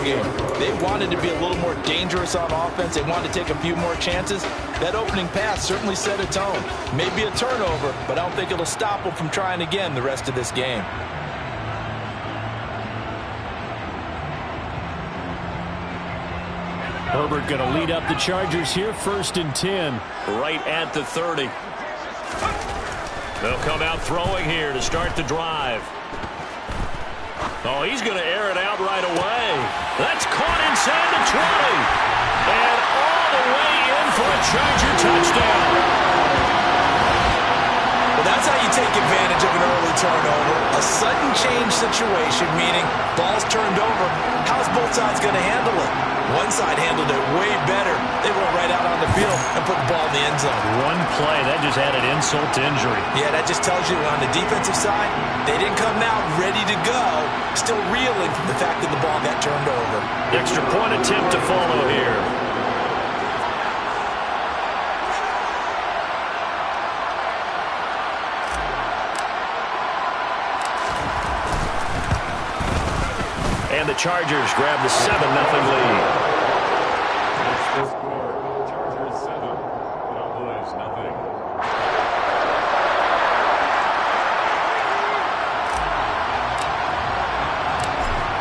game. They wanted to be a little more dangerous on offense. They wanted to take a few more chances. That opening pass certainly set a tone. Maybe a turnover, but I don't think it'll stop them from trying again the rest of this game. Herbert going to lead up the Chargers here, 1st and 10. Right at the 30. They'll come out throwing here to start the drive. Oh, he's going to air it out right away. That's caught inside the 20. And all the way in for a Charger touchdown. Well, that's how you take advantage of an early turnover. A sudden change situation, meaning ball's turned over. How's both sides going to handle it? One side handled it way better. They went right out on the field and put the ball in the end zone. One play, that just added insult to injury. Yeah, that just tells you on the defensive side, they didn't come out ready to go, still reeling from the fact that the ball got turned over. Extra point attempt to follow here. And the Chargers grab the 7-0 lead. Chargers 7, Cowboys nothing.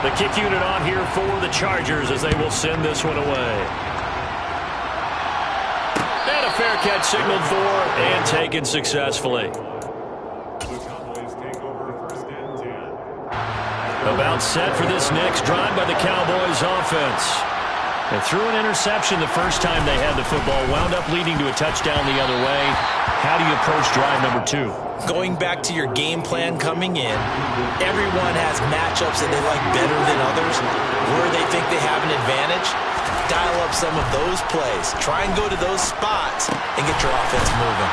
The kick unit on here for the Chargers as they will send this one away. And a fair catch signaled for and taken successfully. About set for this next drive by the Cowboys offense. They threw an interception the first time they had the football, wound up leading to a touchdown the other way. How do you approach drive number 2? Going back to your game plan coming in, everyone has matchups that they like better than others. Where they think they have an advantage, dial up some of those plays. Try and go to those spots and get your offense moving.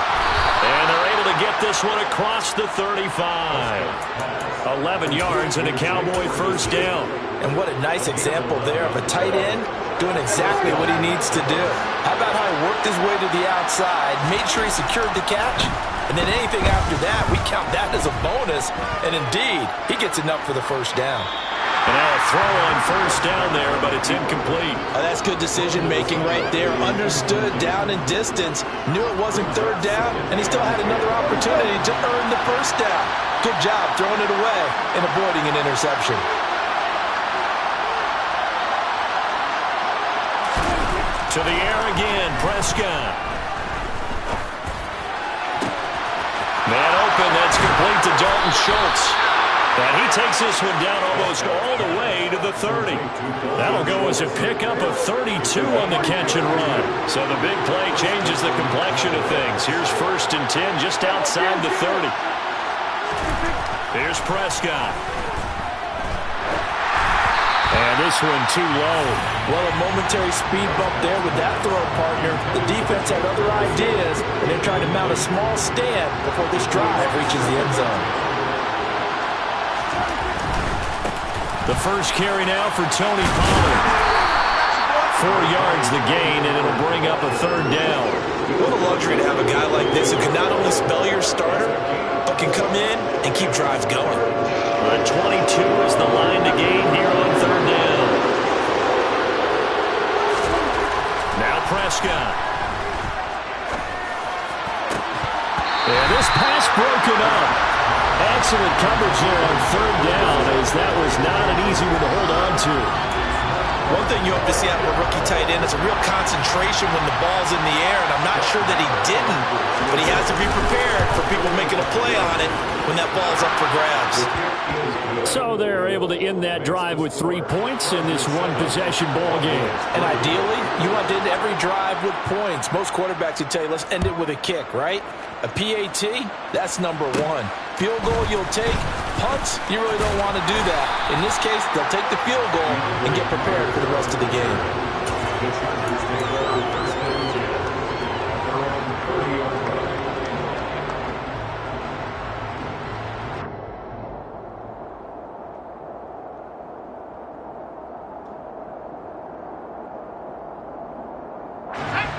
And they're able to get this one across the 35. 11 yards and a Cowboy first down. And what a nice example there of a tight end doing exactly what he needs to do. How about how he worked his way to the outside, made sure he secured the catch, and then anything after that, we count that as a bonus. And indeed, he gets enough for the first down. And now a throw on first down there, but it's incomplete. Oh, that's good decision-making right there. Understood down and distance. Knew it wasn't third down, and he still had another opportunity to earn the first down. Good job throwing it away and avoiding an interception. To the air again, Prescott. Man open, that's complete to Dalton Schultz. And he takes this one down almost all the way to the 30. That'll go as a pickup of 32 on the catch and run. So the big play changes the complexion of things. Here's 1st and 10 just outside the 30. Here's Prescott. And this one too low. Well, a momentary speed bump there with that throw partner. The defense had other ideas, and they're trying to mount a small stand before this drive reaches the end zone. The first carry now for Tony Pollard. 4 yards the gain, and it'll bring up a 3rd down. What a luxury to have a guy like this who can not only spell your starter, but can come in and keep drives going. 22 is the line to gain here on 3rd down. Now Prescott. And this pass broken up. Excellent coverage there on 3rd down, as that was not an easy one to hold on to. One thing you hope to see out of a rookie tight end is a real concentration when the ball's in the air, and I'm not sure that he didn't, but he has to be prepared for people making a play on it when that ball's up for grabs. So they're able to end that drive with 3 points in this one-possession ball game. And ideally, you want to end every drive with points. Most quarterbacks would tell you, let's end it with a kick, right? A PAT, that's number 1. Field goal you'll take. Punts, you really don't want to do that. In this case, they'll take the field goal and get prepared for the rest of the game.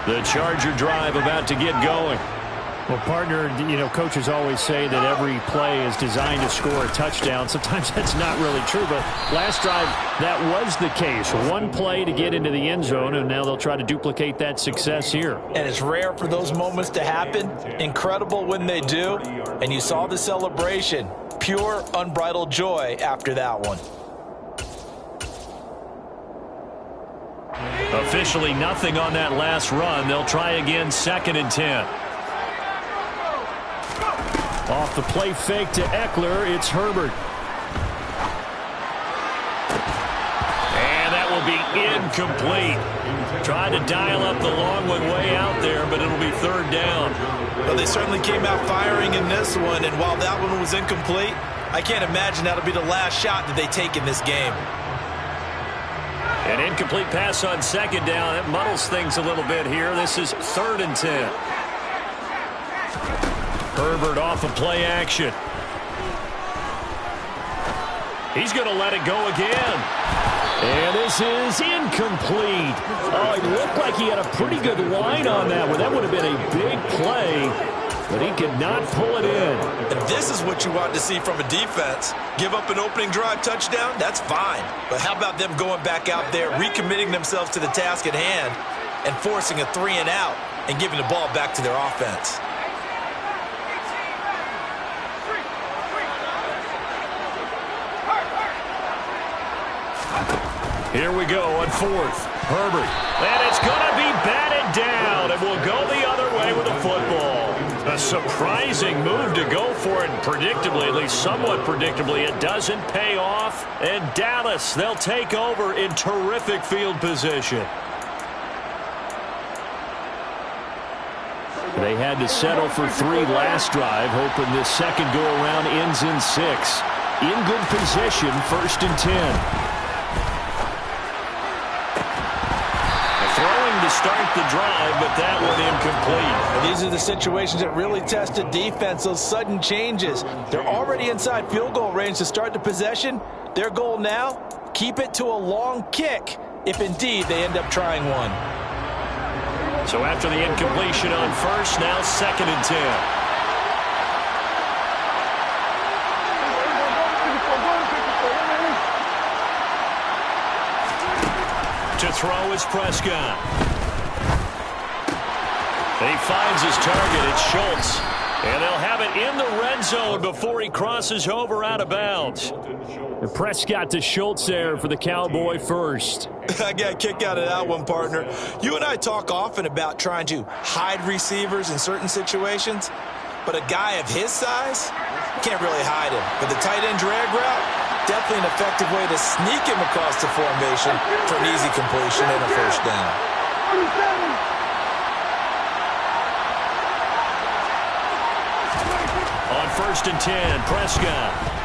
The Charger drive about to get going. Well, partner, coaches always say that every play is designed to score a touchdown. Sometimes that's not really true, but last drive, that was the case. One play to get into the end zone, and now they'll try to duplicate that success here. And it's rare for those moments to happen. Incredible when they do. And you saw the celebration. Pure, unbridled joy after that one. Officially nothing on that last run. They'll try again, 2nd and 10. Off the play fake to Eckler, it's Herbert. And that will be incomplete. Tried to dial up the long one way out there, but it'll be 3rd down. Well, they certainly came out firing in this one, and while that one was incomplete, I can't imagine that'll be the last shot that they take in this game. An incomplete pass on 2nd down. That muddles things a little bit here. This is 3rd and 10. Herbert off of play action. He's going to let it go again. And this is incomplete. Oh, it looked like he had a pretty good line on that one. That would have been a big play, but he could not pull it in. And this is what you want to see from a defense. Give up an opening drive touchdown, that's fine. But how about them going back out there, recommitting themselves to the task at hand, and forcing a 3 and out and giving the ball back to their offense? Here we go on 4th. Herbert. And it's going to be batted down. And we'll go the other way with the football. A surprising move to go for it. Predictably, at least somewhat predictably, it doesn't pay off. And Dallas, they'll take over in terrific field position. They had to settle for 3 last drive, hoping this second go-around ends in 6. In good position, 1st and 10. Throwing to start the drive, but that one incomplete. These are the situations that really test a defense, those sudden changes. They're already inside field goal range to start the possession. Their goal now, keep it to a long kick, if indeed they end up trying one. So after the incompletion on 1st, now 2nd and 10. To throw is Prescott. He finds his target. It's Schultz. And they'll have it in the red zone before he crosses over out of bounds. And Prescott to Schultz there for the Cowboy first. I got a kick out of that one, partner. You and I talk often about trying to hide receivers in certain situations, but a guy of his size can't really hide him. But the tight end drag route, definitely an effective way to sneak him across the formation for an easy completion and a 1st down. On 1st and 10, Prescott.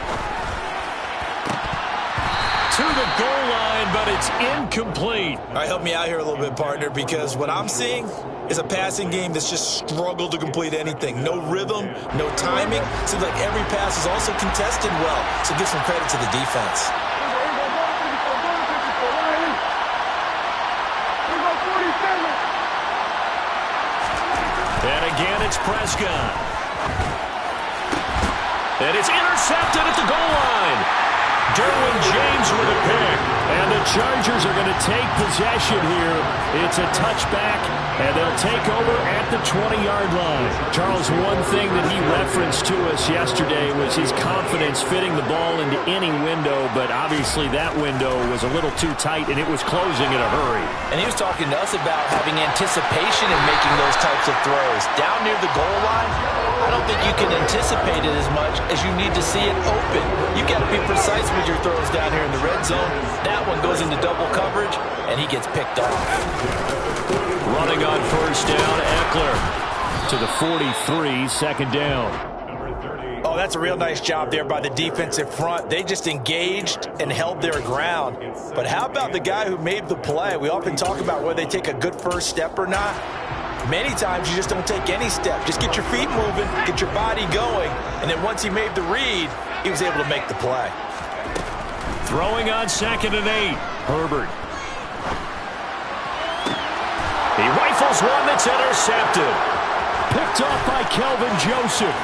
To the goal line, but it's incomplete. All right, help me out here a little bit, partner, because what I'm seeing is a passing game that's just struggled to complete anything. No rhythm, no timing. Seems like every pass is also contested well, so give some credit to the defense. And again, it's Prescott. And it's intercepted at the goal line. Derwin James with a pick. And the Chargers are going to take possession here. It's a touchback, and they'll take over at the 20-yard line. Charles, one thing that he referenced to us yesterday was his confidence fitting the ball into any window, but obviously that window was a little too tight, and it was closing in a hurry. And he was talking to us about having anticipation in making those types of throws. Down near the goal line, I don't think you can anticipate it as much as you need to see it open. You've got to be precise with your throws down here in the red zone. That one goes into double coverage, and he gets picked off. Running on 1st down, Eckler. To the 43, 2nd down. Oh, that's a real nice job there by the defensive front. They just engaged and held their ground. But how about the guy who made the play? We often talk about whether they take a good first step or not. Many times you just don't take any step. Just get your feet moving, get your body going, and then once he made the read, he was able to make the play. Throwing on 2nd and 8, Herbert. He rifles one that's intercepted. Picked off by Kelvin Joseph.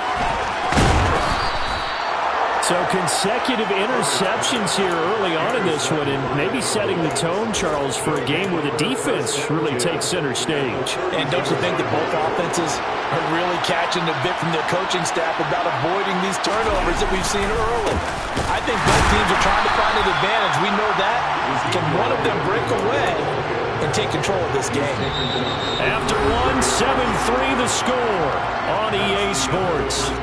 So consecutive interceptions here early on in this one, and maybe setting the tone, Charles, for a game where the defense really takes center stage. And don't you think that both offenses are really catching a bit from their coaching staff about avoiding these turnovers that we've seen early? I think both teams are trying to find an advantage. We know that. Can one of them break away and take control of this game? After one, 7-3 the score on EA Sports.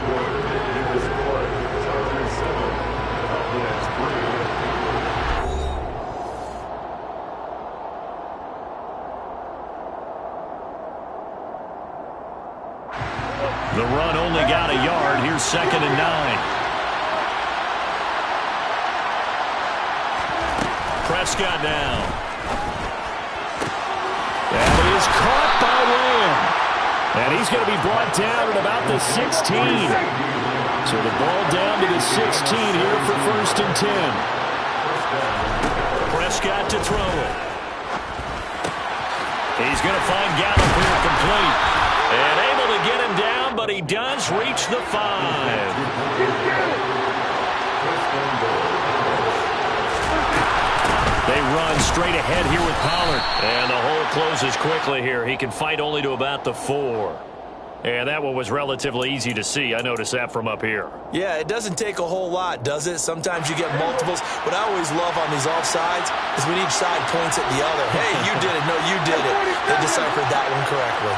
The run only got a yard. Here's 2nd and 9. Prescott now. That is caught by Lamb. And he's going to be brought down at about the 16. So the ball down to the 16 here for 1st and 10. Prescott to throw it. He's going to find Gallup here complete. And able to get him down, but he does reach the 5. They run straight ahead here with Pollard. And the hole closes quickly here. He can fight only to about the 4. And that one was relatively easy to see. I noticed that from up here. Yeah, it doesn't take a whole lot, does it? Sometimes you get multiples. What I always love on these offsides is when each side points at the other. Hey, you did it. No, you did it. They deciphered that one correctly.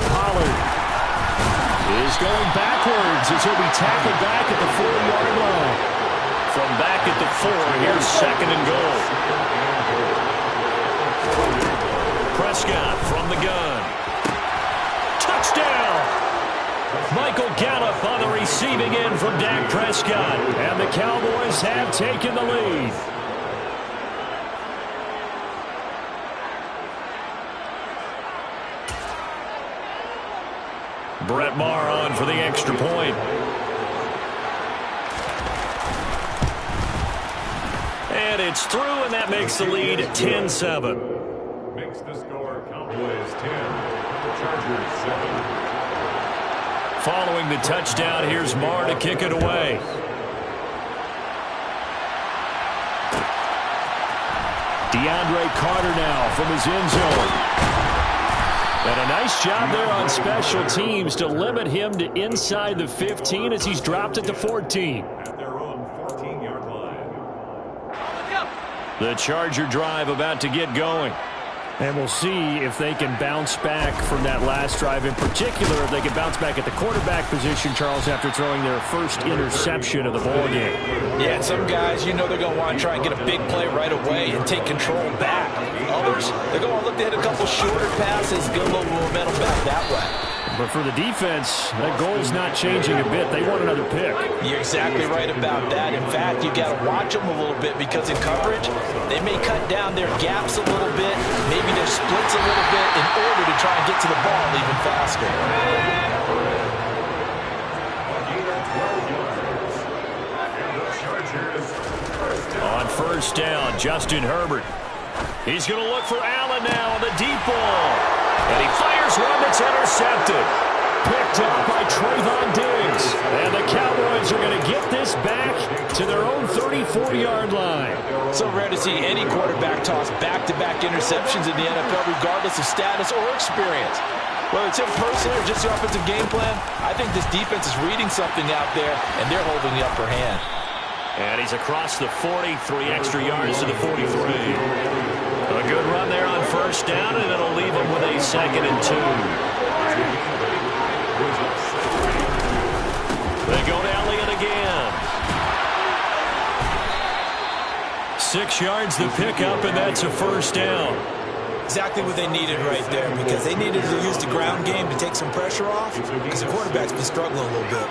Pollard is going backwards as he'll be tackled back at the 4-yard line. From back at the 4, here's 2nd and goal. Prescott from the gun. Touchdown! Michael Gallup on the receiving end from Dak Prescott. And the Cowboys have taken the lead. Brett Maher on for the extra point. And it's through, and that makes the lead 10-7. Makes the score Cowboys 10, Chargers 7. Following the touchdown, here's Maher to kick it away. DeAndre Carter now from his end zone. And a nice job there on special teams to limit him to inside the 15 as he's dropped at the 14. At their own 14-yard line. The Charger drive about to get going. And we'll see if they can bounce back from that last drive. In particular, if they can bounce back at the quarterback position, Charles, after throwing their first interception of the ballgame. Yeah, some guys, you know they're going to want to try and get a big play right away and take control back. Others, they're going to look to hit a couple shorter passes, get a little momentum back that way. But for the defense, that goal's not changing a bit. They want another pick. You're exactly right about that. In fact, you got to watch them a little bit because in coverage, they may cut down their gaps a little bit, maybe their splits a little bit in order to try and get to the ball even faster. On 1st down, Justin Herbert. He's going to look for Allen now on the deep ball. And he fires one that's intercepted. Picked up by Trayvon Diggs. And the Cowboys are going to get this back to their own 34-yard line. So rare to see any quarterback toss back-to-back interceptions in the NFL, regardless of status or experience. Whether it's him personally or just the offensive game plan, I think this defense is reading something out there, and they're holding the upper hand. And he's across the 40, 3 extra yards to the 43. A good run there on 1st down, and it'll leave him with a 2nd and 2. They go to Elliott again. 6 yards the pickup, and that's a 1st down. Exactly what they needed right there, because they needed to use the ground game to take some pressure off, because the quarterback's been struggling a little bit.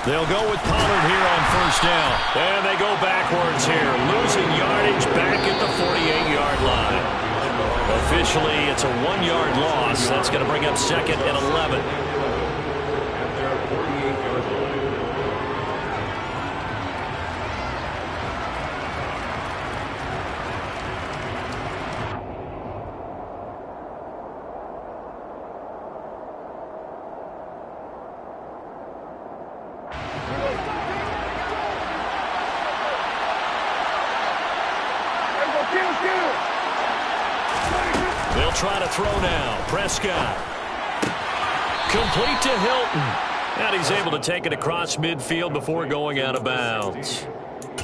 They'll go with Pollard here on first down. And they go backwards here, losing yardage back at the 48-yard line. Officially, it's a 1-yard loss. That's going to bring up 2nd and 11. They'll try to throw now. Prescott. Complete to Hilton. And he's able to take it across midfield before going out of bounds.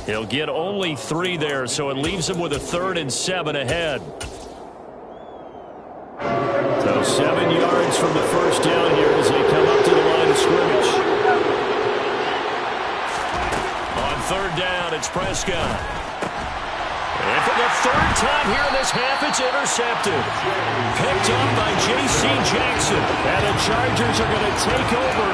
He'll get only 3 there, so it leaves him with a 3rd and 7 ahead. So 7 yards from the first down here as they come up to the line of scrimmage. On 3rd down, it's Prescott. And for the 3rd time here in this half, it's intercepted. Picked up by J.C. Jackson. And the Chargers are going to take over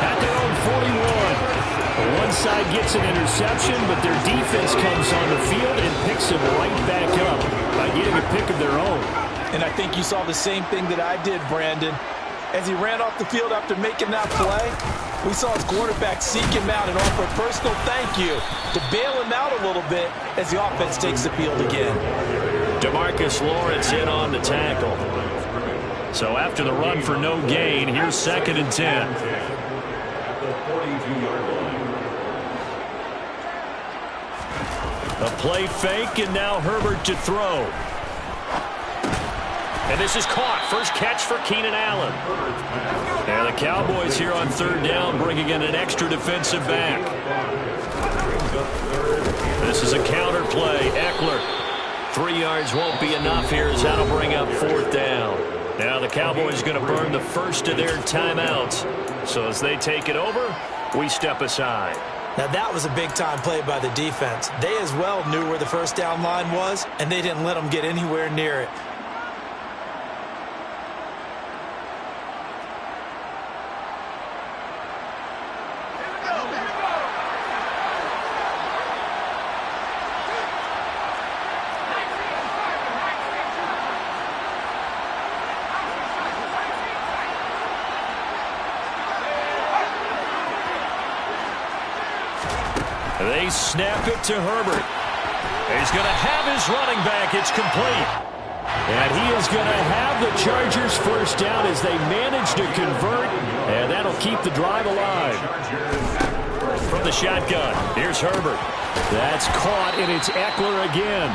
at their own 41. One side gets an interception, but their defense comes on the field and picks them right back up by getting a pick of their own. And I think you saw the same thing that I did, Brandon. As he ran off the field after making that play, we saw his quarterback seek him out and offer a personal thank you to bail him out a little bit as the offense takes the field again. DeMarcus Lawrence in on the tackle. So after the run for no gain, here's 2nd and 10. A play fake, and now Herbert to throw. And this is caught. First catch for Keenan Allen. And the Cowboys here on 3rd down bringing in an extra defensive back. This is a counter play. Eckler. 3 yards won't be enough here as that'll bring up 4th down. Now the Cowboys going to burn the first of their timeouts. So as they take it over, we step aside. Now that was a big-time play by the defense. They as well knew where the first down line was, and they didn't let them get anywhere near it. They snap it to Herbert. He's going to have his running back. It's complete. And he is going to have the Chargers first down as they manage to convert. And that'll keep the drive alive. From the shotgun, here's Herbert. That's caught, and it's Eckler again.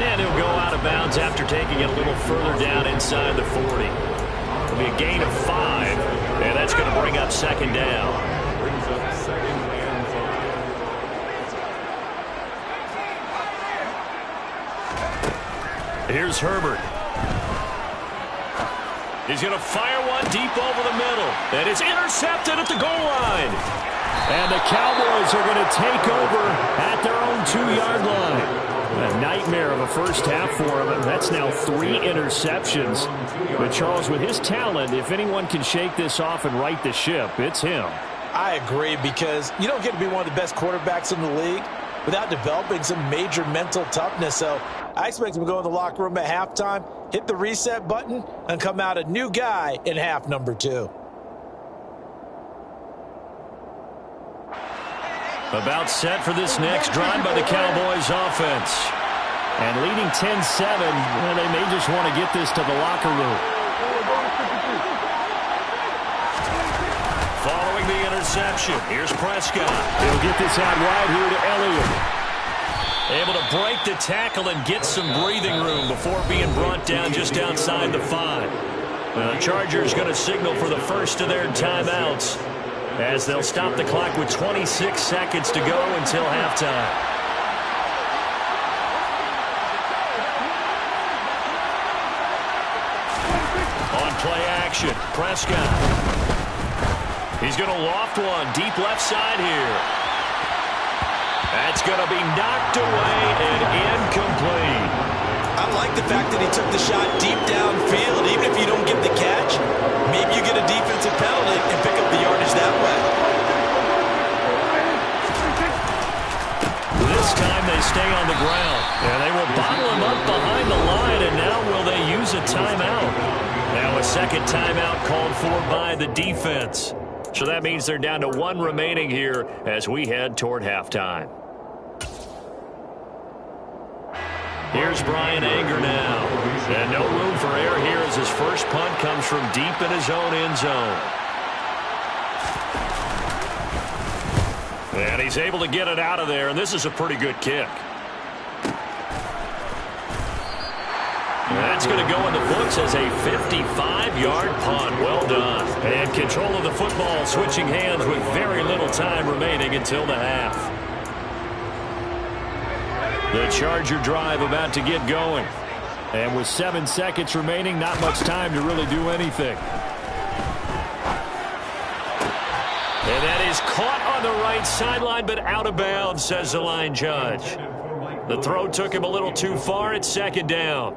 And he'll go out of bounds after taking it a little further down inside the 40. It'll be a gain of 5. And that's going to bring up 2nd down. Here's Herbert. He's going to fire one deep over the middle. And it's intercepted at the goal line. And the Cowboys are going to take over at their own 2-yard line. A nightmare of a first half for him. And that's now 3 interceptions. But Charles, with his talent, if anyone can shake this off and right the ship, it's him. I agree, because you don't get to be one of the best quarterbacks in the league without developing some major mental toughness. So I expect him to go in the locker room at halftime, hit the reset button, and come out a new guy in half number 2. About set for this next drive by the Cowboys offense. And leading 10-7, well, they may just want to get this to the locker room. Following the interception, here's Prescott. He'll get this out wide here to Elliott. Able to break the tackle and get some breathing room before being brought down just outside the 5. The Chargers going to signal for the first of their timeouts as they'll stop the clock with 26 seconds to go until halftime. On play action, Prescott. He's going to loft one deep left side here. That's going to be knocked away and incomplete. I like the fact that he took the shot deep downfield. Even if you don't get the catch, maybe you get a defensive penalty and pick up the yardage that way. stay on the ground. And they will bottle him up behind the line, and now will they use a timeout? Now a second timeout called for by the defense. So that means they're down to 1 remaining here as we head toward halftime. Here's Bryan Anger now. And no room for error here as his first punt comes from deep in his own end zone. And he's able to get it out of there, and this is a pretty good kick. That's going to go in the books as a 55-yard punt. Well done. And control of the football switching hands with very little time remaining until the half. The Charger drive about to get going. And with 7 seconds remaining, not much time to really do anything. And that is caught on the right sideline, but out of bounds, says the line judge. The throw took him a little too far. It's second down.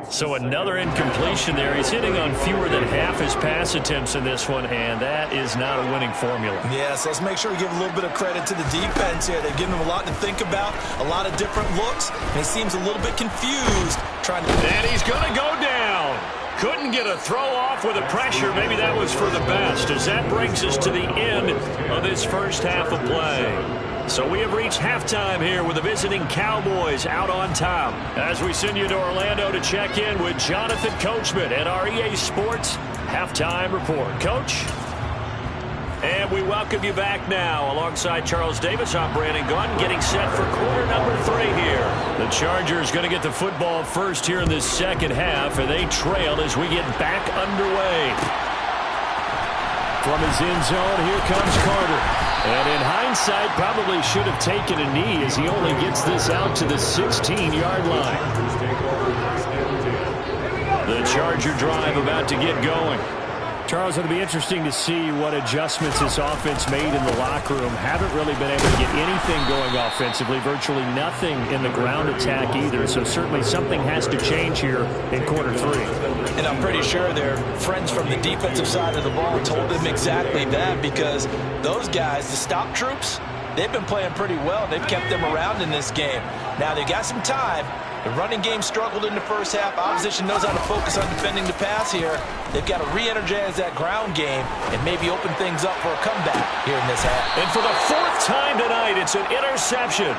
So another incompletion there. He's hitting on fewer than half his pass attempts in this one, and that is not a winning formula. Yes, let's make sure we give a little bit of credit to the defense here. They've given him a lot to think about, a lot of different looks, and he seems a little bit confused. And he's going to go down. Couldn't get a throw off with the pressure. Maybe that was for the best, as that brings us to the end of this first half of play. So we have reached halftime here with the visiting Cowboys out on top. As we send you to Orlando to check in with Jonathan Coachman at our EA Sports Halftime Report. Coach? And we welcome you back now. Alongside Charles Davis, I'm Brandon Gaudin, getting set for quarter number 3 here. The Chargers going to get the football first here in this second half, and they trail as we get back underway. From his end zone, here comes Carter. And in hindsight, probably should have taken a knee as he only gets this out to the 16-yard line. The Charger drive about to get going. Charles, it'll be interesting to see what adjustments this offense made in the locker room. Haven't really been able to get anything going offensively, virtually nothing in the ground attack either. So certainly something has to change here in quarter 3. And I'm pretty sure their friends from the defensive side of the ball told them exactly that, because those guys, the stop troops, they've been playing pretty well. They've kept them around in this game. Now they've got some time. The running game struggled in the first half. Opposition knows how to focus on defending the pass here. They've got to re-energize that ground game and maybe open things up for a comeback here in this half. And for the 4th time tonight, it's an interception.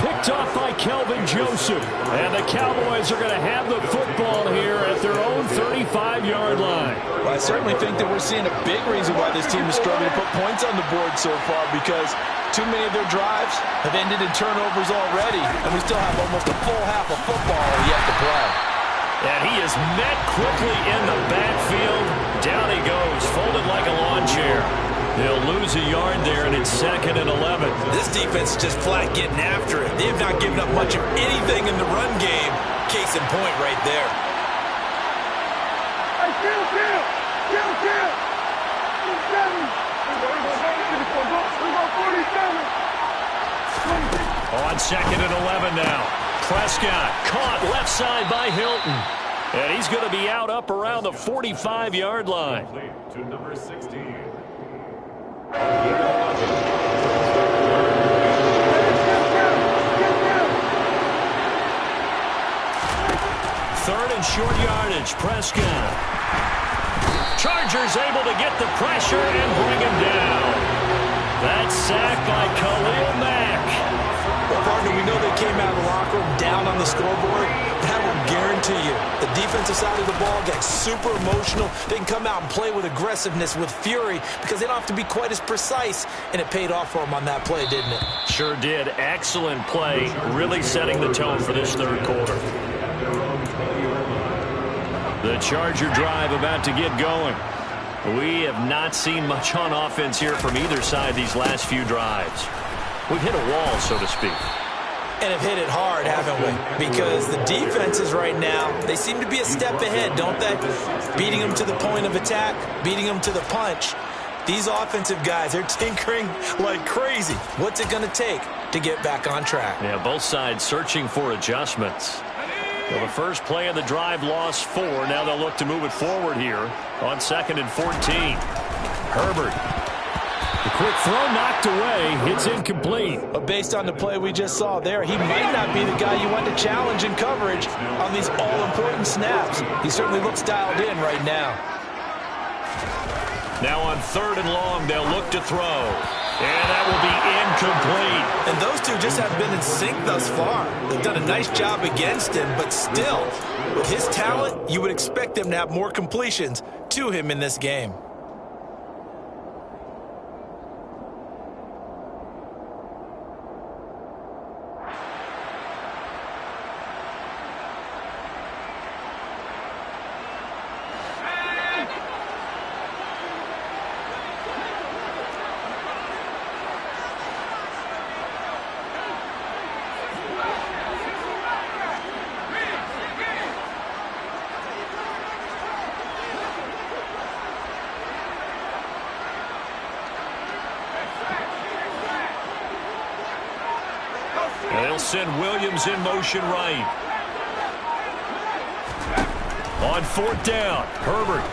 Picked off by Kelvin Joseph. And the Cowboys are going to have the football here at their own 35-yard line. Well, I certainly think that we're seeing a big reason why this team is struggling to put points on the board so far, because too many of their drives have ended in turnovers already, and we still have almost a full half of football yet to play. And he is met quickly in the backfield. Down he goes, folded like a lawn chair. They'll lose a yard there, and it's 2nd and 11. This defense is just flat getting after it. They have not given up much of anything in the run game. Case in point right there. Hey, kill! On 2nd and 11 now. Prescott caught left side by Hilton. And he's going to be out up around the 45-yard line. To number 16. 3rd and short yardage. Prescott. Chargers able to get the pressure and bring him down. That sack by Khalil Mack. Well, partner, we know they came out of the locker room down on the scoreboard. That will guarantee you the defensive side of the ball gets super emotional. They can come out and play with aggressiveness, with fury, because they don't have to be quite as precise. And it paid off for them on that play, didn't it? Sure did. Excellent play, really setting the tone for this 3rd quarter. The Charger drive about to get going. We have not seen much on offense here from either side these last few drives. We've hit a wall, so to speak. And have hit it hard, haven't we? Because the defenses right now, they seem to be a step ahead, don't they? Beating them to the point of attack, beating them to the punch. These offensive guys, they're tinkering like crazy. What's it going to take to get back on track? Yeah, both sides searching for adjustments. Well, the first play of the drive lost 4. Now they'll look to move it forward here on 2nd and 14. Herbert. The quick throw knocked away. It's incomplete. But based on the play we just saw there, he might not be the guy you want to challenge in coverage on these all-important snaps. He certainly looks dialed in right now. Now on 3rd and long, they'll look to throw. And that will be incomplete. And those two just have been in sync thus far. They've done a nice job against him, but still, with his talent, you would expect them to have more completions to him in this game. They'll send Williams in motion right. On 4th down, Herbert.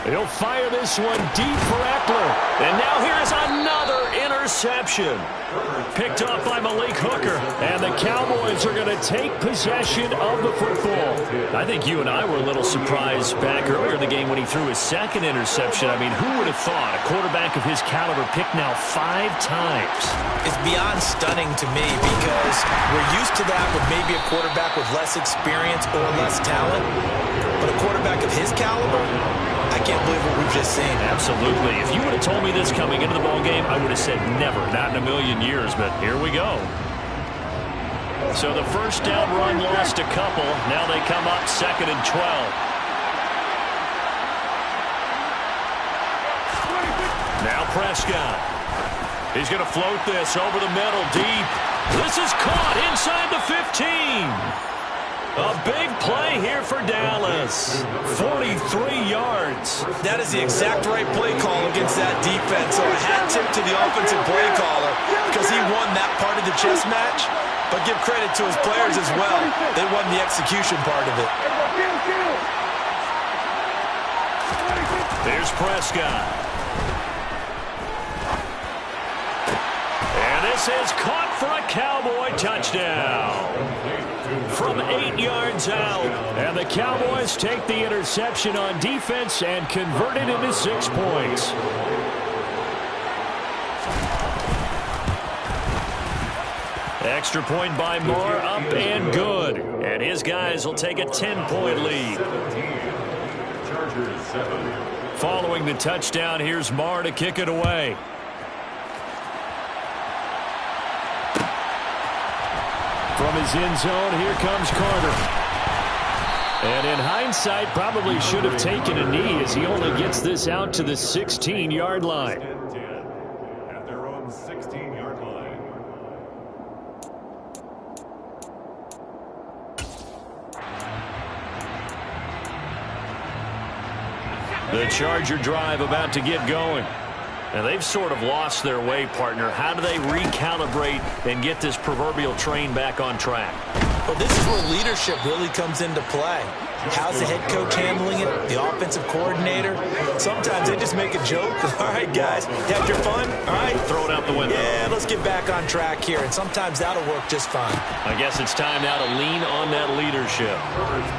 He'll fire this one deep for Eckler. And now here's another interception. Picked off by Malik Hooker. And the Cowboys are going to take possession of the football. I think you and I were a little surprised back earlier in the game when he threw his 2nd interception. I mean, who would have thought a quarterback of his caliber picked now 5 times? It's beyond stunning to me because we're used to that with maybe a quarterback with less experience or less talent. But a quarterback of his caliber, I can't believe what we've just seen. Absolutely. If you would have told me this coming into the ballgame, I would have said never, not in a million years, but here we go. So the 1st down run lost a couple. Now they come up 2nd and 12. Now Prescott. He's going to float this over the middle deep. This is caught inside the 15. A big play here for Dallas. 43 yards. That is the exact right play call against that defense. So a hat tip to the offensive play caller because he won that part of the chess match. But give credit to his players as well. They won the execution part of it. There's Prescott. And this is caught for a Cowboy touchdown. From 8 yards out. And the Cowboys take the interception on defense and convert it into 6 points. Extra point by Moore, up and good. And his guys will take a 10-point lead. Following the touchdown, here's Moore to kick it away. From his end zone, here comes Carter. And in hindsight, probably should have taken a knee as he only gets this out to the 16-yard line. At their own 16-yard line. The Charger drive about to get going. And they've sort of lost their way, partner. How do they recalibrate and get this proverbial train back on track? Well, this is where leadership really comes into play. How's the head coach handling it? The offensive coordinator? Sometimes they just make a joke. All right, guys, you had your fun? All right. Throw it out the window. Yeah, let's get back on track here. And sometimes that'll work just fine. I guess it's time now to lean on that leadership.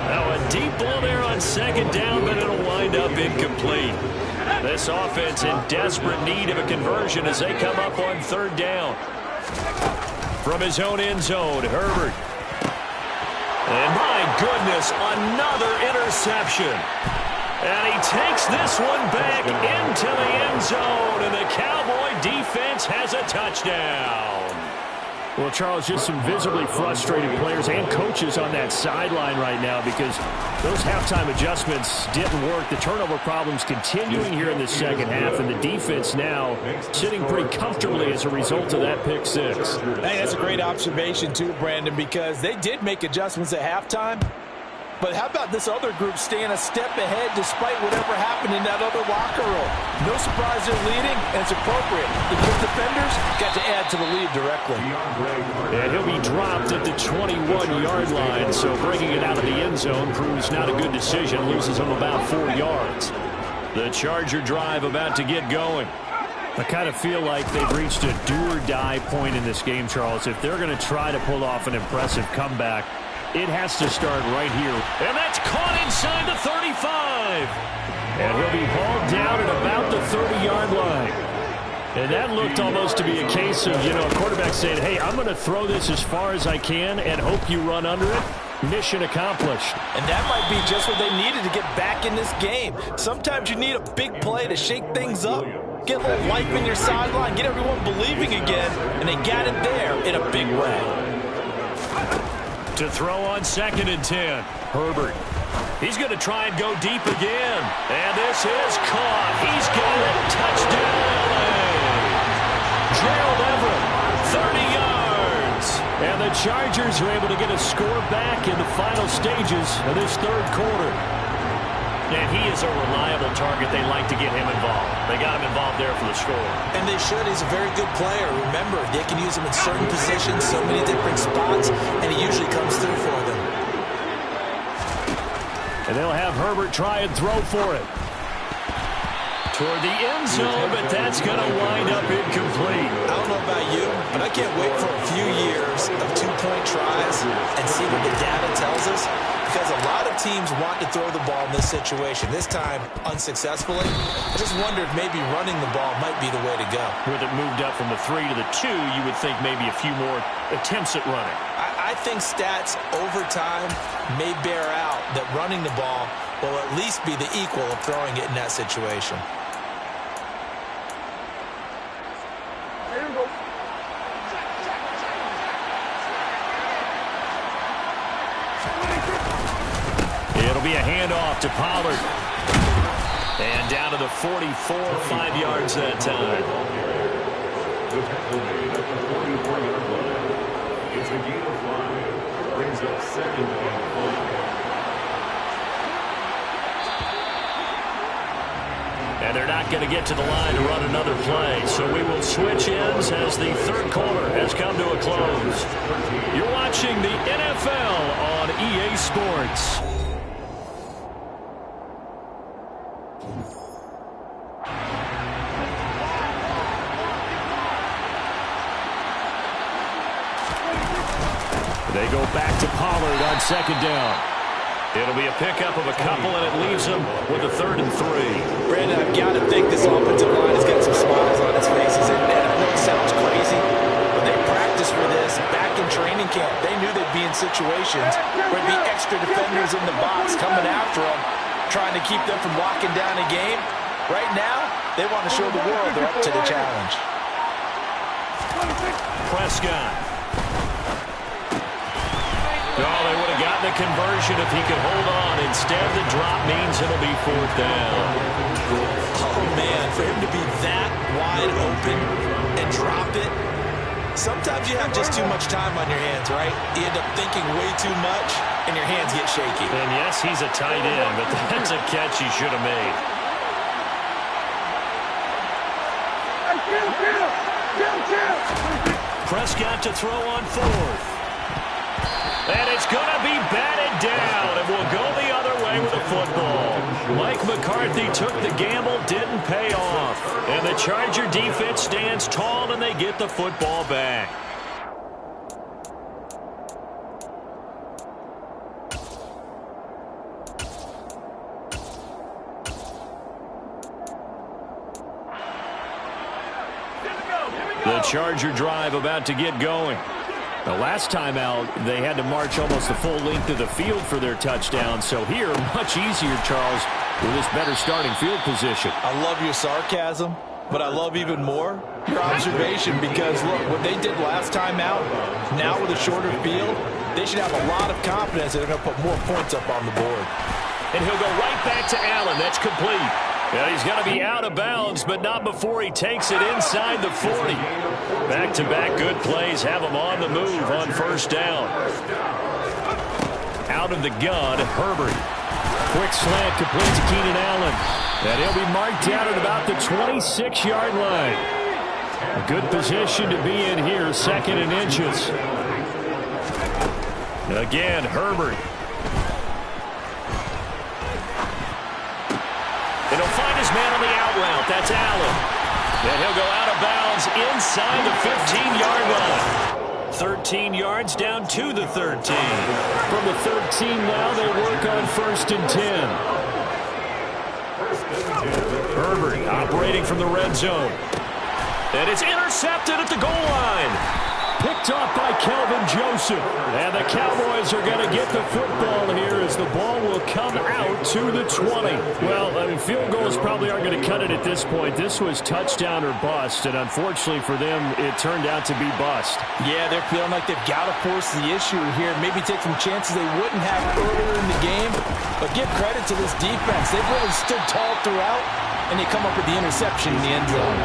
Now a deep ball there on 2nd down, but it'll wind up incomplete. This offense in desperate need of a conversion as they come up on 3rd down. From his own end zone, Herbert. And my goodness, another interception. And he takes this one back into the end zone, and the Cowboy defense has a touchdown. Well, Charles, just some visibly frustrated players and coaches on that sideline right now because those halftime adjustments didn't work. The turnover problems continuing here in the 2nd half, and the defense now sitting pretty comfortably as a result of that pick 6. Hey, that's a great observation too, Brandon, because they did make adjustments at halftime. But how about this other group staying a step ahead despite whatever happened in that other locker room? No surprise they're leading, and it's appropriate. The good defenders got to add to the lead directly. And he'll be dropped at the 21-yard line, so bringing it out of the end zone proves not a good decision. Loses him about 4 yards. The Charger drive about to get going. I kind of feel like they've reached a do-or-die point in this game, Charles. If they're going to try to pull off an impressive comeback, it has to start right here. And that's caught inside the 35. And he'll be hauled down at about the 30-yard line. And that looked almost to be a case of, a quarterback saying, hey, I'm going to throw this as far as I can and hope you run under it. Mission accomplished. And that might be just what they needed to get back in this game. Sometimes you need a big play to shake things up. Get a little life in your sideline, get everyone believing again, and they got it there in a big way. To throw on 2nd and 10. Herbert. He's going to try and go deep again. And this is caught. He's got it. Touchdown, LA. Gerald Everett, 30 yards. And the Chargers are able to get a score back in the final stages of this third quarter. And he is a reliable target. They like to get him involved. They got him involved there for the score. And they should. He's a very good player. Remember, they can use him in certain positions, so many different spots, and he usually comes through for them. And they'll have Herbert try and throw for it. Toward the end zone, but that's going to wind up incomplete. I don't know about you, but I can't wait for a few years of two-point tries and see what the data tells us. Because a lot of teams want to throw the ball in this situation. This time, unsuccessfully. I just wondered if maybe running the ball might be the way to go. With it moved up from the 3 to the 2, you would think maybe a few more attempts at running. I think stats over time may bear out that running the ball will at least be the equal of throwing it in that situation. It'll be a handoff to Pollard. And down to the 44, 5 yards that time. It's a gain of 5. Brings up 2nd and 4. And they're not going to get to the line to run another play. So we will switch ends as the third quarter has come to a close. You're watching the NFL on EA Sports. They go back to Pollard on 2nd down. It'll be a pickup of a couple, and it leaves them with a 3rd and 3. Brandon, I've got to think this offensive line has got some smiles on its faces. And I know it sounds crazy, but they practiced for this back in training camp. They knew they'd be in situations where there'd be extra defenders in the box coming after them, trying to keep them from locking down a game. Right now, they want to show the world they're up to the challenge. Prescott. Oh, they would have gotten the conversion if he could hold on. Instead, the drop means it'll be 4th down. Oh, man, for him to be that wide open and drop it, sometimes you have just too much time on your hands, right? You end up thinking way too much, and your hands get shaky. And yes, he's a tight end, but that's a catch he should have made. Prescott to throw on 4th. And it's going to be batted down, and we'll go the other way with the football. Mike McCarthy took the gamble, didn't pay off. And the Charger defense stands tall, and they get the football back. The Charger drive about to get going. The last time out, they had to march almost the full length of the field for their touchdown. So here, much easier, Charles, with this better starting field position. I love your sarcasm, but I love even more your observation because, look, what they did last time out, now with a shorter field, they should have a lot of confidence that they're going to put more points up on the board. And he'll go right back to Allen. That's complete. Yeah, he's going to be out of bounds, but not before he takes it inside the 40. Back-to-back good plays have him on the move on 1st down. Out of the gun, Herbert. Quick slant complete to Keenan Allen. And he'll be marked down at about the 26-yard line. A good position to be in here, 2nd and inches. Again, Herbert. And he'll find his route. That's Allen. And he'll go out of bounds inside the 15-yard line. 13 yards down to the 13. From the 13 now, they work on 1st and 10. Herbert operating from the red zone. And it's intercepted at the goal line. Picked off by Kelvin Joseph. And the Cowboys are going to get the football here as the ball will come out to the 20. Well, I mean, field goals probably aren't going to cut it at this point. This was touchdown or bust, and unfortunately for them, it turned out to be bust. Yeah, they're feeling like they've got to force the issue here. Maybe take some chances they wouldn't have earlier in the game. But give credit to this defense. They've really stood tall throughout, and they come up with the interception in the end zone.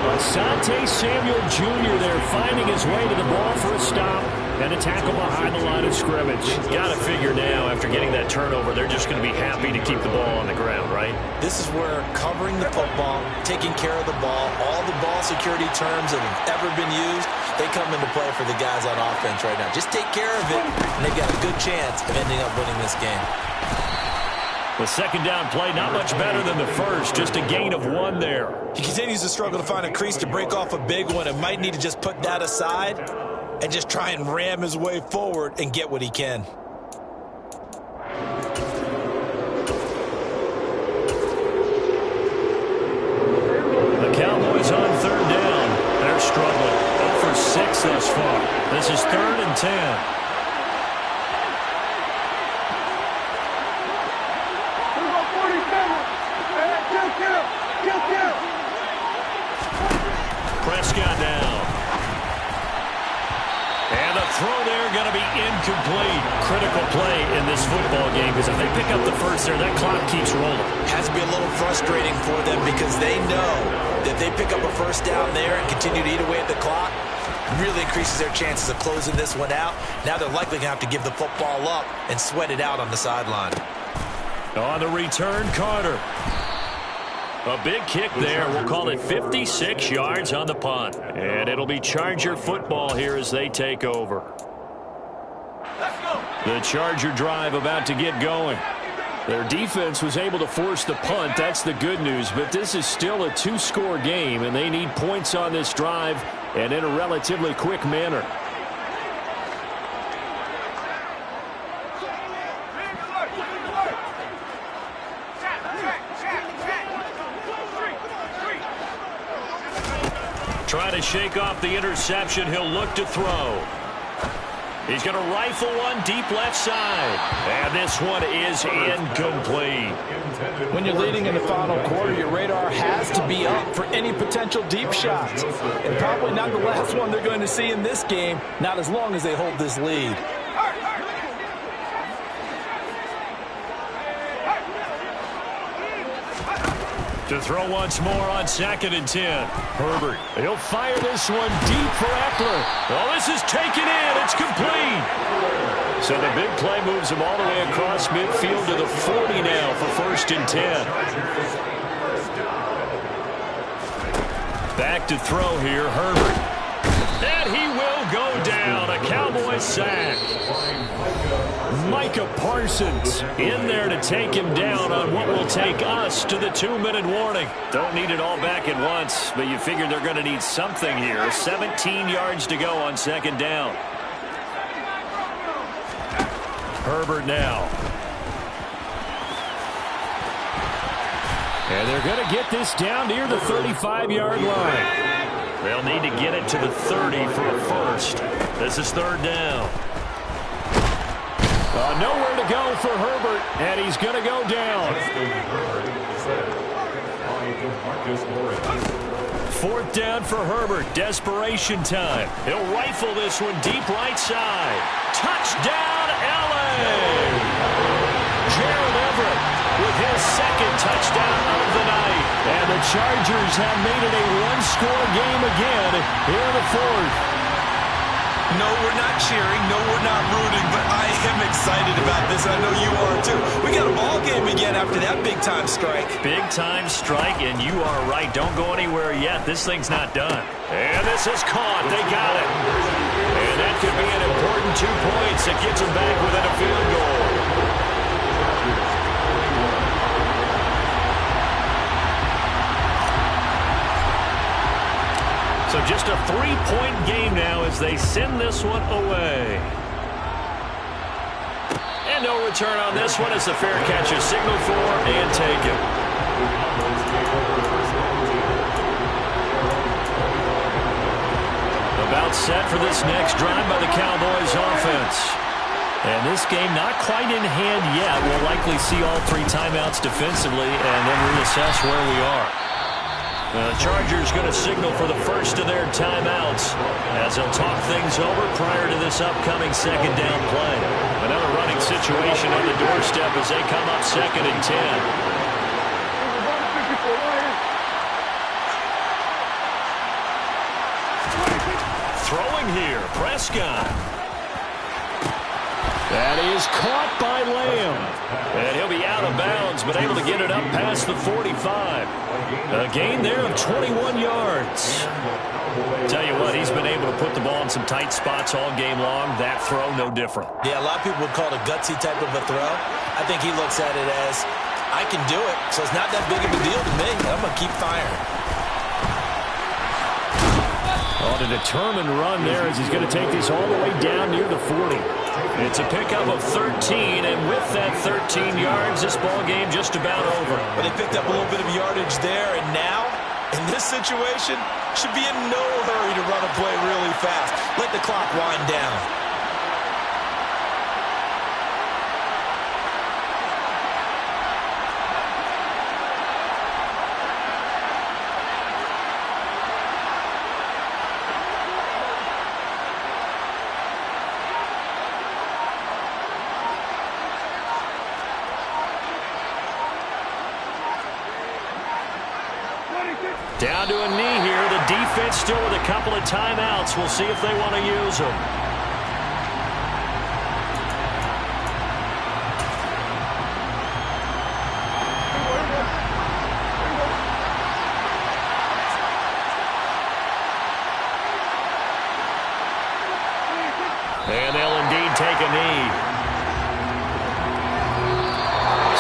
Asante Samuel Jr. there finding his way to the ball for a stop and a tackle behind the line of scrimmage. Got to figure now, after getting that turnover, they're just going to be happy to keep the ball on the ground, right? This is where covering the football, taking care of the ball, all the ball security terms that have ever been used, they come into play for the guys on offense right now. Just take care of it, and they've got a good chance of ending up winning this game. The second down play, not much better than the first, just a gain of 1 there. He continues to struggle to find a crease to break off a big one and might need to just put that aside and just try and ram his way forward and get what he can. The Cowboys on 3rd down. They're struggling. 0 for 6 thus far. This is 3rd and 10. Prescott down. And the throw there going to be incomplete. Critical play in this football game because if they pick up the first there, that clock keeps rolling. Has to be a little frustrating for them because they know that they pick up a first down there and continue to eat away at the clock, really increases their chances of closing this one out. Now they're likely going to have to give the football up and sweat it out on the sideline. On the return, Carter. A big kick there. We'll call it 56 yards on the punt. And it'll be Charger football here as they take over. The Charger drive about to get going. Their defense was able to force the punt. That's the good news. But this is still a 2-score game, and they need points on this drive and in a relatively quick manner. Trying to shake off the interception. He'll look to throw. He's going to rifle one deep left side. And this one is incomplete. When you're leading in the final quarter, your radar has to be up for any potential deep shots. And probably not the last one they're going to see in this game, not as long as they hold this lead. To throw once more on 2nd and 10. Herbert. He'll fire this one deep for Eckler. Oh, this is taken in. It's complete. So the big play moves him all the way across midfield to the 40 now for 1st and 10. Back to throw here, Herbert. And he will go down. A Cowboys sack. Micah Parsons in there to take him down on what will take us to the 2-minute warning. Don't need it all back at once, but you figure they're going to need something here. 17 yards to go on 2nd down. Herbert now. And they're going to get this down near the 35-yard line. They'll need to get it to the 30 for a first. This is 3rd down. Nowhere to go for Herbert, and he's going to go down. 4th down for Herbert. Desperation time. He'll rifle this one deep right side. Touchdown, LA! Gerald Everett with his 2nd touchdown of the night. And the Chargers have made it a 1-score game again here in the 4th. No, we're not cheering. No, we're not rooting, but I am excited about this. I know you are, too. We got a ball game again after that big-time strike. Big-time strike, and you are right. Don't go anywhere yet. This thing's not done. And this is caught. They got it. And that could be an important 2 points that gets them back within a field goal. So just a 3-point game now as they send this one away. And no return on this one as the fair catch is signaled for and taken. About set for this next drive by the Cowboys offense. And this game not quite in hand yet. We'll likely see all 3 timeouts defensively and then reassess where we are. The Chargers going to signal for the first of their timeouts as they'll talk things over prior to this upcoming second down play. Another running situation on the doorstep as they come up 2nd and 10. Throwing here, Prescott. That is caught by Lamb. And he'll be out of bounds, but able to get it up past the 45. A gain there of 21 yards. Tell you what, he's been able to put the ball in some tight spots all game long. That throw, no different. Yeah, a lot of people would call it a gutsy type of a throw. I think he looks at it as, I can do it, so it's not that big of a deal to me. I'm going to keep firing. On a determined run there as he's going to take this all the way down near the 40. It's a pickup of 13, and with that 13 yards, this ball game just about over. But they picked up a little bit of yardage there, and now, in this situation, should be in no hurry to run a play really fast. Let the clock wind down. Down to a knee here. The defense still with a couple of timeouts. We'll see if they want to use them. And they'll indeed take a knee.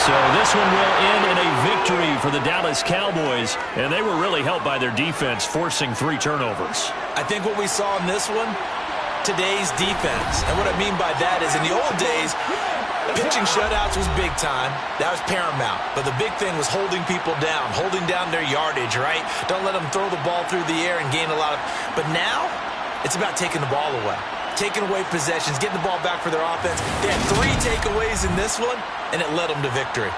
So this one will end in a victory for the Dallas Cowboys, and they were really helped by their defense, forcing 3 turnovers. I think what we saw in this one, today's defense. And what I mean by that is in the old days, pitching shutouts was big time. That was paramount. But the big thing was holding people down, holding down their yardage, right? Don't let them throw the ball through the air and gain a lot of... But now, it's about taking the ball away. Taking away possessions, getting the ball back for their offense. They had 3 takeaways in this one, and it led them to victory.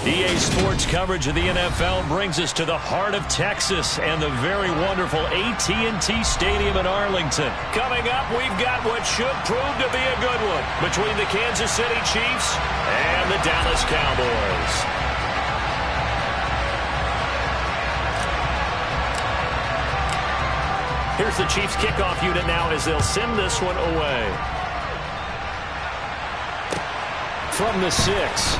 EA Sports coverage of the NFL brings us to the heart of Texas and the very wonderful AT&T Stadium in Arlington. Coming up, we've got what should prove to be a good one between the Kansas City Chiefs and the Dallas Cowboys. Here's the Chiefs kickoff unit now as they'll send this one away. From the 6.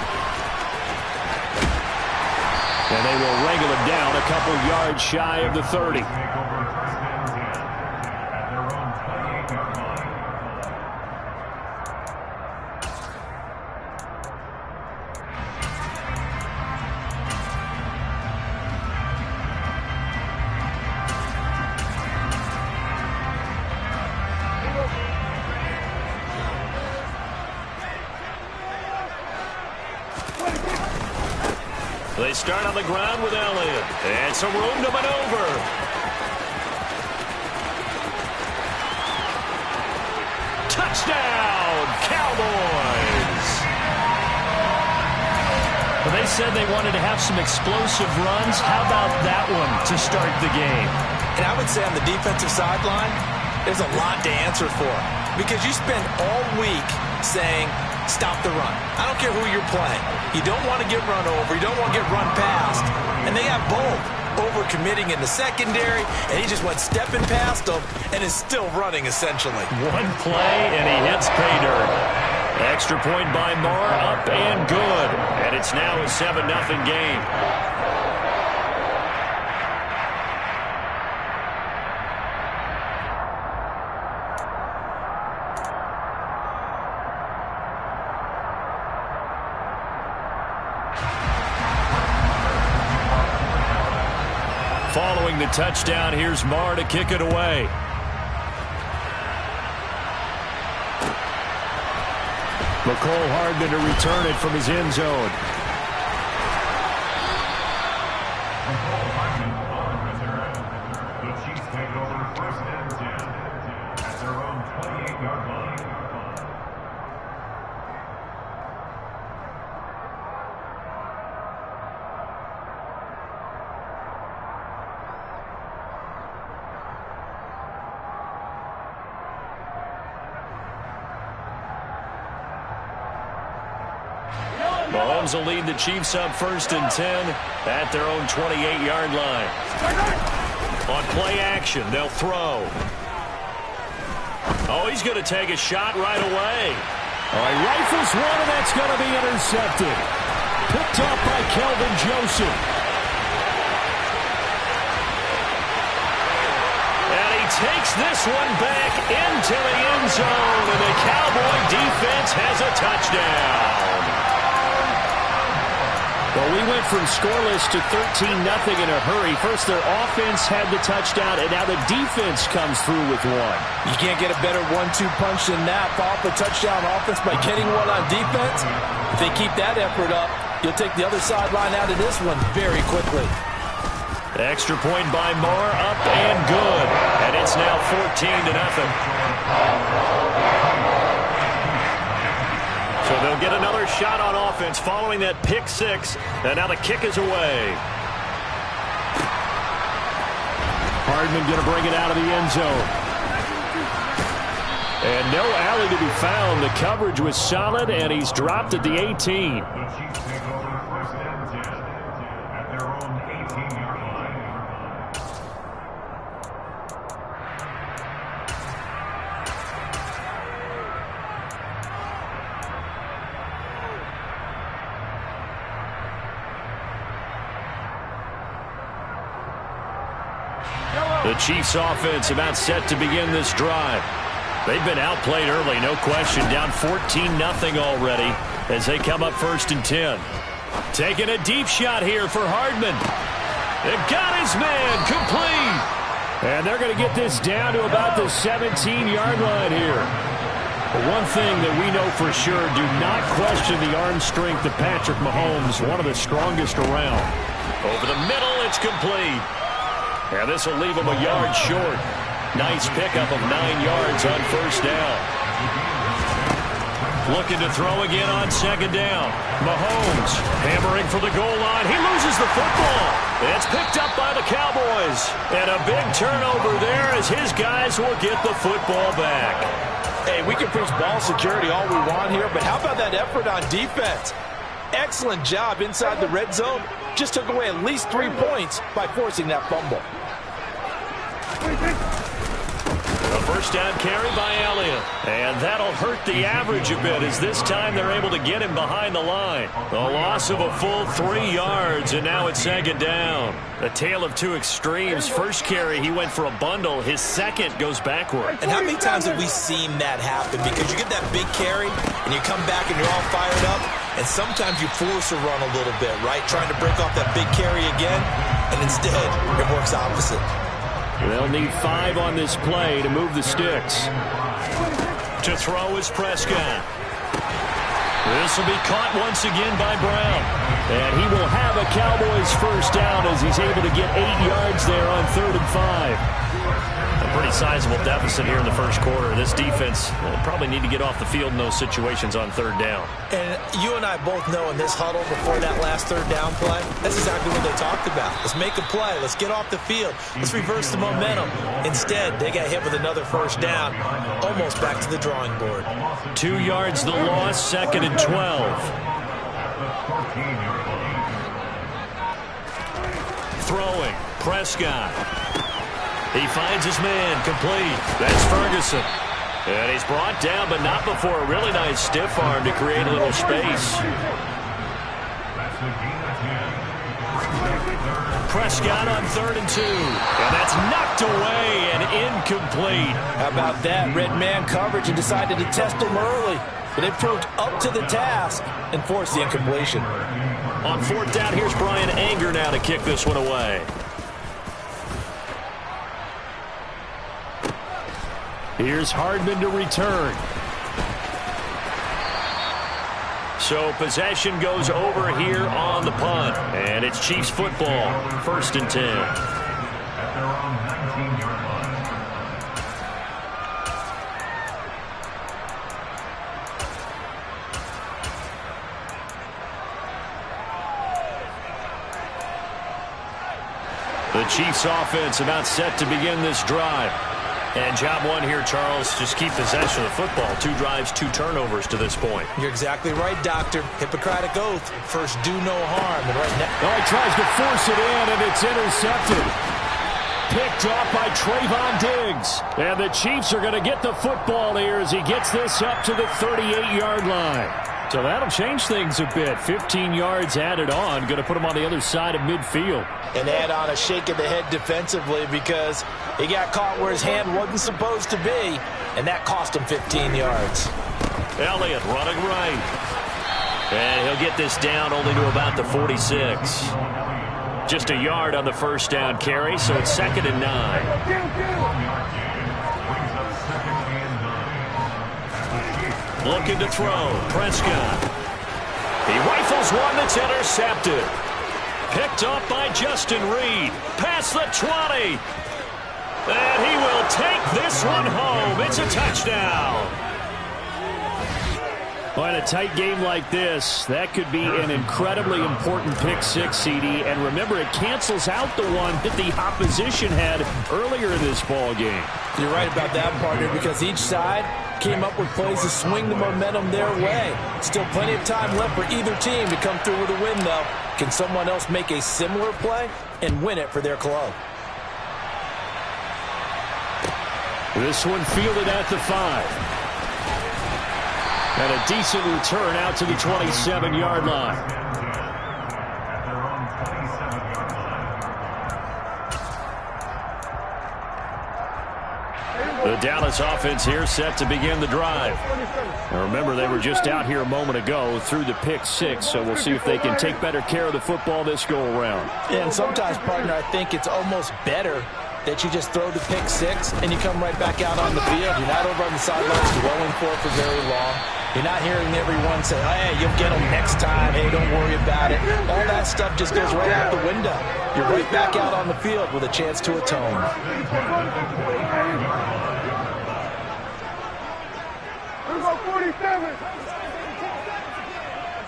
And they will wrangle him down a couple yards shy of the 30. They start on the ground with Elliott. And some room to maneuver. Touchdown, Cowboys! Well, they said they wanted to have some explosive runs. How about that one to start the game? And I would say on the defensive sideline, there's a lot to answer for. Because you spend all week saying, stop the run. I don't care who you're playing. You don't want to get run over. You don't want to get run past. And they got both. Over-committing in the secondary, and he just went stepping past them and is still running, essentially. One play, and he hits pay dirt. Extra point by Moore, up and good. And it's now a 7-0 game. Following the touchdown, here's Marr to kick it away. McCole Hardman to return it from his end zone. The Chiefs take over first and 10 at their own 28-yard line. Mahomes will lead the Chiefs up first and 10 at their own 28-yard line. On play action, they'll throw. Oh, he's going to take a shot right away. All right, rifles one, and that's going to be intercepted. Picked up by Kelvin Joseph. And he takes this one back into the end zone, and the Cowboy defense has a touchdown. Well, we went from scoreless to 13-0 in a hurry. First, their offense had the touchdown, and now the defense comes through with one. You can't get a better 1-2 punch than that. Follow up a touchdown offense by getting one on defense. If they keep that effort up, you'll take the other sideline out of this one very quickly. Extra point by Moore, up and good. And it's now 14-0. So they'll get another shot on offense following that pick six. And now the kick is away. Hardman going to bring it out of the end zone. And no alley to be found. The coverage was solid, and he's dropped at the 18. The Chiefs take over first and 10 at their own 18-yard line. The Chiefs offense about set to begin this drive. They've been outplayed early, no question. Down 14-0 already as they come up first and 10. Taking a deep shot here for Hardman. It got his man complete. And they're going to get this down to about the 17-yard line here. But one thing that we know for sure, do not question the arm strength of Patrick Mahomes, one of the strongest around. Over the middle, it's complete. And this will leave him a yard short. Nice pickup of 9 yards on first down. Looking to throw again on second down. Mahomes hammering for the goal line. He loses the football. It's picked up by the Cowboys. And a big turnover there as his guys will get the football back. Hey, we can preach ball security all we want here, but how about that effort on defense? Excellent job inside the red zone. Just took away at least 3 points by forcing that fumble. The First down carry by Elliott. And that'll hurt the average a bit as this time they're able to get him behind the line. A loss of a full 3 yards, and now it's second down. A tale of two extremes. First carry, he went for a bundle. His second goes backward. And how many times have we seen that happen? Because you get that big carry, and you come back and you're all fired up, and sometimes you force a run a little bit, right? Trying to break off that big carry again, and instead it works opposite. They'll need 5 on this play to move the sticks. To throw is Prescott. This will be caught once again by Brown. And he will have a Cowboys first down as he's able to get 8 yards there on 3rd and 5. A pretty sizable deficit here in the first quarter. This defense probably need to get off the field in those situations on 3rd down. And you and I both know in this huddle before that last 3rd down play, that's exactly what they talked about. Let's make a play. Let's get off the field. Let's reverse the momentum. Instead, they got hit with another first down, almost back to the drawing board. 2 yards the loss, 2nd and 12. Throwing, Prescott. He finds his man, complete. That's Ferguson. And he's brought down, but not before a really nice stiff arm to create a little space. Prescott on 3rd and 2. And that's knocked away and incomplete. How about that? Red man coverage and decided to test him early. But they proved up to the task and forced the incompletion. On 4th down, here's Brian Anger now to kick this one away. Here's Hardman to return. So possession goes over here on the punt. And it's Chiefs football. 1st and 10. At their own 19-yard line. The Chiefs offense about set to begin this drive. And job one here, Charles, just keep possession of the football. 2 drives, 2 turnovers to this point. You're exactly right, Doctor. Hippocratic oath. First, do no harm. And right now, Oh, he tries to force it in, and it's intercepted. Picked off by Trayvon Diggs. And the Chiefs are going to get the football here as he gets this up to the 38-yard line. So that'll change things a bit. 15 yards added on. Going to put him on the other side of midfield. and add on a shake of the head defensively because he got caught where his hand wasn't supposed to be, and that cost him 15 yards. Elliott running right. And he'll get this down only to about the 46. Just a yard on the first down carry, so it's 2nd and 9. Looking to throw. Prescott. He rifles one that's intercepted. Picked up by Justin Reed. Past the 20. And he will take this one home. It's a touchdown. Well, in a tight game like this, that could be an incredibly important pick six, CD. And remember, it cancels out the one that the opposition had earlier in this ball game. You're right about that, partner, because each side came up with plays to swing the momentum their way. Still plenty of time left for either team to come through with a win, though. Can someone else make a similar play and win it for their club? This one fielded at the 5. And a decent return out to the 27-yard line. At their own 27-yard line. The Dallas offense here set to begin the drive. Now remember, they were just out here a moment ago through the pick six, so we'll see if they can take better care of the football this go-around. Yeah, and sometimes, partner, I think it's almost better that you just throw the pick six and you come right back out on the field. You're not over on the sidelines dwelling for it for very long. You're not hearing everyone say, hey, you'll get them next time. Hey, don't worry about it. All that stuff just goes right out the window. You're right back out on the field with a chance to atone. Let's go 47.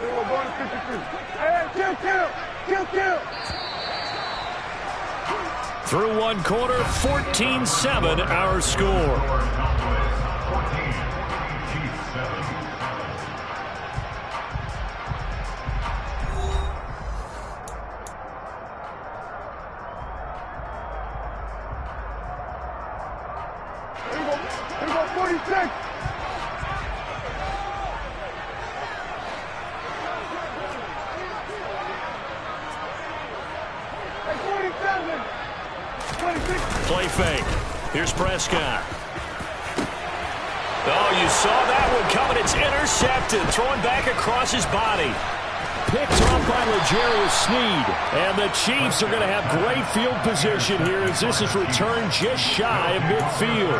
We're going to 53. Hey, kill. Through one quarter, 14-7 our score. 26. Hey, 27. 26. Play fake. Here's Prescott. Oh, you saw that one coming. It's intercepted. Throwing back across his body. Picked off by L'Jarius Sneed. And the Chiefs are going to have great field position here as this is returned just shy of midfield.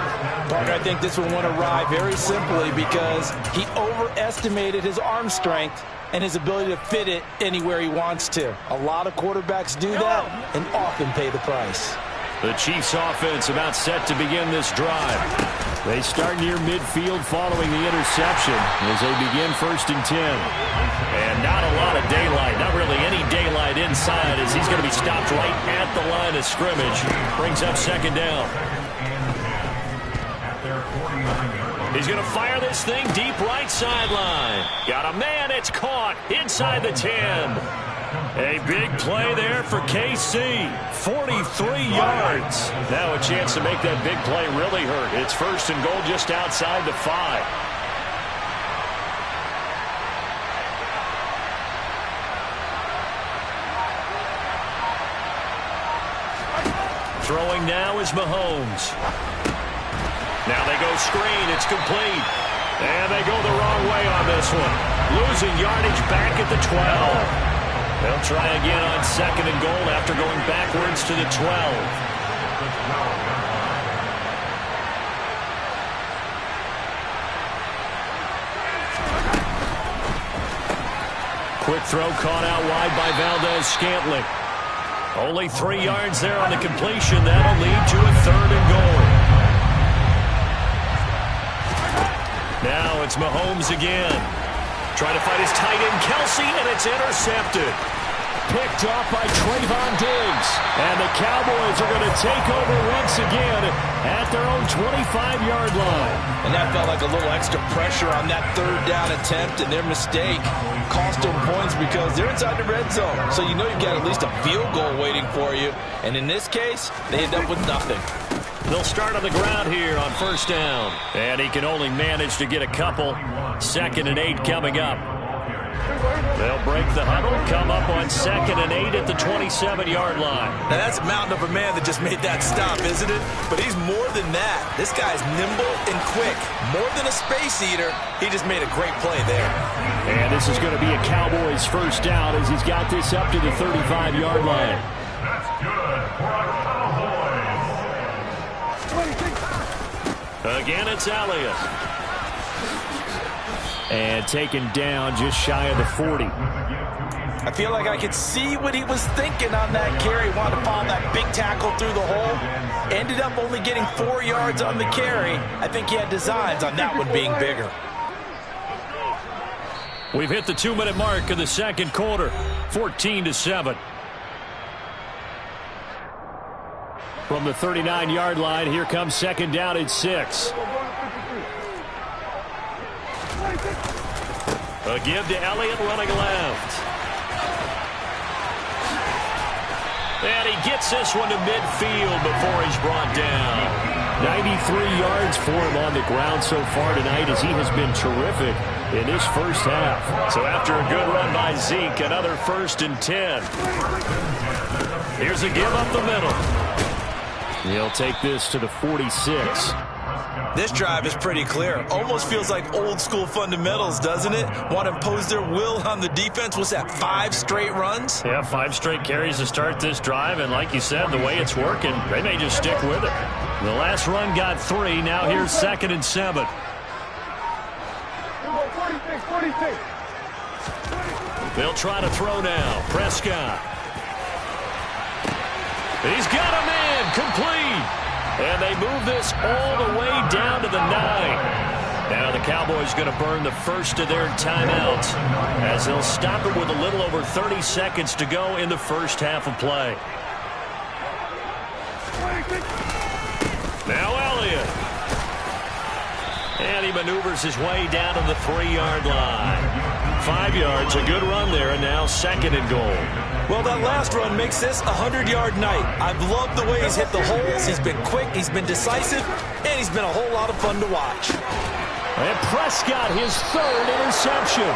Parker, I think this one went awry very simply because he overestimated his arm strength and his ability to fit it anywhere he wants to. A lot of quarterbacks do that and often pay the price. The Chiefs offense about set to begin this drive. They start near midfield following the interception as they begin 1st and 10. And not a lot of daylight, not really any daylight inside as he's going to be stopped right at the line of scrimmage. Brings up 2nd down. He's going to fire this thing deep right sideline. Got a man, it's caught inside the 10. A big play there for KC. 43 yards. Now a chance to make that big play really hurt. It's 1st and goal just outside the 5. Throwing now is Mahomes. Now they go screen. It's complete. And they go the wrong way on this one. Losing yardage back at the 12. They'll try again on 2nd and goal after going backwards to the 12. Quick throw caught out wide by Valdez-Scantling. Only 3 yards there on the completion. That'll lead to a 3rd and goal. Now it's Mahomes again. Trying to fight his tight end, Kelsey, and it's intercepted. Picked off by Trayvon Diggs. And the Cowboys are going to take over once again at their own 25-yard line. And that felt like a little extra pressure on that 3rd down attempt, and their mistake cost them points because they're inside the red zone. So you know you've got at least a field goal waiting for you. And in this case, they end up with nothing. They'll start on the ground here on 1st down. And he can only manage to get a couple. 2nd and 8 coming up. They'll break the huddle, come up on 2nd and 8 at the 27-yard line. Now that's a mountain of a man that just made that stop, isn't it? But he's more than that. This guy's nimble and quick. More than a space eater, he just made a great play there. And this is going to be a Cowboys 1st down as he's got this up to the 35-yard line. That's good for a Cowboys. Again, it's Elliott. And taken down just shy of the 40. I feel like I could see what he was thinking on that carry. Wanted to find that big tackle through the hole. Ended up only getting 4 yards on the carry. I think he had designs on that one being bigger. We've hit the 2-minute mark of the 2nd quarter. 14-7. From the 39-yard line, here comes 2nd down at 6. A give to Elliott running left. And he gets this one to midfield before he's brought down. 93 yards for him on the ground so far tonight as he has been terrific in this 1st half. So after a good run by Zeke, another 1st and 10. Here's a give up the middle. He'll take this to the 46. This drive is pretty clear. Almost feels like old school fundamentals, doesn't it? Want to impose their will on the defense. What's that, 5 straight runs? Yeah, 5 straight carries to start this drive. And like you said, the way it's working, they may just stick with it. The last run got 3. Now here's 2nd and 7. 46. They'll try to throw now. Prescott. He's got a man complete. And they move this all the way down to the 9. Now the Cowboys going to burn the first of their timeouts as they'll stop it with a little over 30 seconds to go in the first half of play. Now Elliott. And he maneuvers his way down to the 3-yard line. 5 yards. A good run there, and now 2nd and goal. Well, that last run makes this a 100-yard night. I've loved the way he's hit the holes. He's been quick, he's been decisive, and he's been a whole lot of fun to watch. And Prescott, his 3rd interception.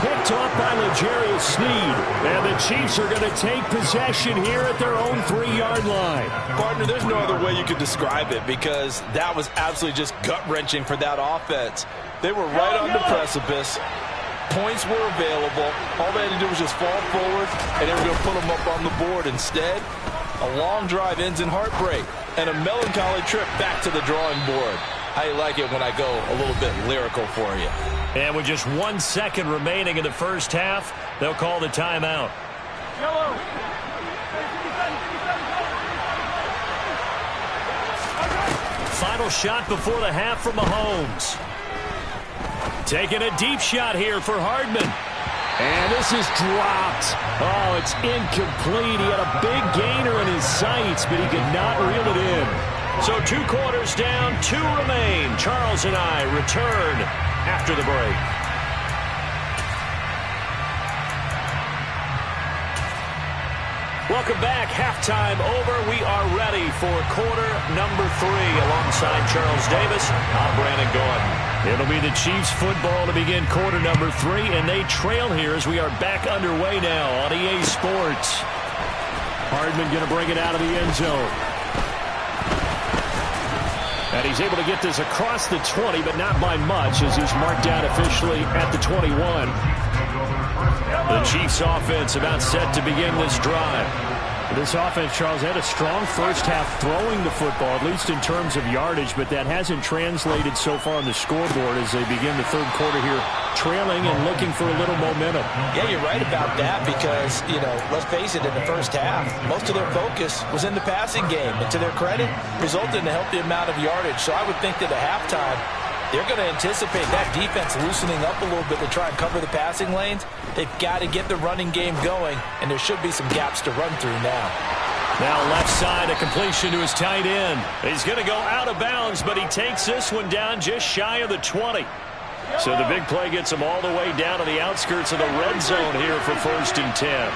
Picked off by L'Jarius Sneed. And the Chiefs are going to take possession here at their own 3-yard line. Partner, there's no other way you could describe it because that was absolutely just gut-wrenching for that offense. They were right on the precipice. Points were available. All they had to do was just fall forward, and they were going to put them up on the board. Instead, a long drive ends in heartbreak and a melancholy trip back to the drawing board. How you like it when I go a little bit lyrical for you? And with just 1 second remaining in the first half, they'll call the timeout. Final shot before the half from Mahomes. Taking a deep shot here for Hardman. And this is dropped. Oh, it's incomplete. He had a big gainer in his sights, but he could not reel it in. So 2 quarters down, 2 remain. Charles and I return after the break. Welcome back. Halftime over. We are ready for quarter number 3. Alongside Charles Davis, I'm Brandon Gordon. It'll be the Chiefs football to begin quarter number 3, and they trail here as we are back underway now on EA Sports. Hardman going to bring it out of the end zone. And he's able to get this across the 20, but not by much as he's marked down officially at the 21. The Chiefs offense about set to begin this drive. This offense, Charles, had a strong first half throwing the football, at least in terms of yardage, but that hasn't translated so far on the scoreboard as they begin the third quarter here, trailing and looking for a little momentum. Yeah, you're right about that because, let's face it, in the first half, most of their focus was in the passing game. And to their credit, resulted in a healthy amount of yardage. So I would think that at halftime, they're going to anticipate that defense loosening up a little bit to try and cover the passing lanes. They've got to get the running game going, and there should be some gaps to run through now. Now left side, a completion to his tight end. He's going to go out of bounds, but he takes this one down just shy of the 20. So the big play gets him all the way down to the outskirts of the red zone here for 1st and 10.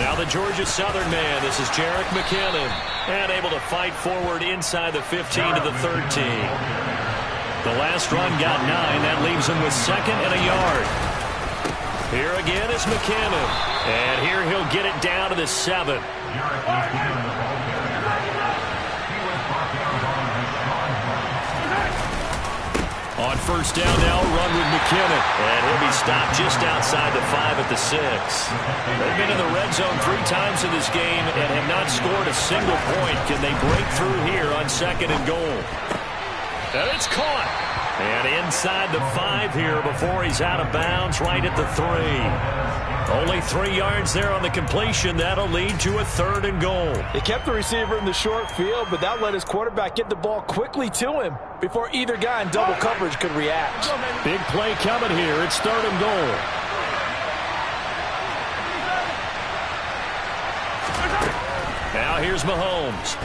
Now the Georgia Southern man. This is Jerick McKinnon. And able to fight forward inside the 15 to the 13. The last run got 9. That leaves him with 2nd and a yard. Here again is McKinnon. And here he'll get it down to the 7. On 1st down now, a run with McKinnon. And he'll be stopped just outside the 5 at the 6. They've been in the red zone 3 times in this game and have not scored a single point. Can they break through here on 2nd and goal? And it's caught. And inside the 5 here before he's out of bounds right at the 3. Only 3 yards there on the completion. That'll lead to a 3rd and goal. They kept the receiver in the short field, but that let his quarterback get the ball quickly to him before either guy in double coverage could react. Big play coming here. It's 3rd and goal. Now here's Mahomes.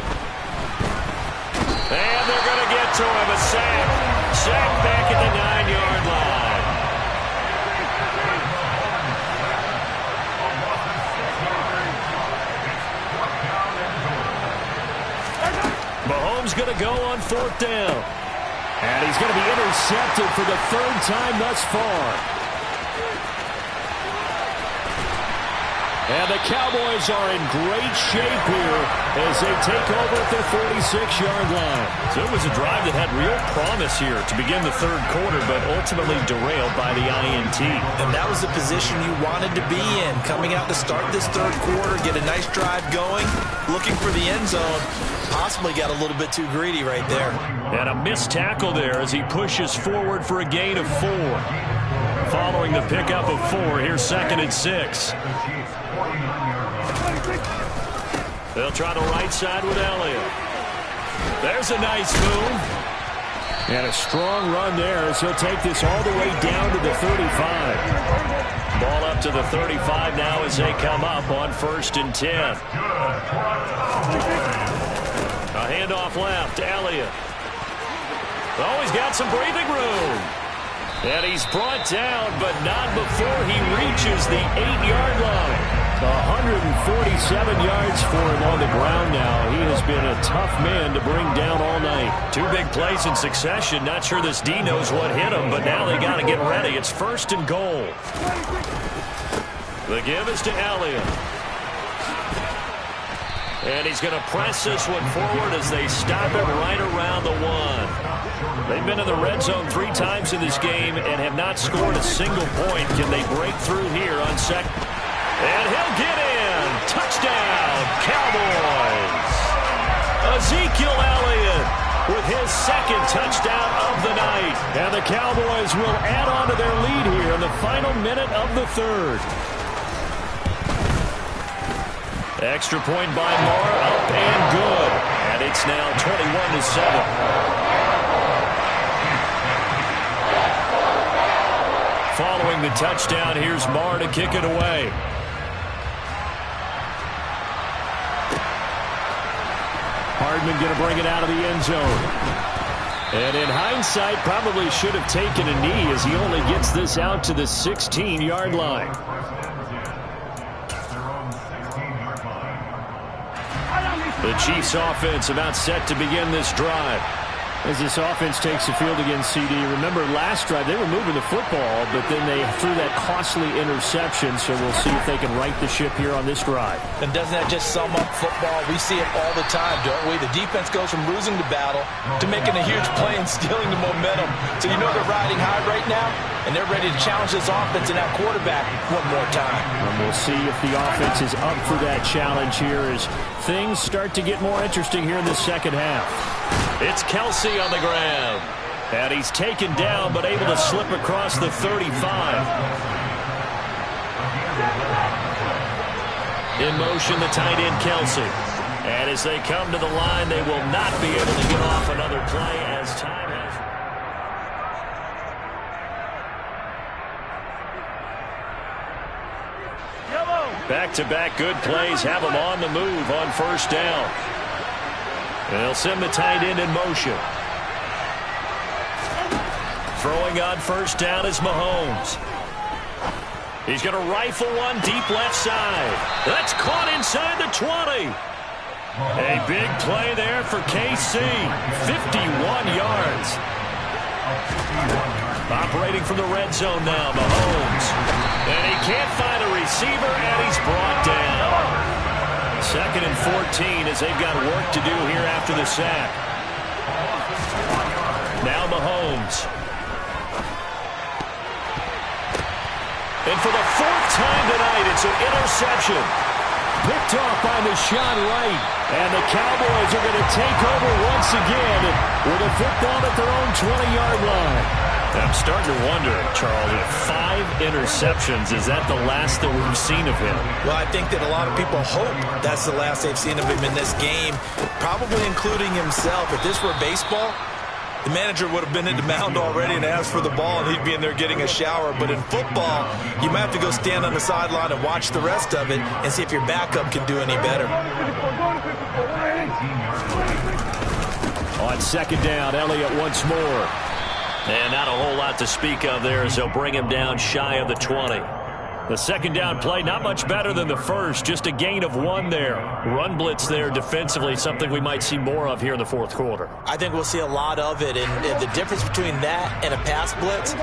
And they're going to get to him. A sack. Sack back at the 9-yard line. Mahomes going to go on 4th down. And he's going to be intercepted for the 3rd time thus far. And the Cowboys are in great shape here as they take over at their 46-yard line. So it was a drive that had real promise here to begin the 3rd quarter, but ultimately derailed by the INT. And that was the position you wanted to be in, coming out to start this 3rd quarter, get a nice drive going, looking for the end zone. Possibly got a little bit too greedy right there. And a missed tackle there as he pushes forward for a gain of 4. Following the pickup of 4, here's 2nd and 6. They'll try the right side with Elliott. There's a nice move. And a strong run there as he'll take this all the way down to the 35. Ball up to the 35 now as they come up on 1st and 10. A handoff left, Elliott. Oh, he's got some breathing room. And he's brought down, but not before he reaches the 8-yard line. 147 yards for him on the ground now. He has been a tough man to bring down all night. 2 big plays in succession. Not sure this D knows what hit him, but now they got to get ready. It's 1st and goal. The give is to Elliott. And he's going to press this one forward as they stop it right around the 1. They've been in the red zone 3 times in this game and have not scored a single point. Can they break through here on second? And he'll get in. Touchdown, Cowboys. Ezekiel Elliott with his 2nd touchdown of the night. And the Cowboys will add on to their lead here in the final minute of the 3rd. Extra point by Moore, up and good. And it's now 21-7. Following the touchdown, here's Moore to kick it away. Hardman going to bring it out of the end zone. And in hindsight, probably should have taken a knee as he only gets this out to the 16-yard line. The Chiefs offense about set to begin this drive. As this offense takes the field against CD, remember last drive they were moving the football, but then they threw that costly interception, so we'll see if they can right the ship here on this drive. And doesn't that just sum up football? We see it all the time, don't we? The defense goes from losing the battle to making a huge play and stealing the momentum. So you know they're riding high right now, and they're ready to challenge this offense and that quarterback one more time. And we'll see if the offense is up for that challenge here as things start to get more interesting here in the second half. It's Kelsey on the ground. And he's taken down but able to slip across the 35. In motion, the tight end Kelsey. And as they come to the line, they will not be able to get off another play as time has... Back-to-back good plays have them on the move on 1st down. And they'll send the tight end in motion. Throwing on 1st down is Mahomes. He's going to rifle one deep left side. That's caught inside the 20. A big play there for KC. 51 yards. Operating from the red zone now, Mahomes. And he can't find a receiver, and he's brought down. 2nd and 14 as they've got work to do here after the sack. Now Mahomes. And for the 4th time tonight, it's an interception. Picked off by Deshaun Wright. And the Cowboys are going to take over once again with a football at their own 20-yard line. I'm starting to wonder, Charles, if 5 interceptions, is that the last that we've seen of him? Well, I think that a lot of people hope that's the last they've seen of him in this game, probably including himself. If this were baseball, the manager would have been in the mound already and asked for the ball, and he'd be in there getting a shower. But in football, you might have to go stand on the sideline and watch the rest of it and see if your backup can do any better. On 2nd down, Elliott once more. And not a whole lot to speak of there as they'll bring him down shy of the 20. The 2nd down play, not much better than the first, just a gain of 1 there. Run blitz there defensively, something we might see more of here in the 4th quarter. I think we'll see a lot of it, and the difference between that and a pass blitz,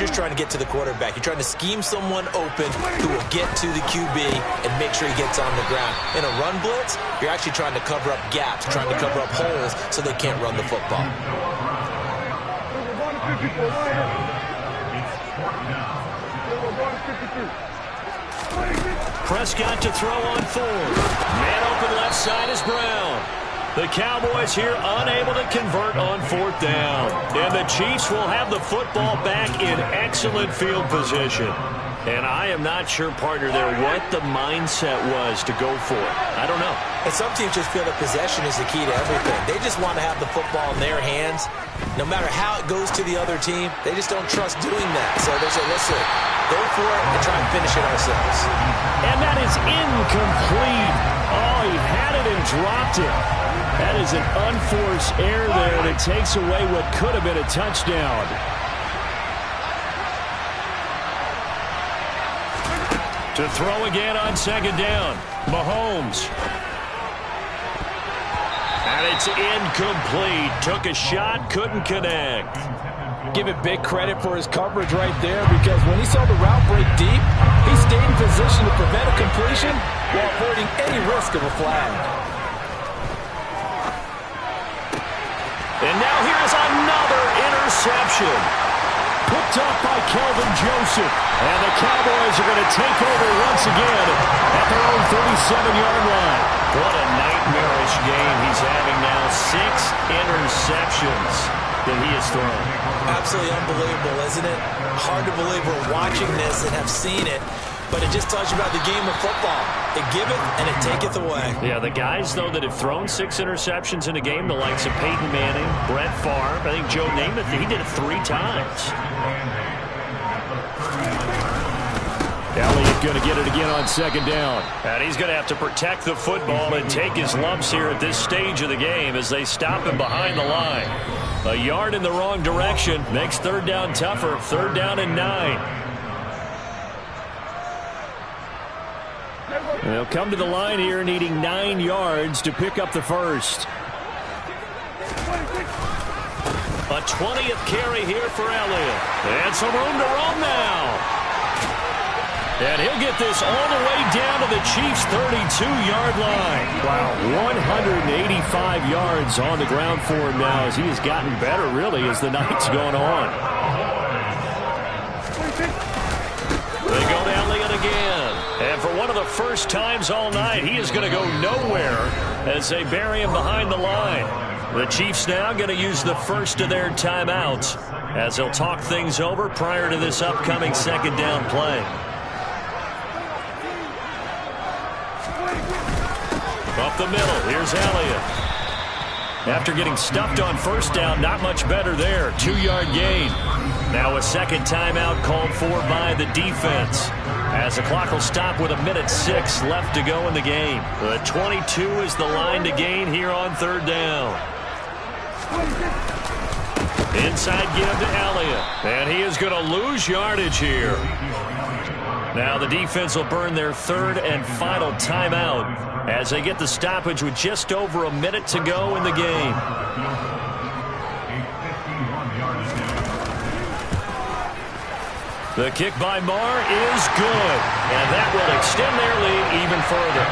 you're trying to get to the quarterback. You're trying to scheme someone open who will get to the QB and make sure he gets on the ground. In a run blitz, you're actually trying to cover up gaps, trying to cover up holes so they can't run the football. Prescott to throw on 4. Man open left side is Brown. The Cowboys here unable to convert on 4th down. And the Chiefs will have the football back in excellent field position. And I am not sure, partner, there what the mindset was to go for it. I don't know. And some teams just feel that possession is the key to everything. They just want to have the football in their hands. No matter how it goes to the other team, they just don't trust doing that. So they say, listen, go for it and try and finish it ourselves. And that is incomplete. Oh, he had it and dropped it. That is an unforced error there, and it takes away what could have been a touchdown. To throw again on second down. Mahomes. And it's incomplete. Took a shot, couldn't connect. Give it big credit for his coverage right there, because when he saw the route break deep, he stayed in position to prevent a completion while avoiding any risk of a flag. And now here's another interception. Picked off by Kelvin Joseph. And the Cowboys are going to take over once again at their own 37-yard line. What a nightmarish game he's having now. 6 interceptions that he has thrown. Absolutely unbelievable, isn't it? Hard to believe we're watching this and have seen it, but it just tells you about the game of football. It giveth and it taketh away. Yeah, the guys, though, that have thrown 6 interceptions in a game, the likes of Peyton Manning, Brett Favre, I think Joe Namath, he did it 3 times. Elliott going to get it again on second down. And he's going to have to protect the football and take his lumps here at this stage of the game as they stop him behind the line. A yard in the wrong direction makes third down tougher. 3rd down and 9. They'll come to the line here needing 9 yards to pick up the first. A 20th carry here for Elliott. And some room to roam now. And he'll get this all the way down to the Chiefs' 32-yard line. Wow, 185 yards on the ground for him now as he has gotten better, really, as the night's gone on. They go to Elliott again. And for one of the first times all night, he is going to go nowhere as they bury him behind the line. The Chiefs now going to use the first of their timeouts as they'll talk things over prior to this upcoming second down play. Up the middle, here's Elliott. After getting stuffed on first down, not much better there. 2-yard gain. Now a second timeout called for by the defense, as the clock will stop with 1:06 left to go in the game. The 22 is the line to gain here on 3rd down. Inside give to Elliott, and he is going to lose yardage here. Now the defense will burn their 3rd and final timeout as they get the stoppage with just over 1 minute to go in the game. The kick by Marr is good, and that will extend their lead even further.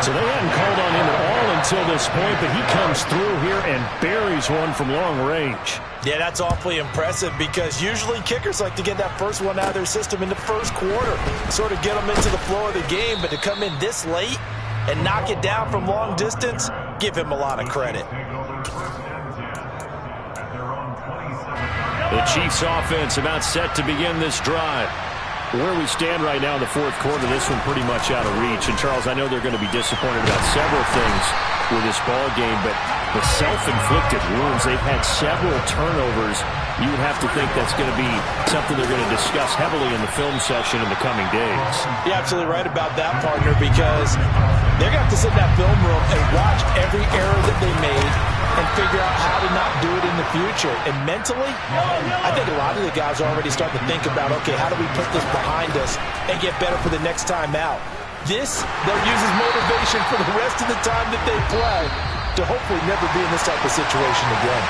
So they hadn't called on him at all until this point, but he comes through here and buries one from long range. Yeah, that's awfully impressive, because usually kickers like to get that first one out of their system in the first quarter, sort of get them into the flow of the game, but to come in this late and knock it down from long distance, give him a lot of credit. The Chiefs offense about set to begin this drive. Where we stand right now in the 4th quarter, this one pretty much out of reach. And, Charles, I know they're going to be disappointed about several things with this ball game, but the self-inflicted wounds, they've had several turnovers. You would have to think that's going to be something they're going to discuss heavily in the film session in the coming days. You're absolutely right about that, partner, because they're going to have to sit in that film room and watch every error that they made and figure out how to not do it in the future. And mentally, I think a lot of the guys are already starting to think about, okay, how do we put this behind us and get better for the next time out? This, they'll use as motivation for the rest of the time that they play to hopefully never be in this type of situation again.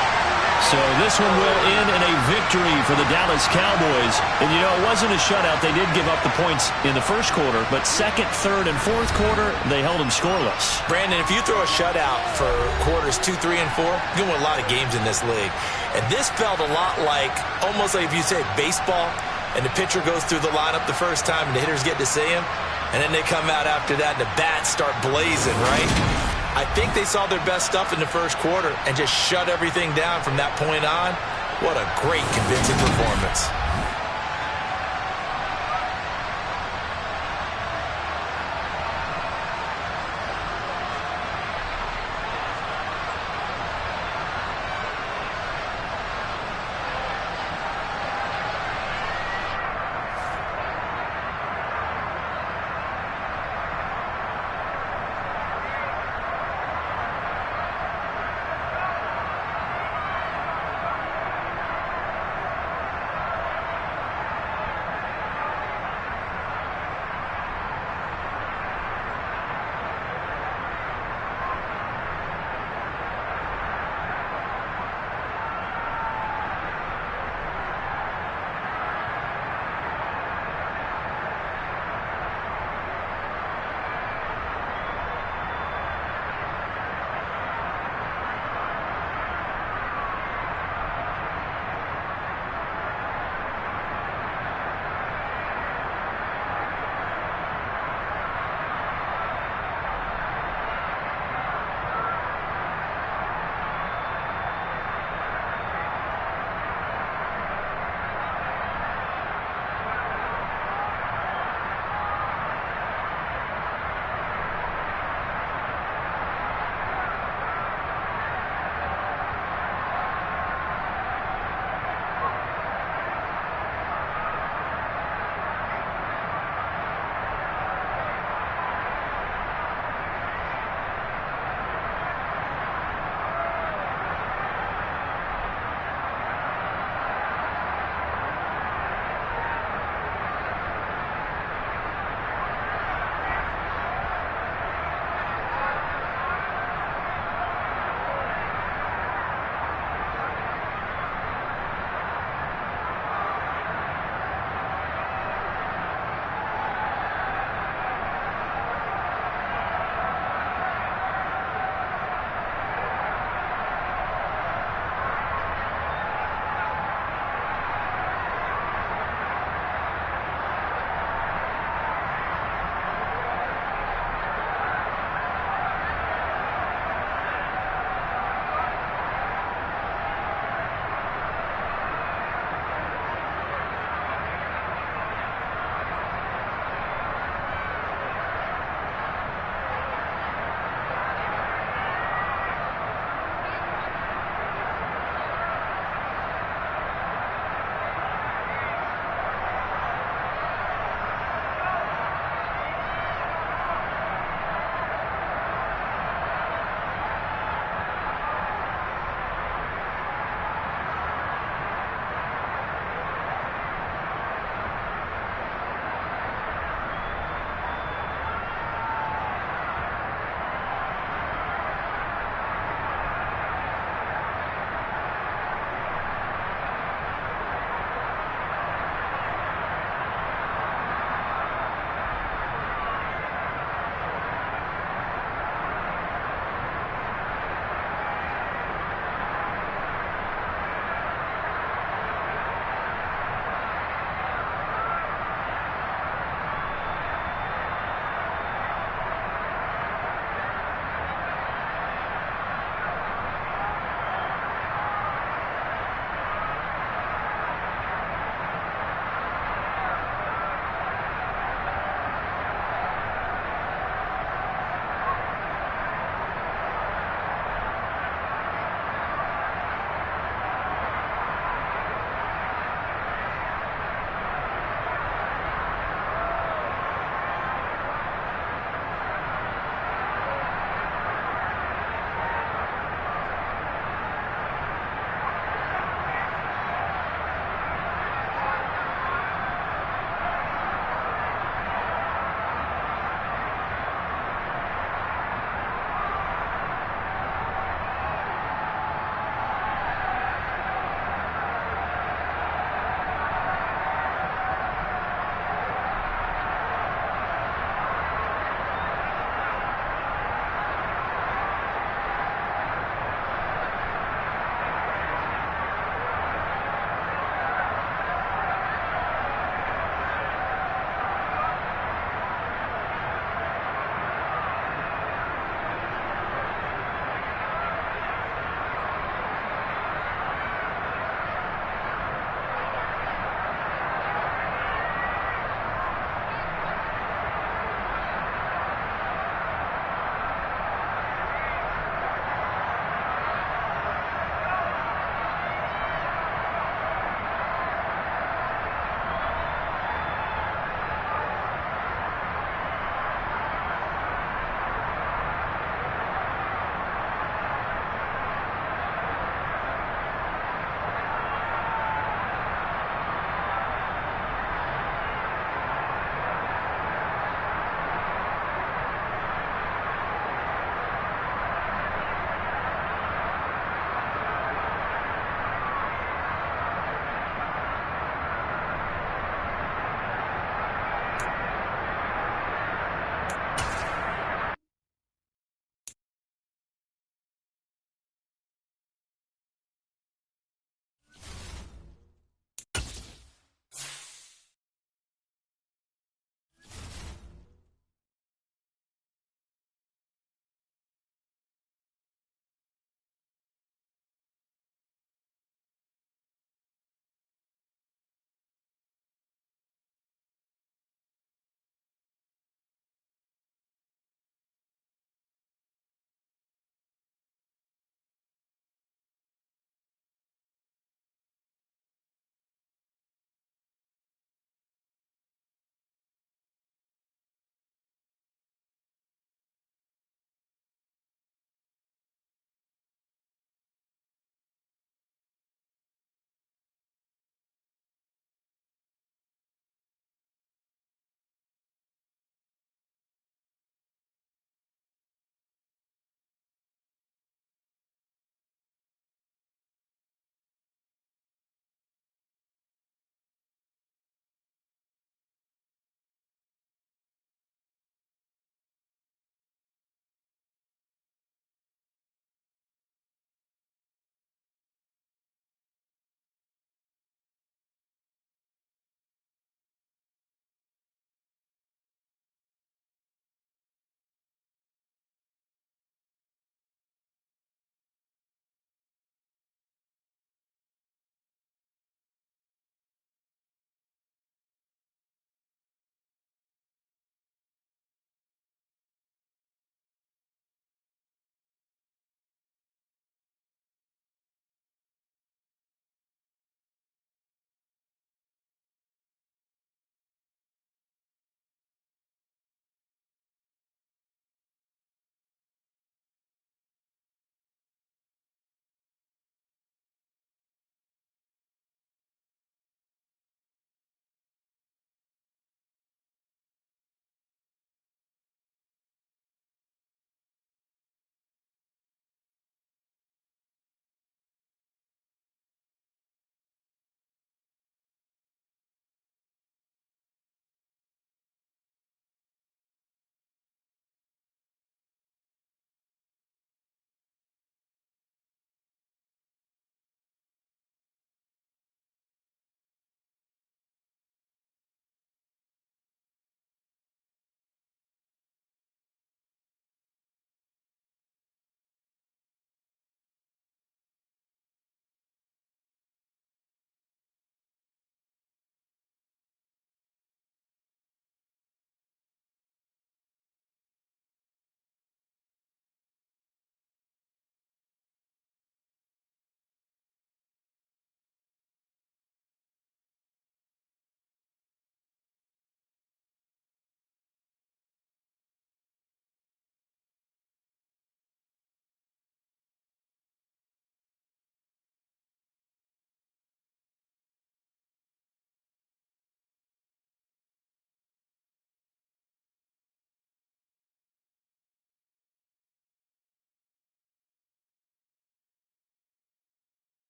So this one will end in a victory for the Dallas Cowboys. And, you know, it wasn't a shutout. They did give up the points in the first quarter, but second, third, and fourth quarter, they held them scoreless. Brandon, if you throw a shutout for quarters 2, 3, and 4, you're going to win a lot of games in this league. And this felt a lot like, almost like if you say baseball, and the pitcher goes through the lineup the first time, and the hitters get to see him, and then they come out after that, and the bats start blazing, right? I think they saw their best stuff in the first quarter and just shut everything down from that point on. What a great, convincing performance.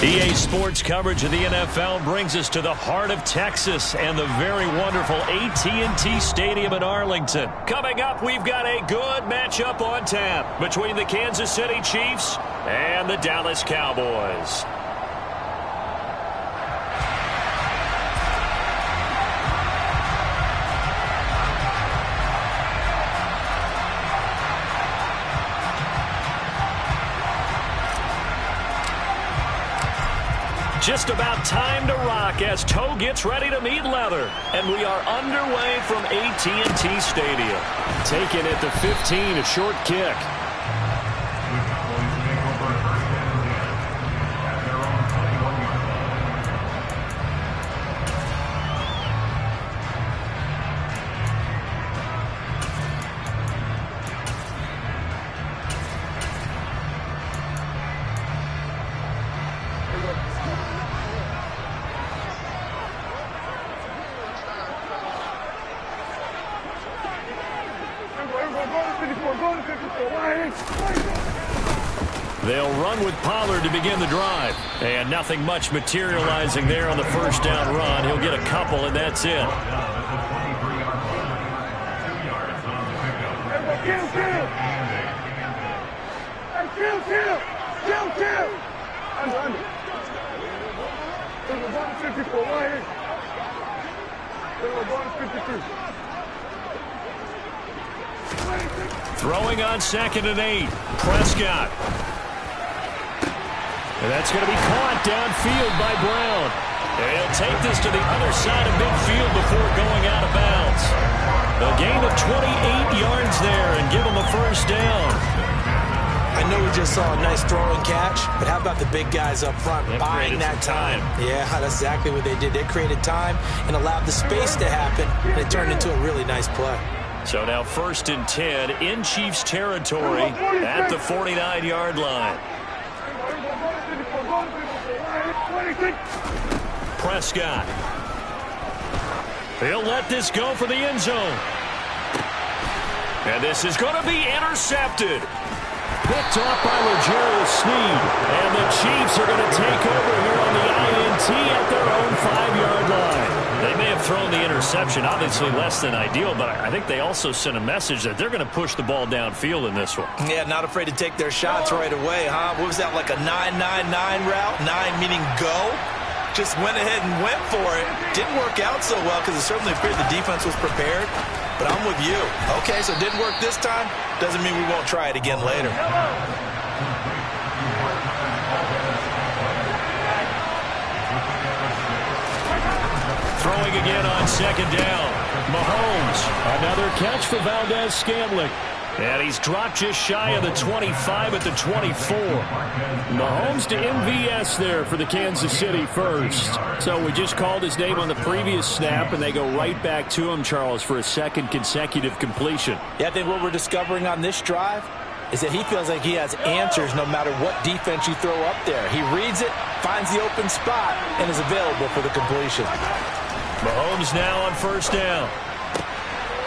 EA Sports coverage of the NFL brings us to the heart of Texas and the very wonderful AT&T Stadium in Arlington. Coming up, we've got a good matchup on tap between the Kansas City Chiefs and the Dallas Cowboys. Just about time to rock as toe gets ready to meet leather. And we are underway from AT&T Stadium. Taken at the 15, a short kick. They'll run with Pollard to begin the drive. And nothing much materializing there on the first down run. He'll get a couple, and that's it. Throwing on 2nd and 8. Prescott. And that's going to be caught downfield by Brown. And he'll take this to the other side of midfield before going out of bounds. A gain of 28 yards there and give him a first down. I know we just saw a nice throwing catch, but how about the big guys up front buying that time? Yeah, that's exactly what they did. They created time and allowed the space to happen, and it turned into a really nice play. So now 1st and 10 in Chiefs territory at the 49-yard line. Prescott. He'll let this go for the end zone. And this is going to be intercepted. Picked off by L'Jarius Sneed. And the Chiefs are going to take over here on the INT at their own 5-yard line. They may have thrown the interception, obviously less than ideal, but I think they also sent a message that they're going to push the ball downfield in this one. Yeah, not afraid to take their shots right away, huh? What was that, like a 9-9-9 route? 9 meaning go? Just went ahead and went for it. Didn't work out so well because it certainly appeared the defense was prepared. But I'm with you. Okay, so it didn't work this time. Doesn't mean we won't try it again later. Throwing again on 2nd down. Mahomes. Another catch for Valdez-Scantling. And he's dropped just shy of the 25 at the 24. Mahomes to MVS there for the Kansas City first. So we just called his name on the previous snap, and they go right back to him, Charles, for a 2nd consecutive completion. Yeah, I think what we're discovering on this drive is that he feels like he has answers no matter what defense you throw up there. He reads it, finds the open spot, and is available for the completion. Mahomes now on 1st down.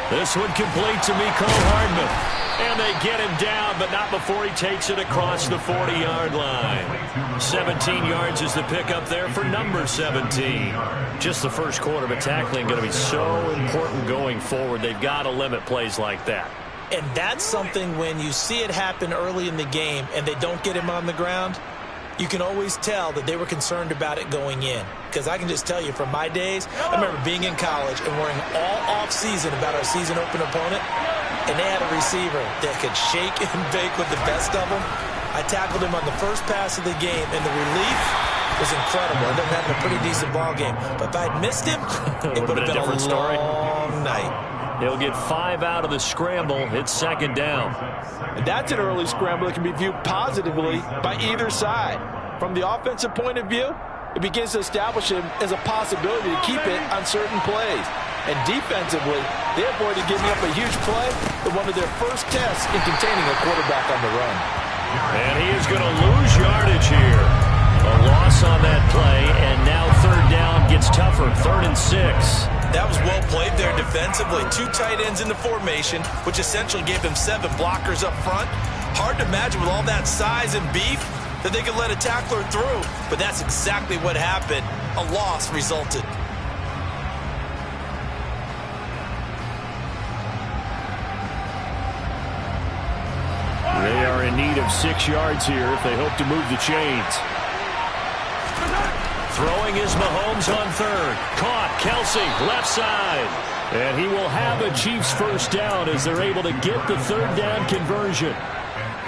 This one complete to Mecole Hardman. And they get him down, but not before he takes it across the 40-yard line. 17 yards is the pickup there for number 17. Just the first quarter, but tackling going to be so important going forward. They've got to limit plays like that. And that's something when you see it happen early in the game and they don't get him on the ground, you can always tell that they were concerned about it going in. Because I can just tell you from my days, I remember being in college and worrying all off-season about our season open opponent, and they had a receiver that could shake and bake with the best of them. I tackled him on the first pass of the game, and the relief was incredible. I ended up having a pretty decent ball game. But if I'd missed him, it would have been a different story. Long night. He'll get 5 out of the scramble. It's 2nd down. And that's an early scramble that can be viewed positively by either side. From the offensive point of view, it begins to establish him as a possibility to keep it on certain plays. And defensively, they avoided giving up a huge play in one of their first tests in containing a quarterback on the run. And he is going to lose yardage here. A loss on that play, and now 3rd down gets tougher, 3rd and 6. That was well played there defensively. 2 tight ends in the formation, which essentially gave them 7 blockers up front. Hard to imagine with all that size and beef, that they could let a tackler through. But that's exactly what happened. A loss resulted. They are in need of 6 yards here if they hope to move the chains. Throwing is Mahomes on third. Caught. Kelsey, left side. And he will have a Chiefs first down as they're able to get the third down conversion.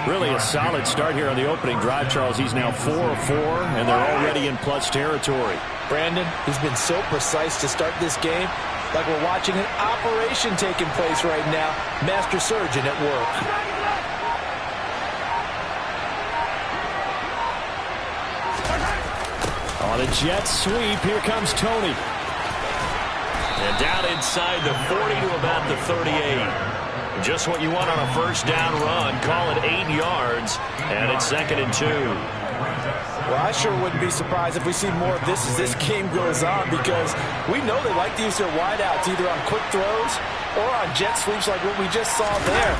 Really a solid start here on the opening drive, Charles. He's now 4 of 4, and they're already in plus territory. Brandon, he's been so precise to start this game, like we're watching an operation taking place right now. Master surgeon at work. On a jet sweep, here comes Tony. And down inside the 40 to about the 38. Just what you want on a first down run. Call it 8 yards, and it's 2nd and 2. Well, I sure wouldn't be surprised if we see more of this as this game goes on, because we know they like to use their wideouts either on quick throws or on jet sweeps like what we just saw there.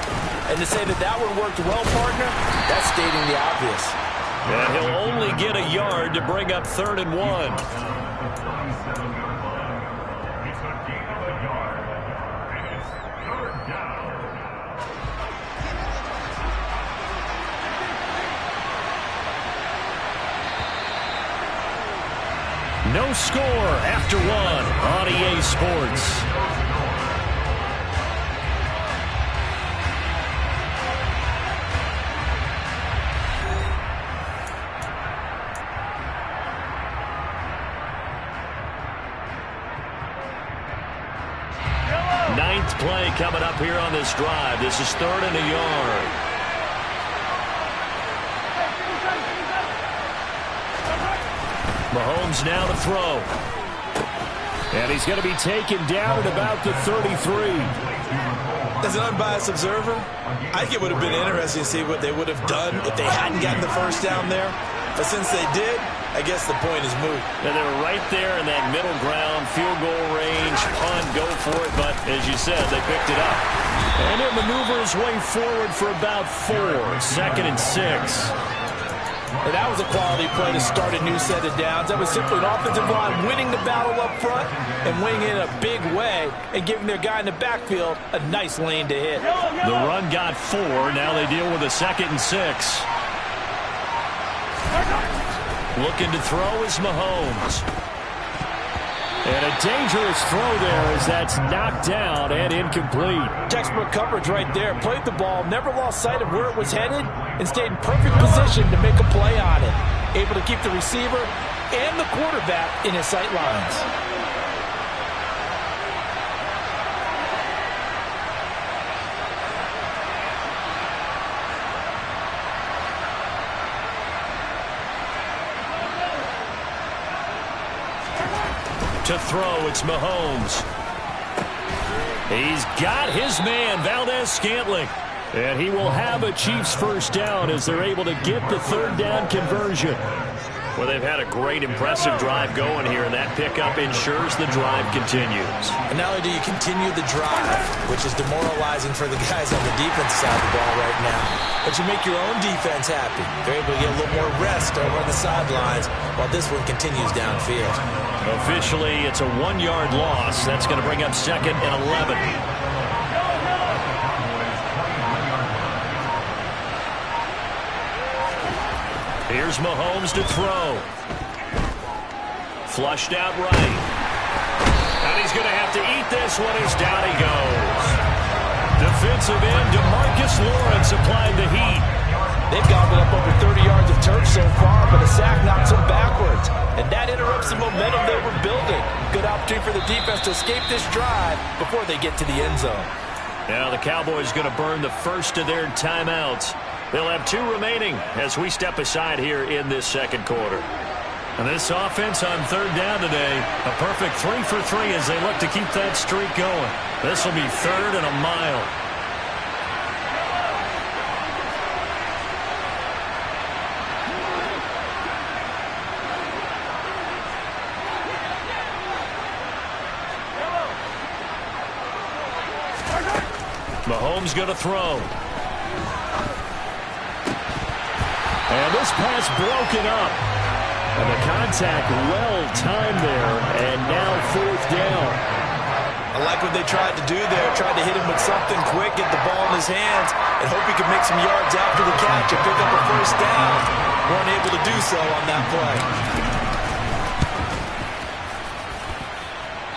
And to say that that one worked well, partner, that's stating the obvious. And he'll only get a yard to bring up 3rd and 1. It's a gain of a yard, and it's 3rd down. No score after 1 on EA Sports. Ninth play coming up here on this drive. This is 3rd and a yard. Mahomes now to throw. And he's going to be taken down at about the 33. As an unbiased observer, I think it would have been interesting to see what they would have done if they hadn't gotten the first down there. But since they did, I guess the point is moot. And they were right there in that middle ground, field goal range, punt, go for it. But as you said, they picked it up. And he'll maneuver his way forward for about 4. 2nd and 6. And that was a quality play to start a new set of downs. That was simply an offensive line winning the battle up front and winning it in a big way and giving their guy in the backfield a nice lane to hit. The run got 4. Now they deal with a 2nd and 6. Looking to throw is Mahomes. And a dangerous throw there as that's knocked down and incomplete. Textbook coverage right there. Played the ball, never lost sight of where it was headed, and stayed in perfect position to make a play on it. Able to keep the receiver and the quarterback in his sight lines. To throw, it's Mahomes. He's got his man, Valdez-Scantling. And he will have a Chiefs first down as they're able to get the third down conversion. Well, they've had a great, impressive drive going here, and that pickup ensures the drive continues. And not only do you continue the drive, which is demoralizing for the guys on the defensive side of the ball right now, but you make your own defense happy. They're able to get a little more rest over on the sidelines while this one continues downfield. Officially, it's a 1-yard loss. That's going to bring up 2nd and 11. Here's Mahomes to throw. Flushed out right. And he's going to have to eat this one as down he goes. Defensive end DeMarcus Lawrence applied the heat. They've gobbled up over 30 yards of turf so far, but a sack knocks them backwards. And that interrupts the momentum they were building. Good opportunity for the defense to escape this drive before they get to the end zone. Now the Cowboys going to burn the first of their timeouts. They'll have 2 remaining as we step aside here in this second quarter. And this offense on third down today, a perfect 3 for 3 as they look to keep that streak going. This will be 3rd and a mile. Mahomes going to throw. And this this pass broken up. And the contact well-timed there, and now 4th down. I like what they tried to do there, tried to hit him with something quick, get the ball in his hands, and hope he could make some yards after the catch and pick up a 1st down. Weren't able to do so on that play.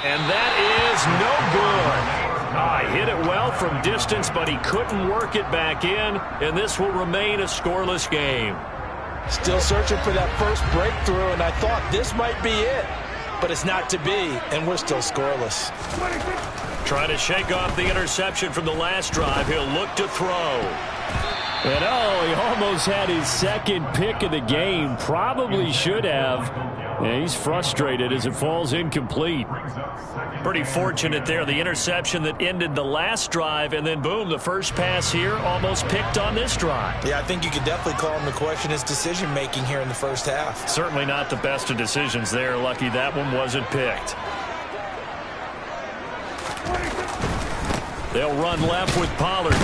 And that is no good. Hit it well from distance, but he couldn't work it back in, and this will remain a scoreless game. Still searching for that first breakthrough, and I thought this might be it. But it's not to be, and we're still scoreless. Trying to shake off the interception from the last drive. He'll look to throw. And he almost had his 2nd pick of the game. Probably should have. Yeah, he's frustrated as it falls incomplete. Pretty fortunate there. The interception that ended the last drive, and then boom, the first pass here almost picked on this drive. Yeah, I think you could definitely call him to question his decision-making here in the first half. Certainly not the best of decisions there. Lucky that one wasn't picked. They'll run left with Pollard.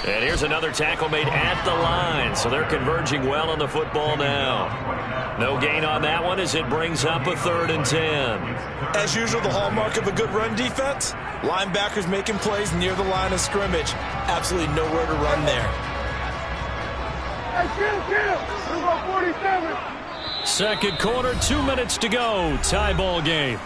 And here's another tackle made at the line, so they're converging well on the football now. No gain on that one as it brings up a 3rd and 10. As usual, the hallmark of a good run defense, linebackers making plays near the line of scrimmage. Absolutely nowhere to run there. Hey, kill! We're going 47. 2nd quarter, 2 minutes to go. Tie ball game.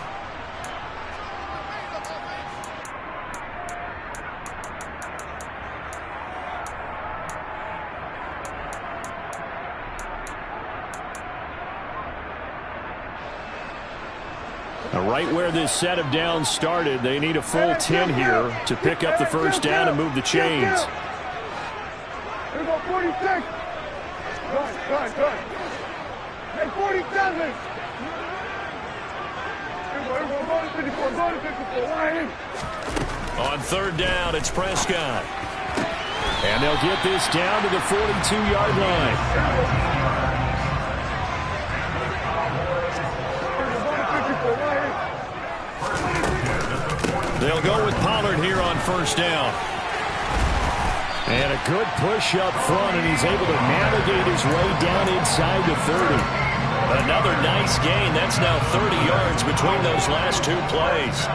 Right where this set of downs started, they need a full 10 here to pick up the 1st down and move the chains. Here we go, 46. Good. Hey, 47. Here we go, go to 54, line in. On 3rd down, it's Prescott. And they'll get this down to the 42-yard line. They'll go with Pollard here on 1st down. And a good push up front, and he's able to navigate his way down inside the 30. Another nice gain. That's now 30 yards between those last 2 plays.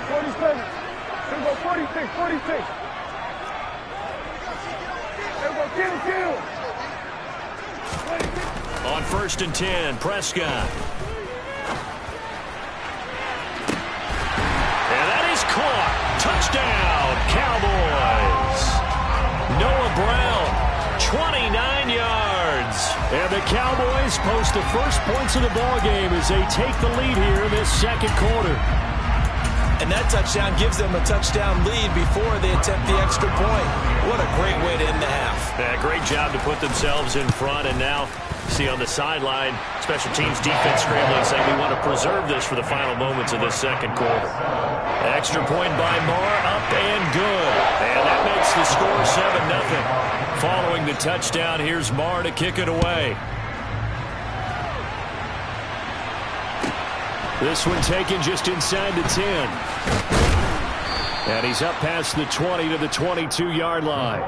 47. Here we go, 46. Here we go, kill. On 1st and 10, Prescott. Caught. Touchdown, Cowboys. Noah Brown, 29 yards. And the Cowboys post the first points of the ballgame as they take the lead here in this 2nd quarter. And that touchdown gives them a touchdown lead before they attempt the extra point. What a great way to end the half. Yeah, great job to put themselves in front, and now see on the sideline, special teams defense scrambling, saying we want to preserve this for the final moments of this 2nd quarter. Extra point by Marr, up and good. And that makes the score 7-0. Following the touchdown, here's Marr to kick it away. This one taken just inside the 10. And he's up past the 20 to the 22-yard line. The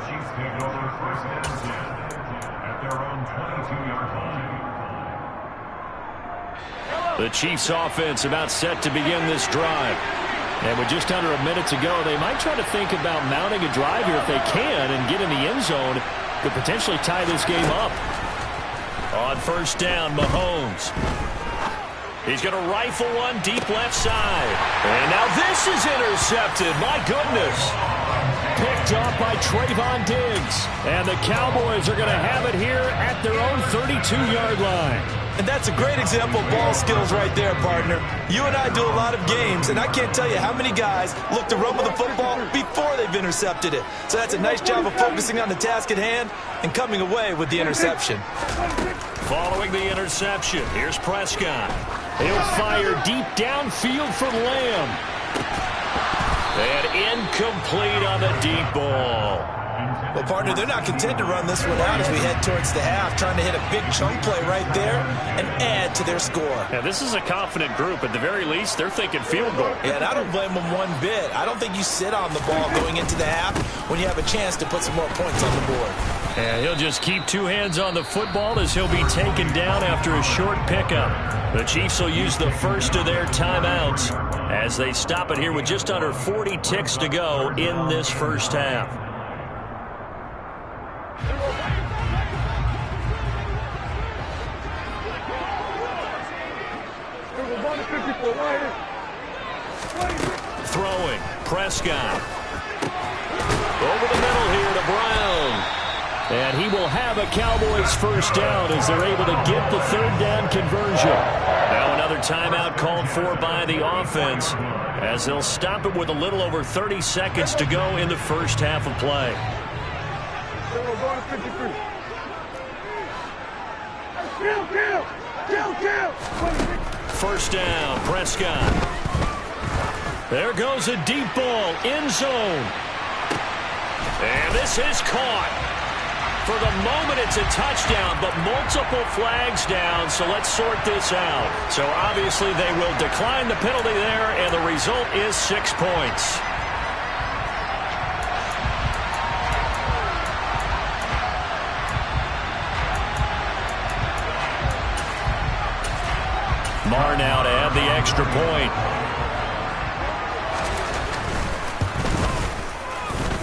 Chiefs take over 1st and 10 at their own 22-yard line. The Chiefs offense about set to begin this drive. And with just under a minute to go, they might try to think about mounting a drive here if they can and get in the end zone to potentially tie this game up. On 1st down, Mahomes. He's going to rifle one deep left side. And now this is intercepted. My goodness. Picked off by Trayvon Diggs. And the Cowboys are going to have it here at their own 32-yard line. And that's a great example of ball skills right there, partner. You and I do a lot of games, and I can't tell you how many guys look to run with the football before they've intercepted it. So that's a nice job of focusing on the task at hand and coming away with the interception. Following the interception, here's Prescott. He'll fire deep downfield from Lamb. And incomplete on the deep ball. Well, partner, they're not content to run this one out as we head towards the half, trying to hit a big chunk play right there and add to their score. Yeah, this is a confident group. At the very least, they're thinking field goal. Yeah, and I don't blame them one bit. I don't think you sit on the ball going into the half when you have a chance to put some more points on the board. And he'll just keep two hands on the football as he'll be taken down after a short pickup. The Chiefs will use the first of their timeouts as they stop it here with just under 40 ticks to go in this first half. Throwing, Prescott. Over the middle here to Brown. And he will have a Cowboys first down as they're able to get the third down conversion. Now another timeout called for by the offense as they'll stop it with a little over 30 seconds to go in the first half of play. First down, Prescott. There goes a deep ball, end zone. And this is caught. For the moment, it's a touchdown, but multiple flags down, so let's sort this out. So obviously they will decline the penalty there, and the result is 6 points. Marr now to add the extra point.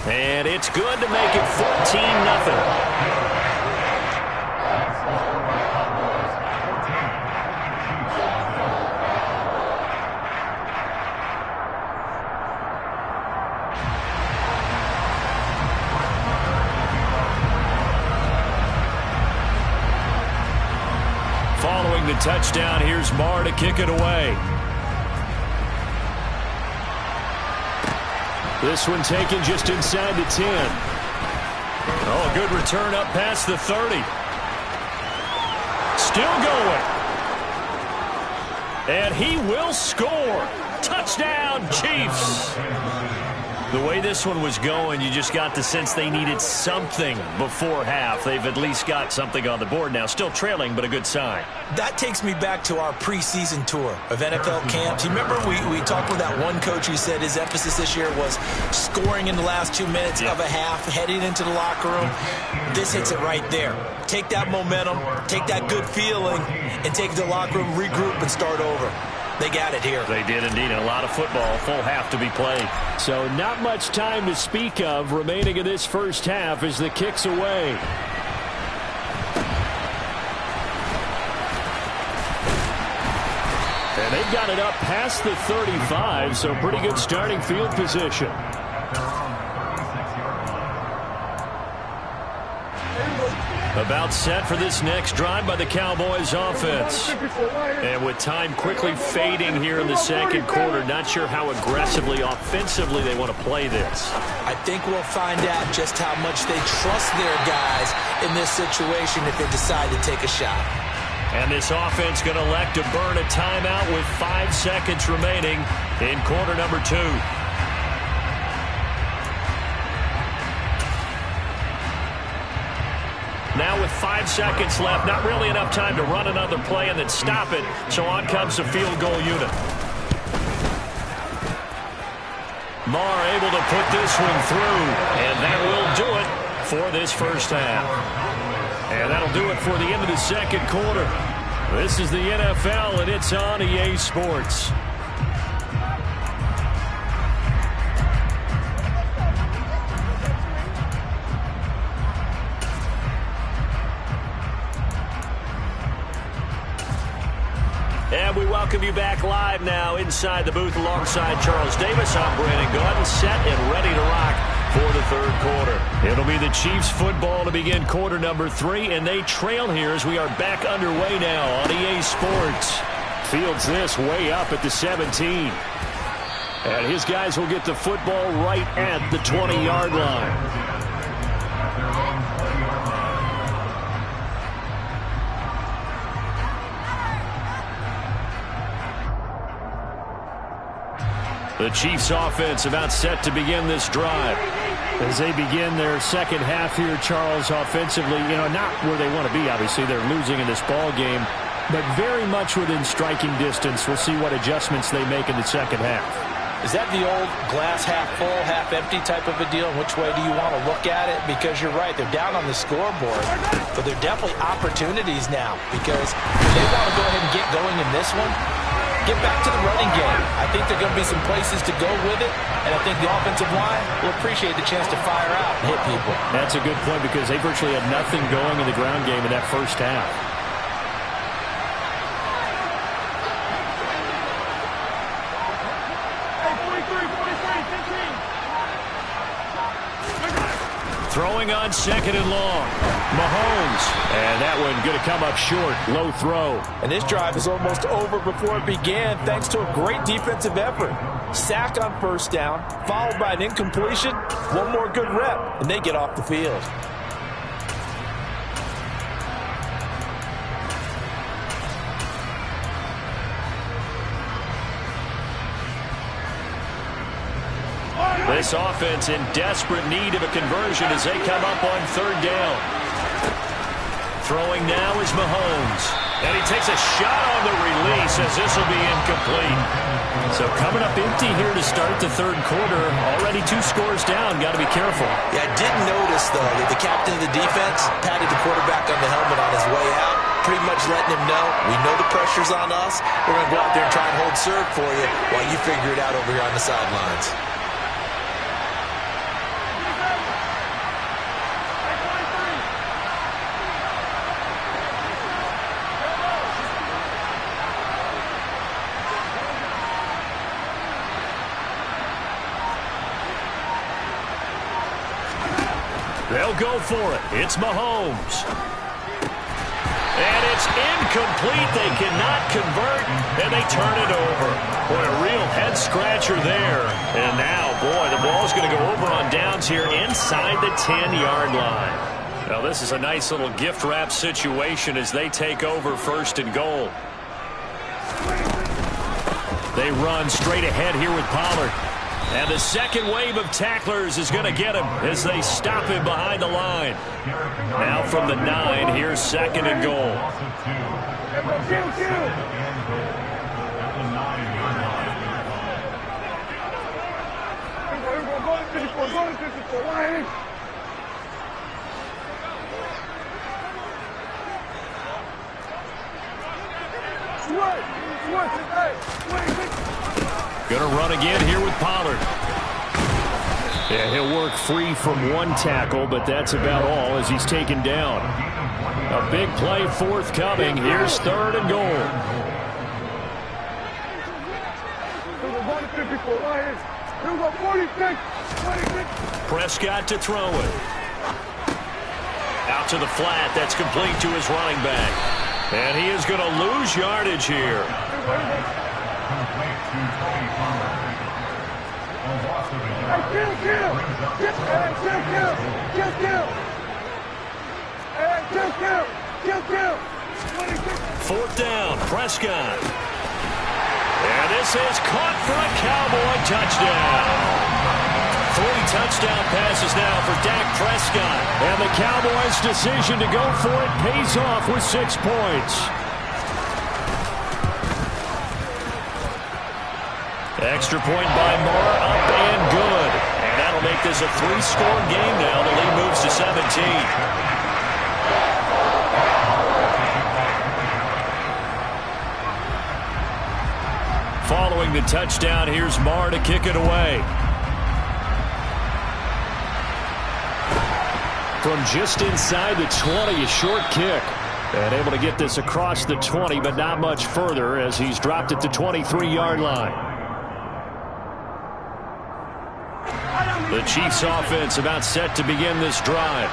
And it's good to make it 14-0. Following the touchdown, here's Marr to kick it away. This one taken just inside the 10. Oh, good return up past the 30. Still going. And he will score. Touchdown, Chiefs. The way this one was going, you just got the sense they needed something before half. They've at least got something on the board now. Still trailing, but a good sign. That takes me back to our preseason tour of NFL camps. You remember we talked with that one coach who said his emphasis this year was scoring in the last 2 minutes of a half, heading into the locker room. This hits it right there. Take that momentum, take that good feeling, and take it to the locker room, regroup, and start over. They got it here. They did indeed. A lot of football, full half to be played. So not much time to speak of remaining in this first half as the kick's away. And they've got it up past the 35, so pretty good starting field position. About set for this next drive by the Cowboys offense. And with time quickly fading here in the second quarter, not sure how aggressively, offensively they want to play this. I think we'll find out just how much they trust their guys in this situation if they decide to take a shot. And this offense going to elect to burn a timeout with 5 seconds remaining in quarter number 2. Now with 5 seconds left, not really enough time to run another play and then stop it, so on comes the field goal unit. Marr able to put this one through, and that will do it for this first half. And that'll do it for the end of the second quarter. This is the NFL, and it's on EA Sports. And we welcome you back live now inside the booth alongside Charles Davis. I'm Brandon Gaudin, set and ready to rock for the third quarter. It'll be the Chiefs football to begin quarter number 3, and they trail here as we are back underway now on EA Sports. Fields this way up at the 17. And his guys will get the football right at the 20-yard line. The Chiefs offense about set to begin this drive. As they begin their second half here, Charles, offensively, not where they want to be, obviously. They're losing in this ball game, but very much within striking distance. We'll see what adjustments they make in the second half. Is that the old glass half full, half empty type of a deal? Which way do you want to look at it? Because you're right, they're down on the scoreboard, but they're definitely opportunities now because they want to go ahead and get going in this one. Get back to the running game. I think there are going to be some places to go with it, and I think the offensive line will appreciate the chance to fire out and hit people. That's a good point because they virtually had nothing going in the ground game in that first half. Throwing on second and long. Mahomes. And that one going to come up short. Low throw. And this drive is almost over before it began thanks to a great defensive effort. Sack on first down, followed by an incompletion. One more good rep, and they get off the field. This offense in desperate need of a conversion as they come up on third down. Throwing now is Mahomes. And he takes a shot on the release as this will be incomplete. So coming up empty here to start the third quarter. Already 2 scores down. Got to be careful. Yeah, I did notice, though, that the captain of the defense patted the quarterback on the helmet on his way out, pretty much letting him know, we know the pressure's on us. We're going to go out there and try and hold serve for you while you figure it out over here on the sidelines. They'll go for it. It's Mahomes. And it's incomplete. They cannot convert, and they turn it over. Boy, a real head-scratcher there. And now, boy, the ball's going to go over on downs here inside the 10-yard line. Now, this is a nice little gift wrap situation as they take over first and goal. They run straight ahead here with Pollard. And the second wave of tacklers is going to get him as they stop him behind the line. Now from the 9, here's second and goal. Going to run again here with Pollard. Yeah, he'll work free from one tackle, but that's about all as he's taken down. A big play forthcoming. Here's third and goal. Prescott to throw it. Out to the flat. That's complete to his running back. And he is going to lose yardage here. Fourth down, Prescott. And this is caught for a Cowboy touchdown. 3 touchdown passes now for Dak Prescott. And the Cowboys' decision to go for it pays off with 6 points. Extra point by Moore, up and good. And that'll make this a 3-score game now. The lead moves to 17. Following the touchdown, here's Moore to kick it away. From just inside the 20, a short kick. And able to get this across the 20, but not much further as he's dropped at the 23-yard line. The Chiefs offense about set to begin this drive.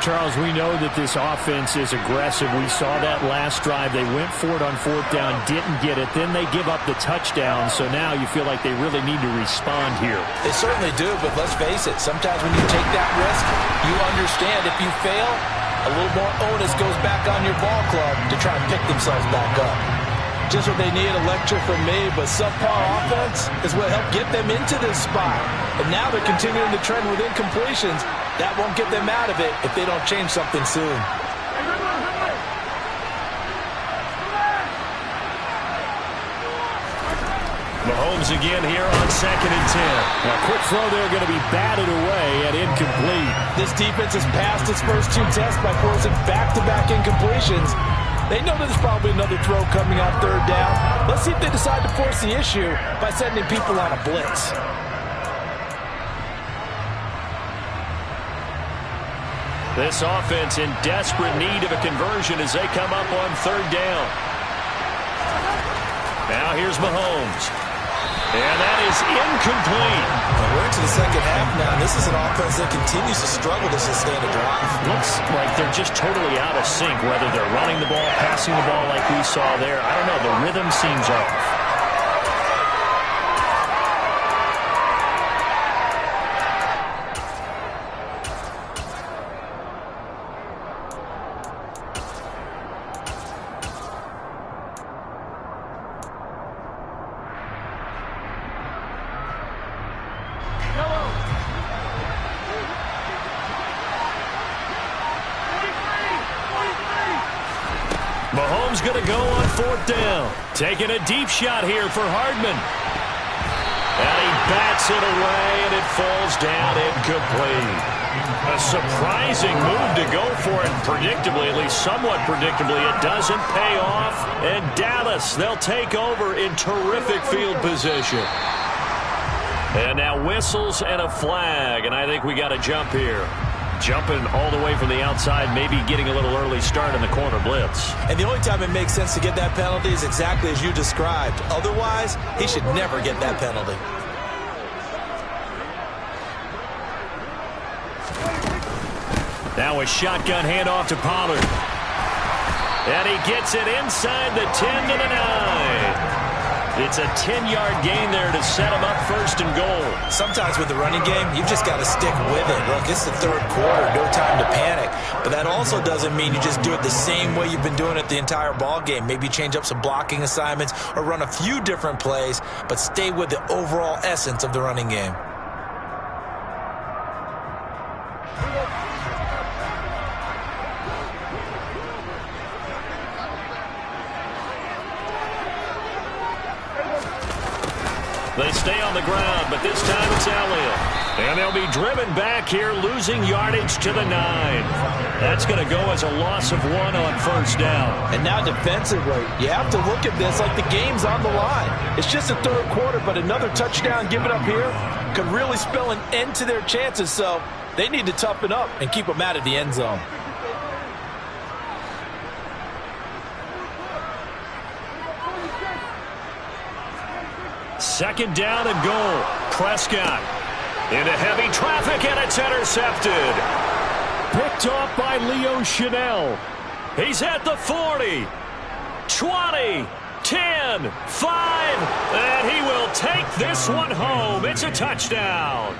Charles, we know that this offense is aggressive. We saw that last drive. They went for it on fourth down, didn't get it. Then they give up the touchdown. So now you feel like they really need to respond here. They certainly do, but let's face it. Sometimes when you take that risk, you understand if you fail, a little more onus goes back on your ball club to try and pick themselves back up. Just what they need, a lecture from me, but subpar offense is what helped get them into this spot. And now they're continuing to trend with incompletions. That won't get them out of it if they don't change something soon. Mahomes again here on 2nd and 10. A quick throw there going to be batted away and incomplete. This defense has passed its first 2 tests by forcing back-to-back incompletions. They know there's probably another throw coming on 3rd down. Let's see if they decide to force the issue by sending people on a blitz. This offense in desperate need of a conversion as they come up on 3rd down. Now here's Mahomes. And that is incomplete. Well, we're into the second half now. This is an offense that continues to struggle to sustain a drive. Looks like they're just totally out of sync, whether they're running the ball, passing the ball like we saw there. I don't know. The rhythm seems off. Mahomes going to go on 4th down. Taking a deep shot here for Hardman. And he bats it away, and it falls down incomplete. A surprising move to go for it, predictably, at least somewhat predictably. It doesn't pay off, and Dallas, they'll take over in terrific field position. And now whistles and a flag, and I think we got a jump here. Jumping all the way from the outside, maybe getting a little early start in the corner blitz. And the only time it makes sense to get that penalty is exactly as you described. Otherwise, he should never get that penalty. Now a shotgun handoff to Pollard. And he gets it inside the 10 to the 9. It's a 10-yard gain there to set him up 1st and goal. Sometimes with the running game, you've just got to stick with it. Look, it's the 3rd quarter, no time to panic. But that also doesn't mean you just do it the same way you've been doing it the entire ball game. Maybe change up some blocking assignments or run a few different plays, but stay with the overall essence of the running game. They stay on the ground, but this time it's Elliott. And they'll be driven back here, losing yardage to the 9. That's going to go as a loss of 1 on 1st down. And now defensively, you have to look at this like the game's on the line. It's just the 3rd quarter, but another touchdown given up here could really spell an end to their chances. So they need to toughen up and keep them out of the end zone. Second down and goal. Prescott into heavy traffic, and it's intercepted. Picked off by Leo Chanel. He's at the 40, 20, 10, 5, and he will take this one home. It's a touchdown.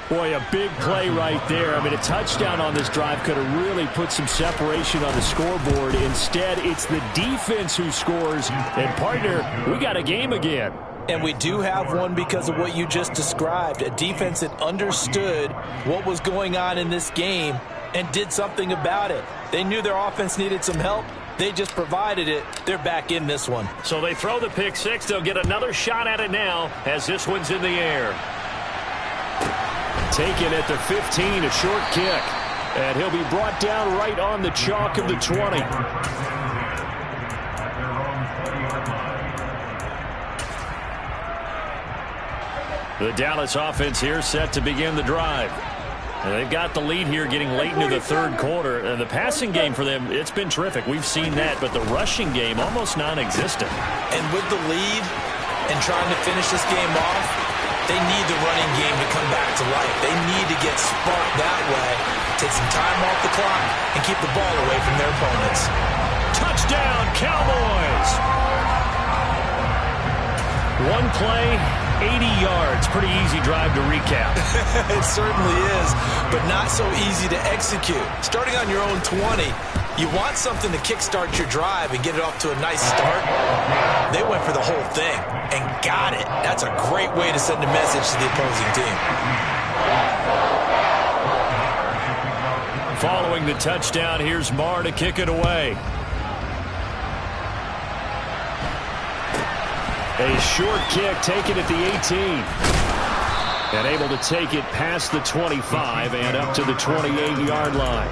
Boy, a big play right there. I mean, a touchdown on this drive could have really put some separation on the scoreboard. Instead, it's the defense who scores. And, partner, we got a game again. And we do have one because of what you just described. A defense that understood what was going on in this game and did something about it. They knew their offense needed some help. They just provided it. They're back in this one. So they throw the pick 6. They'll get another shot at it now as this one's in the air. Taken at the 15, a short kick. And he'll be brought down right on the chalk of the 20. The Dallas offense here set to begin the drive. And they've got the lead here getting late into the 3rd quarter. And the passing game for them, it's been terrific. We've seen that, but the rushing game almost non-existent. And with the lead and trying to finish this game off, they need the running game to come back to life. They need to get sparked that way, take some time off the clock, and keep the ball away from their opponents. Touchdown, Cowboys! One play, 80 yards. Pretty easy drive to recap. It certainly is, but not so easy to execute. Starting on your own 20, You want something to kickstart your drive and get it off to a nice start. They went for the whole thing and got it. That's a great way to send a message to the opposing team. Following the touchdown, here's Marr to kick it away. A short kick taken at the 18. And able to take it past the 25 and up to the 28-yard line.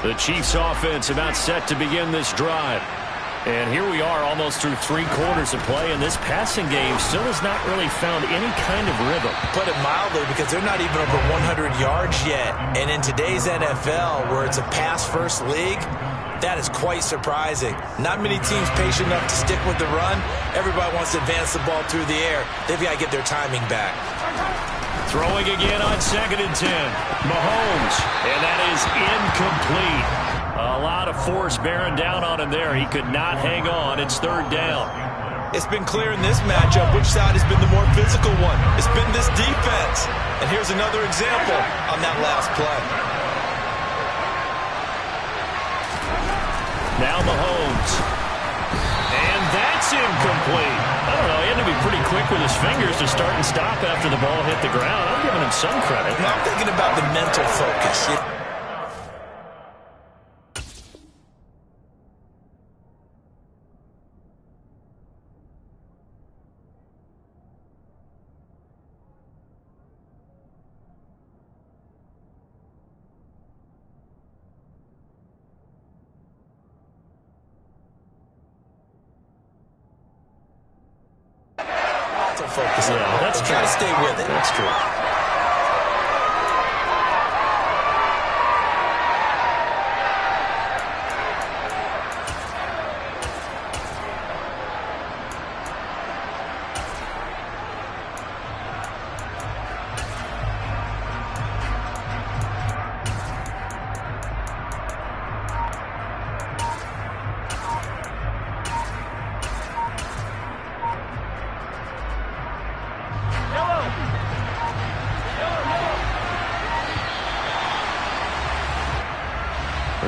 The Chiefs offense about set to begin this drive. And here we are almost through 3 quarters of play, and this passing game still has not really found any kind of rhythm. Put it mildly, because they're not even over 100 yards yet. And in today's NFL, where it's a pass-first league, that is quite surprising. Not many teams patient enough to stick with the run. Everybody wants to advance the ball through the air. They've got to get their timing back. Throwing again on 2nd and 10. Mahomes, and that is incomplete. A lot of force bearing down on him there. He could not hang on. It's 3rd down. It's been clear in this matchup which side has been the more physical one. It's been this defense. And here's another example on that last play. Now Mahomes. And that's incomplete. I don't know. He had to be pretty quick with his fingers to start and stop after the ball hit the ground. I'm giving him some credit. Now I'm thinking about the mental focus. Focus on yeah, that's try to stay with it. That's true.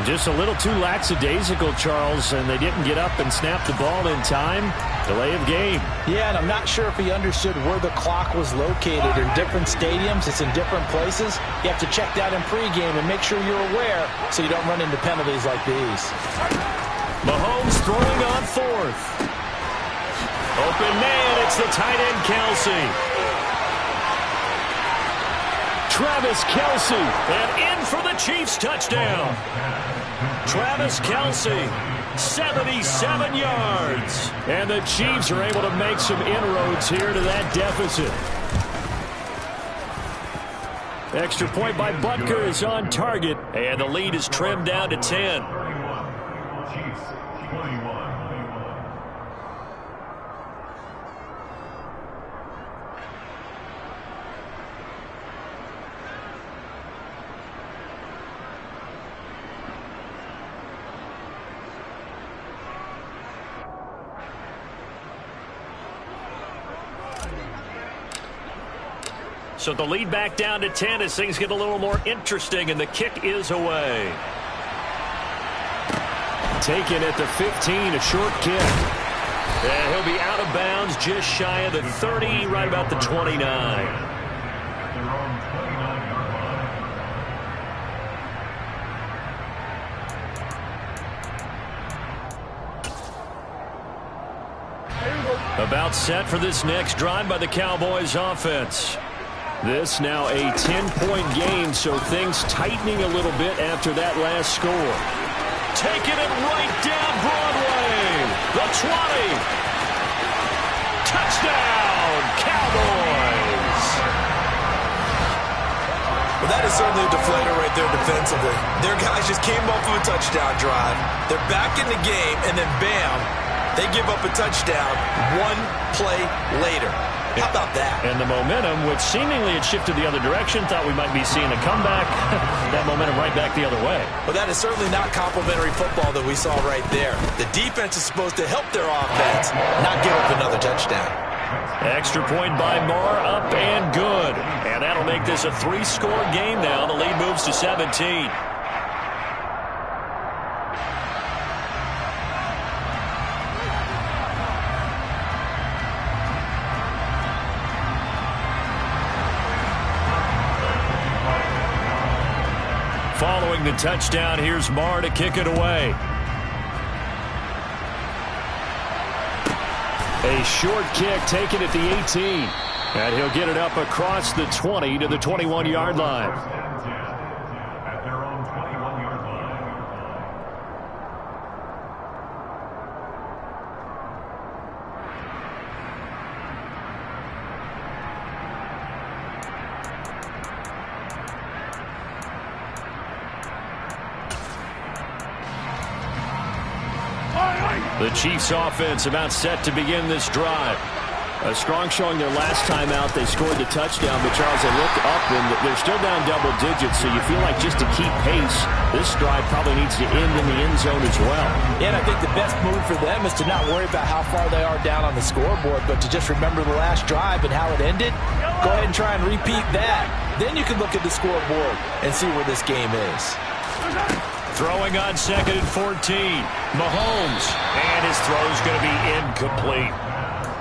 Just a little too lackadaisical, Charles, and they didn't get up and snap the ball in time. Delay of game. Yeah, and I'm not sure if he understood where the clock was located. In different stadiums, it's in different places. You have to check that in pregame and make sure you're aware so you don't run into penalties like these. Mahomes throwing on 4th. Open man, it's the tight end, Kelce. Travis Kelce, and in for the Chiefs touchdown. Travis Kelce, 77 yards. And the Chiefs are able to make some inroads here to that deficit. Extra point by Butker is on target. And the lead is trimmed down to 10. Chiefs 21. So the lead back down to 10 as things get a little more interesting, and the kick is away. Taken at the 15, a short kick. And he'll be out of bounds just shy of the 30, right about the 29. About set for this next drive by the Cowboys offense. This now a 10-point game, so things tightening a little bit after that last score. Taking it right down Broadway. The 20. Touchdown, Cowboys. Well, that is certainly a deflator right there defensively. Their guys just came off of a touchdown drive. They're back in the game, and then bam, they give up a touchdown one play later. How about that? And the momentum, which seemingly had shifted the other direction, thought we might be seeing a comeback. That momentum right back the other way. Well, that is certainly not complimentary football that we saw right there. The defense is supposed to help their offense, not give up another touchdown. Extra point by Moore, up and good. And that'll make this a 3-score game now. The lead moves to 17. Following the touchdown, here's Moore to kick it away. A short kick taken at the 18. And he'll get it up across the 20 to the 21-yard line. At their own 21-yard line. The Chiefs offense about set to begin this drive. A strong showing their last time out. They scored the touchdown, but Charles, they look up and they're still down double digits, so you feel like just to keep pace, this drive probably needs to end in the end zone as well. And I think the best move for them is to not worry about how far they are down on the scoreboard, but to just remember the last drive and how it ended. Go ahead and try and repeat that. Then you can look at the scoreboard and see where this game is. Throwing on 2nd and 14. Mahomes. And his throw's going to be incomplete.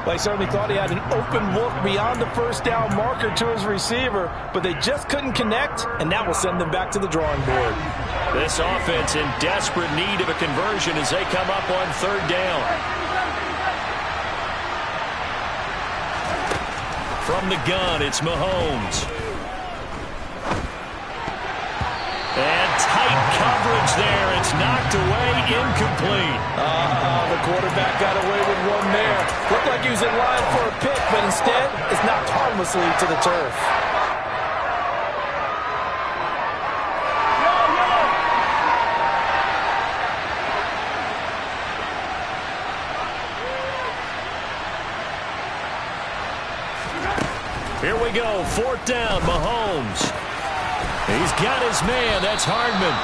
Well, he certainly thought he had an open look beyond the first down marker to his receiver, but they just couldn't connect, and that will send them back to the drawing board. This offense in desperate need of a conversion as they come up on 3rd down. From the gun, it's Mahomes. And tight coverage there. It's knocked away, incomplete. The quarterback got away with one there. Looked like he was in line for a pick, but instead it's knocked harmlessly to the turf. Here we go, 4th down, Mahomes. He's got his man, that's Hardman.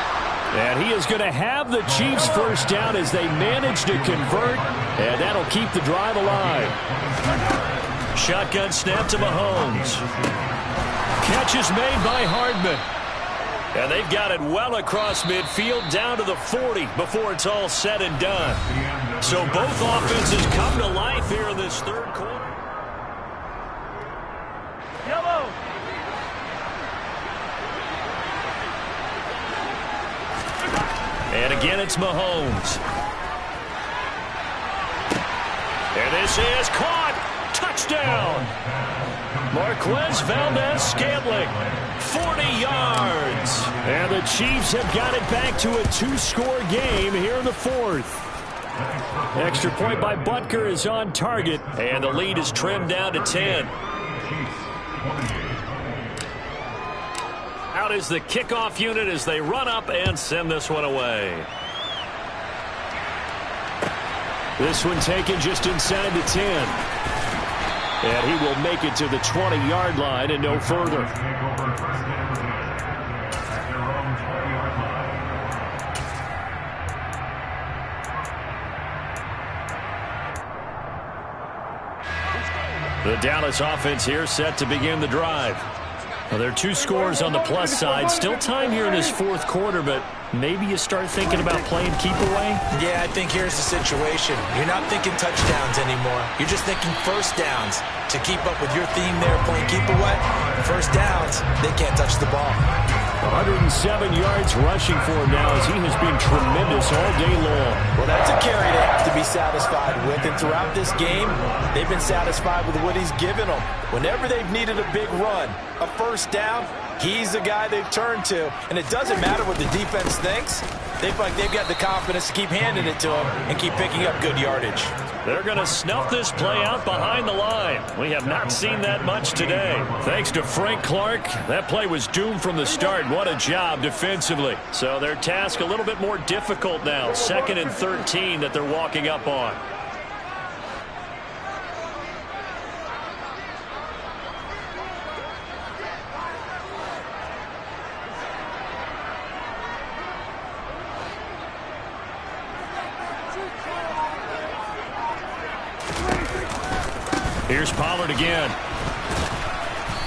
And he is going to have the Chiefs first down as they manage to convert, and that'll keep the drive alive. Shotgun snap to Mahomes. Catch is made by Hardman. And they've got it well across midfield down to the 40 before it's all said and done. So both offenses come to life here in this 3rd quarter. And again, it's Mahomes. And this is caught. Touchdown. Marquez Valdez-Scantling. 40 yards. And the Chiefs have got it back to a 2-score game here in the 4th. Extra point by Butker is on target. And the lead is trimmed down to 10. Out is the kickoff unit as they run up and send this one away. This one taken just inside the 10. And he will make it to the 20-yard line and no further. The Dallas offense here set to begin the drive. Well, there are 2 scores on the plus side. Still time here in this 4th quarter, but maybe you start thinking about playing keep away? Yeah, I think here's the situation. You're not thinking touchdowns anymore. You're just thinking first downs. To keep up with your theme there, playing keep away, first downs, they can't touch the ball. 107 yards rushing for him now as he has been tremendous all day long. Well, that's a carry they have to be satisfied with, and throughout this game, they've been satisfied with what he's given them. Whenever they've needed a big run, a first down, he's the guy they've turned to, and it doesn't matter what the defense thinks. They feel like they've got the confidence to keep handing it to him and keep picking up good yardage. They're going to snuff this play out behind the line. We have not seen that much today. Thanks to Frank Clark, that play was doomed from the start. What a job defensively. So their task a little bit more difficult now. 2nd and 13 that they're walking up on. Here's Pollard again.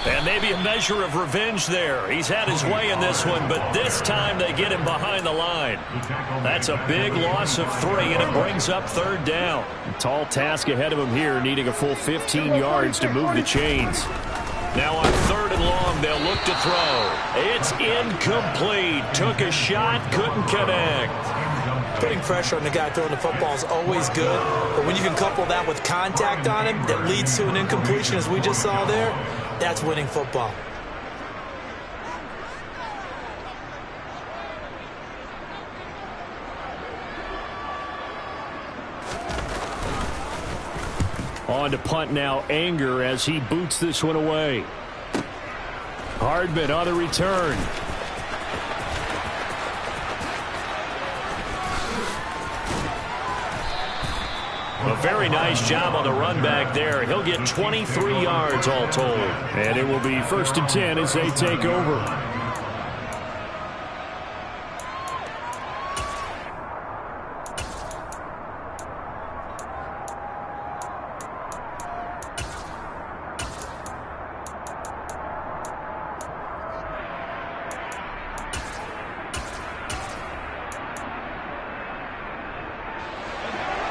And maybe a measure of revenge there. He's had his way in this one, but this time they get him behind the line. That's a big loss of 3, and it brings up 3rd down. A tall task ahead of him here, needing a full 15 yards to move the chains. Now on 3rd and long, they'll look to throw. It's incomplete. Took a shot, couldn't connect. Putting pressure on the guy throwing the football is always good, but when you can couple that with contact on him that leads to an incompletion, as we just saw there, that's winning football. On to punt now, Anger, as he boots this one away. Hardman on the return. A very nice job on the run back there. He'll get 23 yards all told. And it will be 1st and 10 as they take over.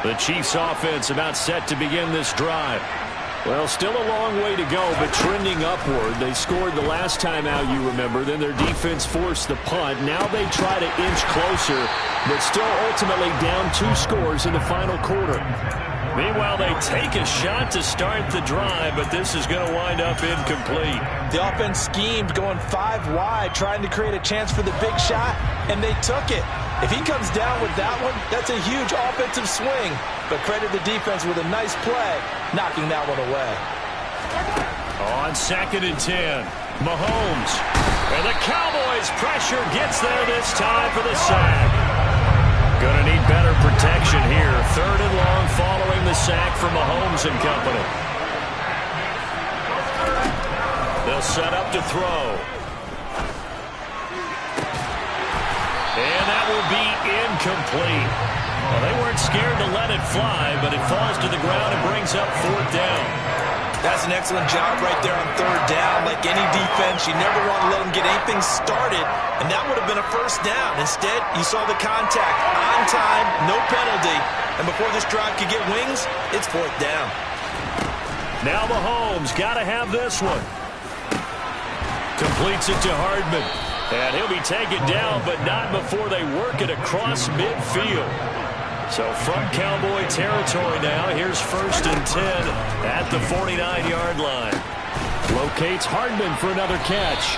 The Chiefs offense about set to begin this drive. Well, still a long way to go, but trending upward. They scored the last time out, you remember. Then their defense forced the punt. Now they try to inch closer, but still ultimately down 2 scores in the final quarter. Meanwhile, they take a shot to start the drive, but this is going to wind up incomplete. The offense schemed going 5 wide, trying to create a chance for the big shot, and they took it. If he comes down with that one, that's a huge offensive swing. But credit the defense with a nice play, knocking that one away. On 2nd and 10, Mahomes. And the Cowboys' pressure gets there this time for the sack. Going to need better protection here. 3rd and long following the sack from Mahomes and company. They'll set up to throw. And that will be incomplete. Well, they weren't scared to let it fly, but it falls to the ground and brings up 4th down. That's an excellent job right there on 3rd down. Like any defense, you never want to let them get anything started, and that would have been a 1st down. Instead, you saw the contact on time, no penalty, and before this drive could get wings, it's 4th down. Now Mahomes got to have this one. Completes it to Hardman. And he'll be taken down, but not before they work it across midfield. So from Cowboy territory now, here's 1st and 10 at the 49-yard line. Locates Hardman for another catch.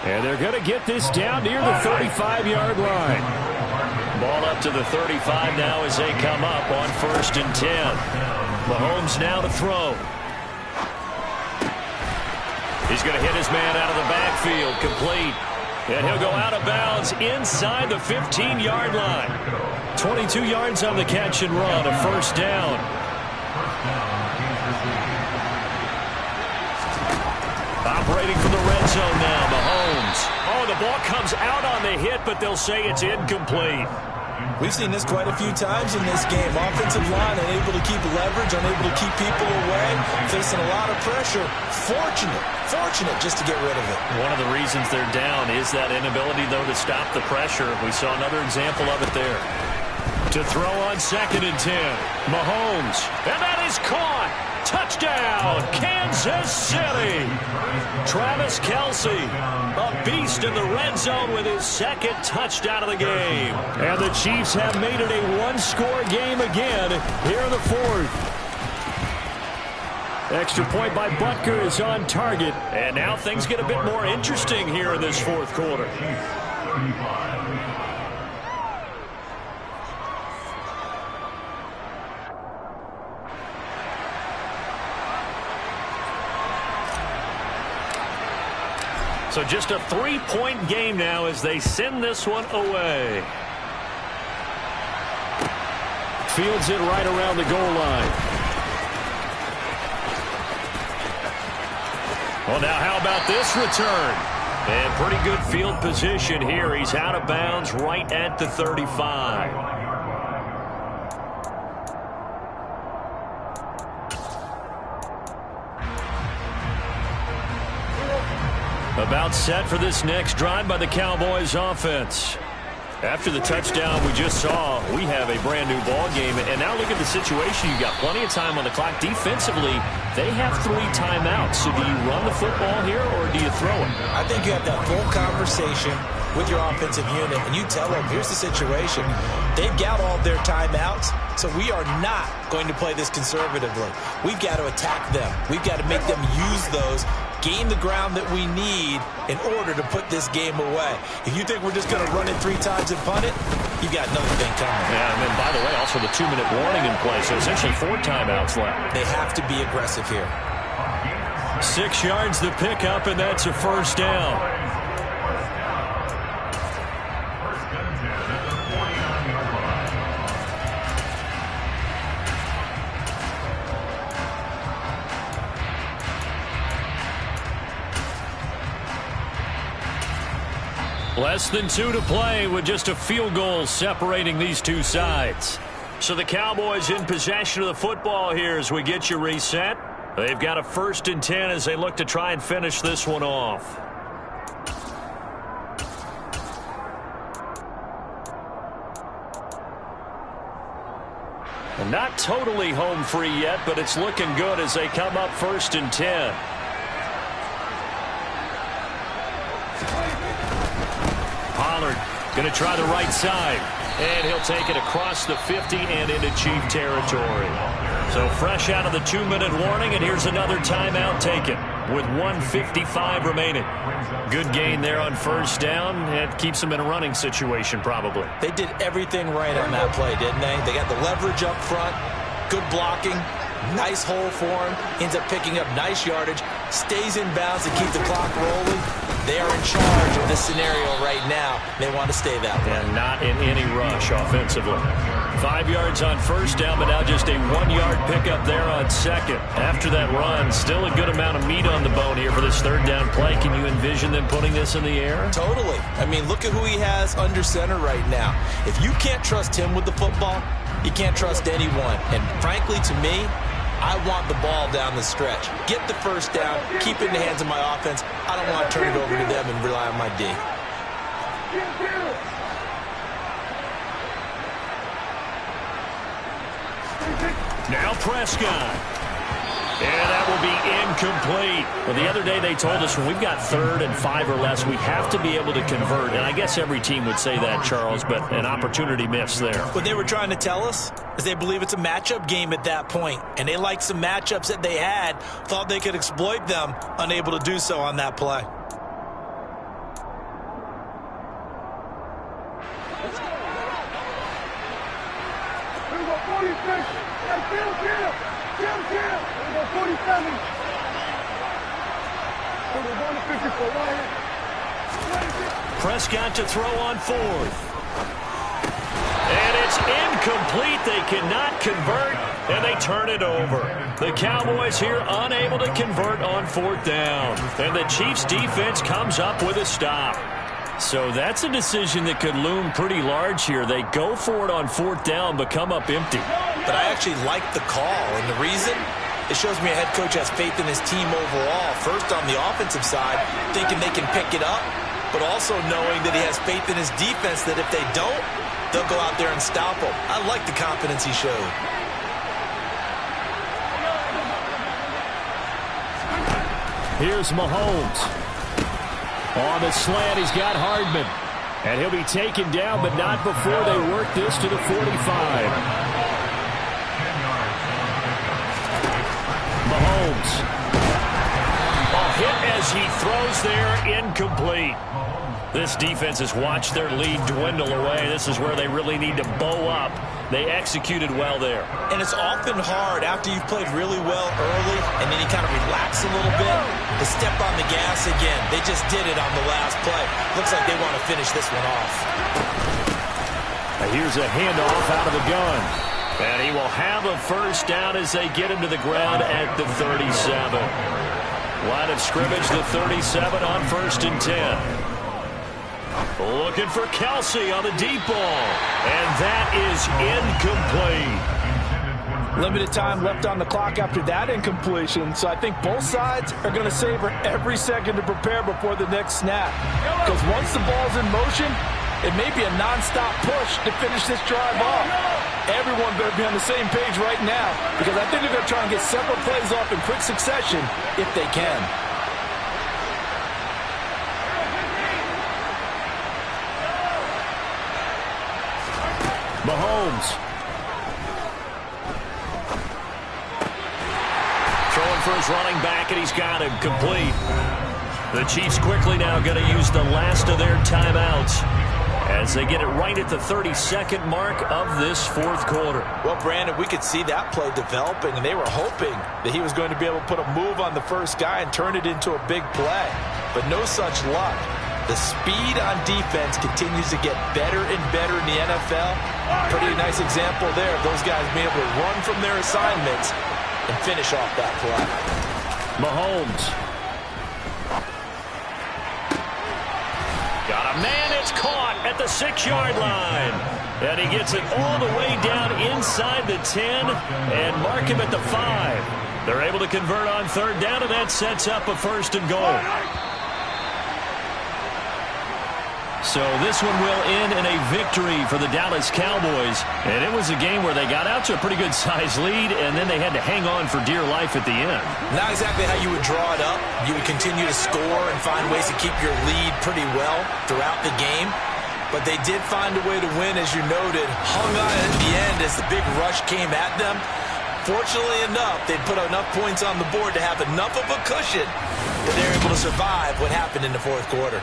And they're going to get this down near the 35-yard line. Ball up to the 35 now as they come up on 1st and 10. Mahomes now to throw. He's going to hit his man out of the backfield, complete. And he'll go out of bounds inside the 15-yard line. 22 yards on the catch and run, a 1st down. Operating from the red zone now, Mahomes. Oh, the ball comes out on the hit, but they'll say it's incomplete. We've seen this quite a few times in this game. Offensive line unable to keep leverage, unable to keep people away, facing a lot of pressure. Fortunate just to get rid of it. One of the reasons they're down is that inability, though, to stop the pressure. We saw another example of it there. To throw on 2nd and 10, Mahomes. And that is caught. Touchdown, Kansas City. Travis Kelce, a beast in the red zone with his 2nd touchdown of the game. And the Chiefs have made it a 1-score game again here in the 4th. Extra point by Butker is on target. And now things get a bit more interesting here in this 4th quarter. So just a 3-point game now as they send this one away. Fields it right around the goal line. Well, now how about this return? And pretty good field position here. He's out of bounds right at the 35. About set for this next drive by the Cowboys offense. After the touchdown we just saw, we have a brand new ball game. And now look at the situation. You got plenty of time on the clock. Defensively, they have 3 timeouts. So do you run the football here or do you throw it? I think you have that full conversation with your offensive unit, and you tell them, here's the situation. They've got all their timeouts, so we are not going to play this conservatively. We've got to attack them. We've got to make them use those, gain the ground that we need in order to put this game away. If you think we're just going to run it 3 times and punt it, you've got another thing coming. Yeah, and then, by the way, also the 2-minute warning in play, so essentially 4 timeouts left. They have to be aggressive here. 6 yards the pickup, and that's a first down. Less than 2 to play with just a field goal separating these two sides. So the Cowboys in possession of the football here as we get you reset. They've got a 1st and 10 as they look to try and finish this one off. And not totally home free yet, but it's looking good as they come up 1st and 10. Pollard going to try the right side. And he'll take it across the 50 and into Chief territory. So fresh out of the 2-minute warning, and here's another timeout taken with 1:55 remaining. Good gain there on 1st down. It keeps them in a running situation probably. They did everything right on that play, didn't they? They got the leverage up front, good blocking, nice hole for him, ends up picking up nice yardage, stays in bounds to keep the clock rolling. They are in charge of this scenario right now. They want to stay that way. And not in any rush offensively. 5 yards on 1st down, but now just a 1-yard pickup there on 2nd. After that run, still a good amount of meat on the bone here for this 3rd down play. Can you envision them putting this in the air? Totally. I mean, look at who he has under center right now. If you can't trust him with the football, you can't trust anyone. And frankly, to me, I want the ball down the stretch. Get the 1st down, keep it in the hands of my offense. I don't want to turn it over to them and rely on my D. Now Prescott. And that will be incomplete. Well, the other day they told us when we've got 3rd and 5 or less, we have to be able to convert. And I guess every team would say that, Charles, but an opportunity missed there. What they were trying to tell us is they believe it's a matchup game at that point. And they liked some matchups that they had, thought they could exploit them, unable to do so on that play. Prescott to throw on 4th. And it's incomplete. They cannot convert, and they turn it over. The Cowboys here unable to convert on 4th down. And the Chiefs defense comes up with a stop. So that's a decision that could loom pretty large here. They go for it on 4th down, but come up empty. But I actually like the call, and the reason? It shows me a head coach has faith in his team overall. First on the offensive side, thinking they can pick it up, but also knowing that he has faith in his defense that if they don't, they'll go out there and stop him. I like the confidence he showed. Here's Mahomes. On the slant, he's got Hardman. And he'll be taken down, but not before they work this to the 45. Mahomes. A hit as he throws there, incomplete. This defense has watched their lead dwindle away. This is where they really need to bow up. They executed well there. And it's often hard after you've played really well early and then you kind of relax a little bit to step on the gas again. They just did it on the last play. Looks like they want to finish this one off. Now here's a handoff out of the gun. And he will have a 1st down as they get him to the ground at the 37. Line of scrimmage, the 37 on 1st and 10. Looking for Kelsey on the deep ball. And that is incomplete. Limited time left on the clock after that incompletion, so I think both sides are going to savor every second to prepare before the next snap. Because once the ball's in motion, it may be a nonstop push to finish this drive off. Everyone better be on the same page right now, because I think they're going to try and get several plays off in quick succession if they can. Mahomes. Throwing for his running back, and he's got him complete. The Chiefs quickly now going to use the last of their timeouts as they get it right at the 32nd mark of this fourth quarter. Well, Brandon, we could see that play developing, and they were hoping that he was going to be able to put a move on the first guy and turn it into a big play. But no such luck. The speed on defense continues to get better and better in the NFL. Pretty nice example there of those guys being able to run from their assignments and finish off that play. Mahomes. Got a man, it's caught at the 6-yard line. And he gets it all the way down inside the 10 and mark him at the 5. They're able to convert on third down, and that sets up a first and goal. So this one will end in a victory for the Dallas Cowboys. And it was a game where they got out to a pretty good-sized lead, and then they had to hang on for dear life at the end. Not exactly how you would draw it up. You would continue to score and find ways to keep your lead pretty well throughout the game. But they did find a way to win, as you noted. Hung on at the end as the big rush came at them. Fortunately enough, they put enough points on the board to have enough of a cushion that they were able to survive what happened in the fourth quarter.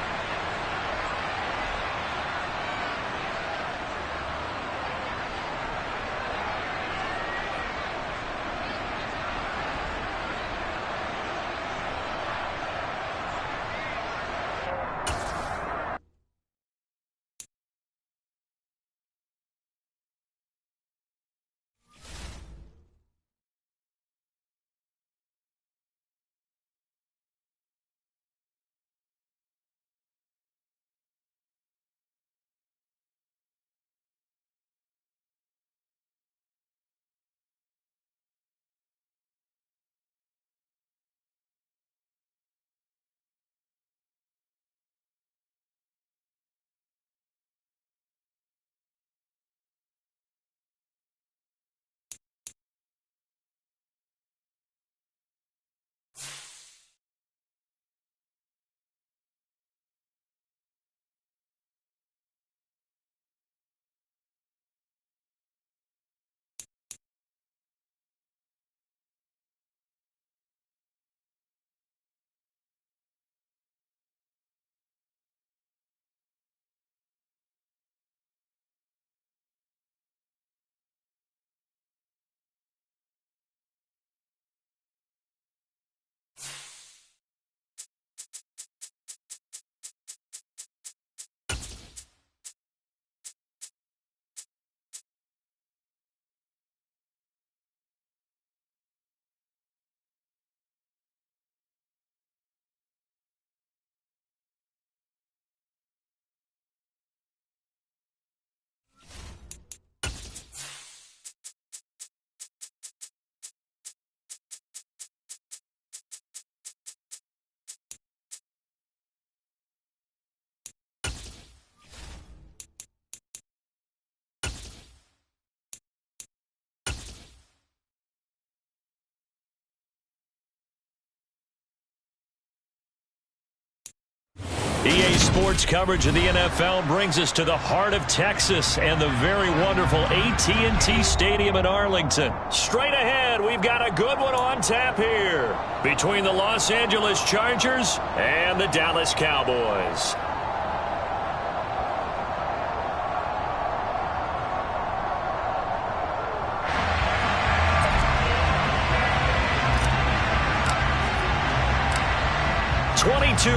EA Sports coverage of the NFL brings us to the heart of Texas and the very wonderful AT&T Stadium in Arlington. Straight ahead, we've got a good one on tap here between the Los Angeles Chargers and the Dallas Cowboys.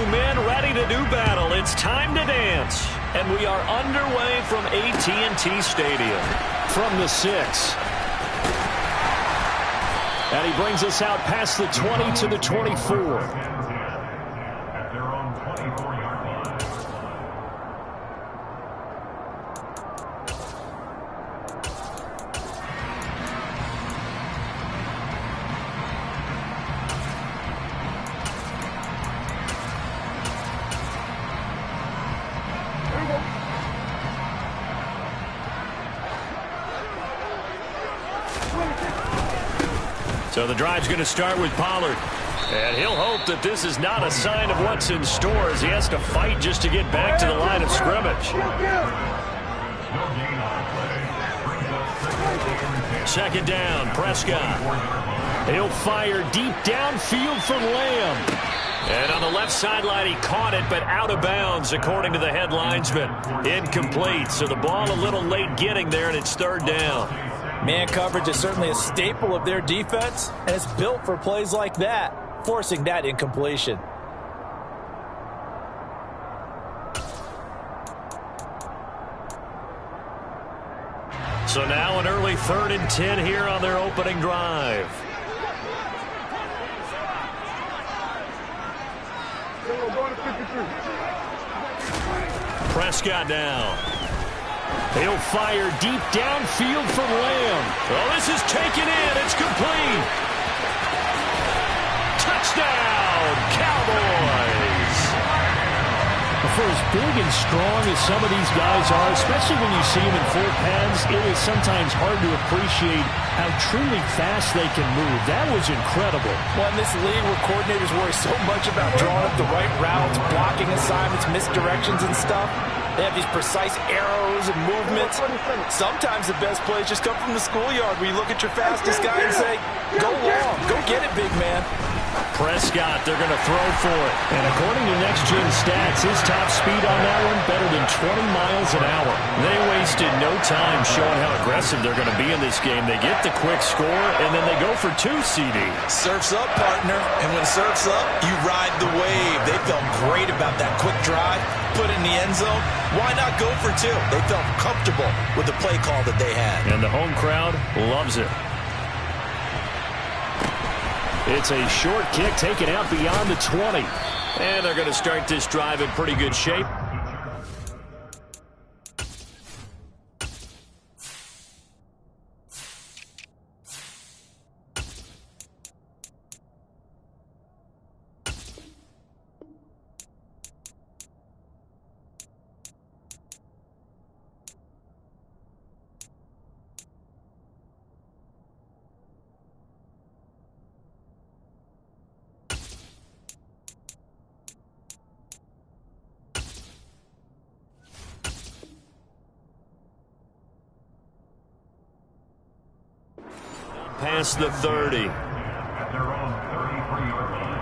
Men ready to do battle. It's time to dance. And we are underway from AT&T Stadium. From the 6. And he brings us out past the 20 to the 24. At their own 24-yard line. So the drive's going to start with Pollard. And he'll hope that this is not a sign of what's in store as he has to fight just to get back to the line of scrimmage. Second down, Prescott. He'll fire deep downfield for Lamb. And on the left sideline, he caught it, but out of bounds, according to the head linesman. Incomplete, so the ball a little late getting there, and it's third down. Man coverage is certainly a staple of their defense, and it's built for plays like that, forcing that incompletion. So now an early 3rd and 10 here on their opening drive. Prescott now. He'll fire deep downfield for Lamb. Oh, this is taken in. It's complete. Touchdown, Cowboys. For as big and strong as some of these guys are, especially when you see them in full pads, it is sometimes hard to appreciate how truly fast they can move. That was incredible. Well, in this league where coordinators worry so much about drawing up the right routes, blocking assignments, misdirections and stuff, they have these precise arrows and movements. Sometimes the best plays just come from the schoolyard where you look at your fastest guy and say, go long, go get it, big man. Prescott, they're going to throw for it. And according to Next Gen Stats, his top speed on that one better than 20 miles an hour. They wasted no time showing how aggressive they're going to be in this game. They get the quick score, and then they go for 2, CD. Surf's up, partner. And when surf's up, you ride the wave. They felt great about that quick drive, put in the end zone. Why not go for 2? They felt comfortable with the play call that they had. And the home crowd loves it. It's a short kick taken out beyond the 20. And they're going to start this drive in pretty good shape. Past the 30. At their own 33-yard line.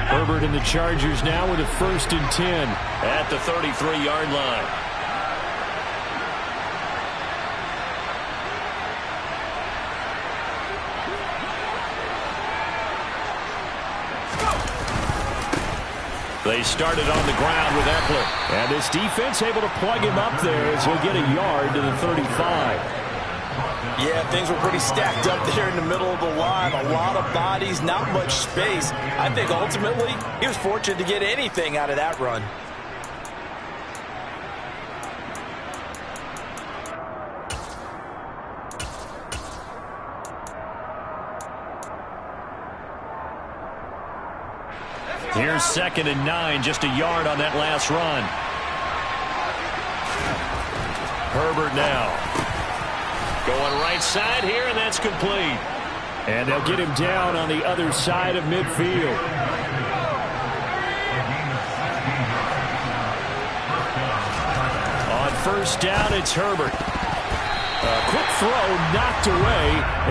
Herbert and the Chargers now with a 1st and 10. At the 33-yard line. They started on the ground with Eckler. And this defense able to plug him up there as he'll get a yard to the 35. Yeah, things were pretty stacked up there in the middle of the line. A lot of bodies, not much space. I think ultimately he was fortunate to get anything out of that run. Here's 2nd and 9, just a yard on that last run. Herbert now. Going right side here, and that's complete. And they'll get him down on the other side of midfield. On 1st down, it's Herbert. A quick throw knocked away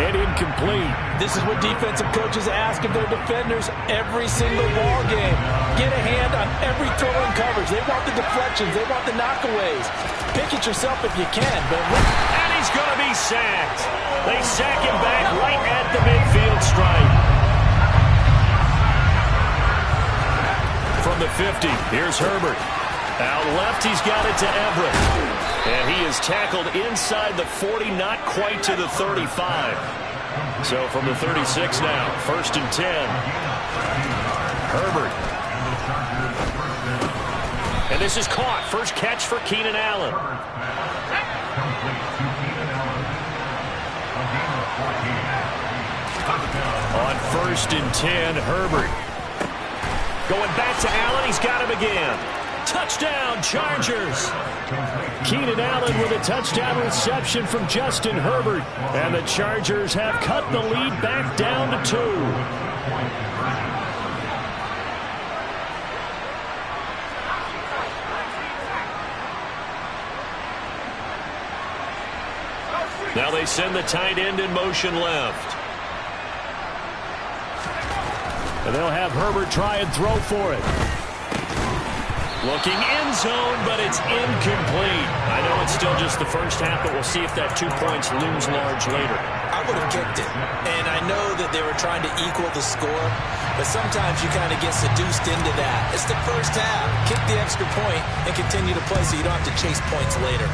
and incomplete. This is what defensive coaches ask of their defenders every single ball game. Get a hand on every throw in coverage. They want the deflections. They want the knockaways. Pick it yourself if you can. And he's going to be sacked. They sack him back right at the midfield stripe. From the 50, here's Herbert. Out left, he's got it to Everett. And he is tackled inside the 40, not quite to the 35. So from the 36 now, 1st and 10. Herbert. And this is caught. First catch for Keenan Allen. On 1st and 10, Herbert. Going back to Allen, he's got him again. Touchdown, Chargers. Keenan Allen with a touchdown reception from Justin Herbert. And the Chargers have cut the lead back down to 2. Now they send the tight end in motion left. And they'll have Herbert try and throw for it. Looking end zone, but it's incomplete. I know it's still just the first half, but we'll see if that 2 points looms large later. I would have kicked it. And I know that they were trying to equal the score, but sometimes you kind of get seduced into that. It's the first half. Kick the extra point and continue to play so you don't have to chase points later.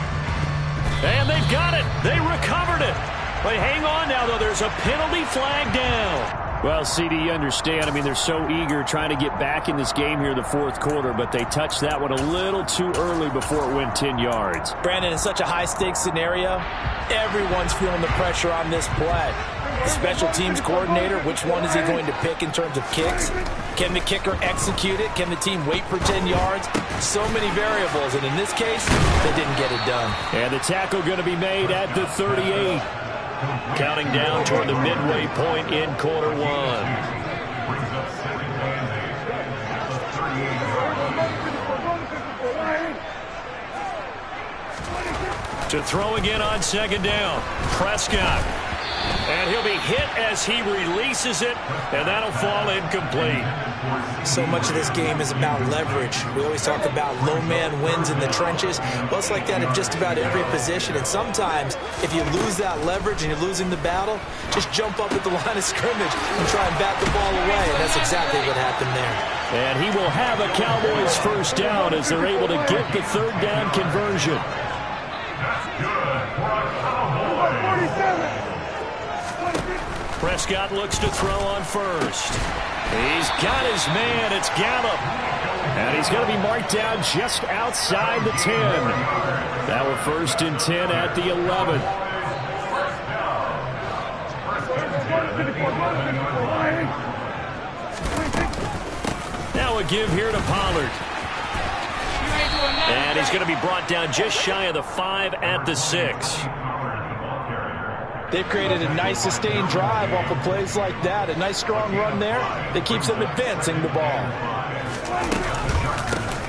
And they've got it. They recovered it. But hang on now, though. There's a penalty flag down. Well, CD, you understand. I mean, they're so eager trying to get back in this game here in the fourth quarter, but they touched that one a little too early before it went 10 yards. Brandon, in such a high-stakes scenario, everyone's feeling the pressure on this play. The special teams coordinator, which one is he going to pick in terms of kicks? Can the kicker execute it? Can the team wait for 10 yards? So many variables, and in this case, they didn't get it done. And the tackle going to be made at the 38. Counting down toward the midway point in quarter 1. To throw again on second down. Prescott. And he'll be hit as he releases it, and that'll fall incomplete. So much of this game is about leverage. We always talk about low man wins in the trenches. Well, it's like that in just about every position. And sometimes, if you lose that leverage and you're losing the battle, just jump up at the line of scrimmage and try and bat the ball away. And that's exactly what happened there. And he will have a Cowboys first down as they're able to get the third down conversion. That's good for a Cowboy. 47. Prescott looks to throw on first. He's got his man. It's Gallup. And he's going to be marked down just outside the 10. That will first and 10 at the 11. Now a give here to Pollard. And he's going to be brought down just shy of the 5 at the 6. They've created a nice sustained drive off of plays like that. A nice strong run there that keeps them advancing the ball.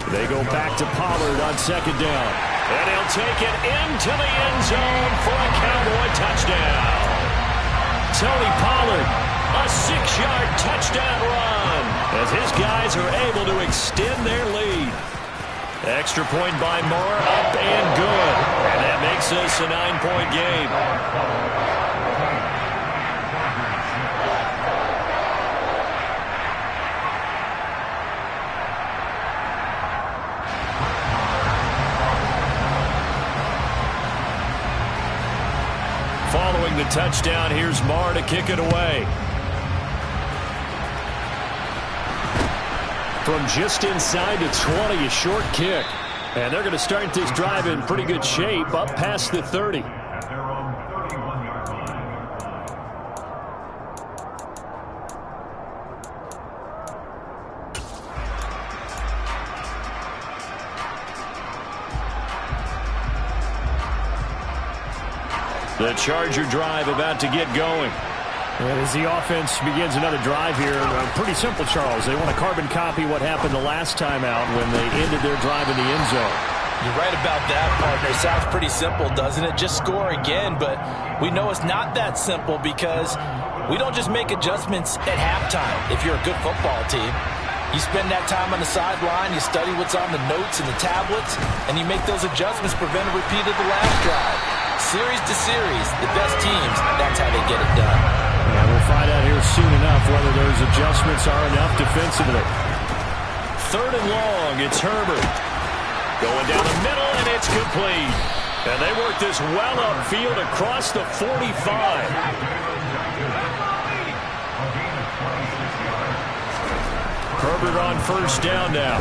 They go back to Pollard on second down. And he'll take it into the end zone for a Cowboy touchdown. Tony Pollard, A 6-yard touchdown run as his guys are able to extend their lead. Extra point by Moore, up and good. And that makes this a 9-point game. Following the touchdown, here's Marr to kick it away. From just inside the 20, a short kick. And they're going to start this drive in pretty good shape, up past the 30. At their own 31-yard line. The Charger drive about to get going. And as the offense begins another drive here, pretty simple, Charles. They want to carbon copy what happened the last time out when they ended their drive in the end zone. You're right about that, partner. Sounds pretty simple, doesn't it? Just score again, but we know it's not that simple because we don't just make adjustments at halftime if you're a good football team. You spend that time on the sideline, you study what's on the notes and the tablets, and you make those adjustments, prevent a repeat of the last drive. Series to series, the best teams, that's how they get it done. And we'll find out here soon enough whether those adjustments are enough defensively. Third and long, it's Herbert. Going down the middle, and it's complete. And they work this well upfield across the 45. Herbert on first down now.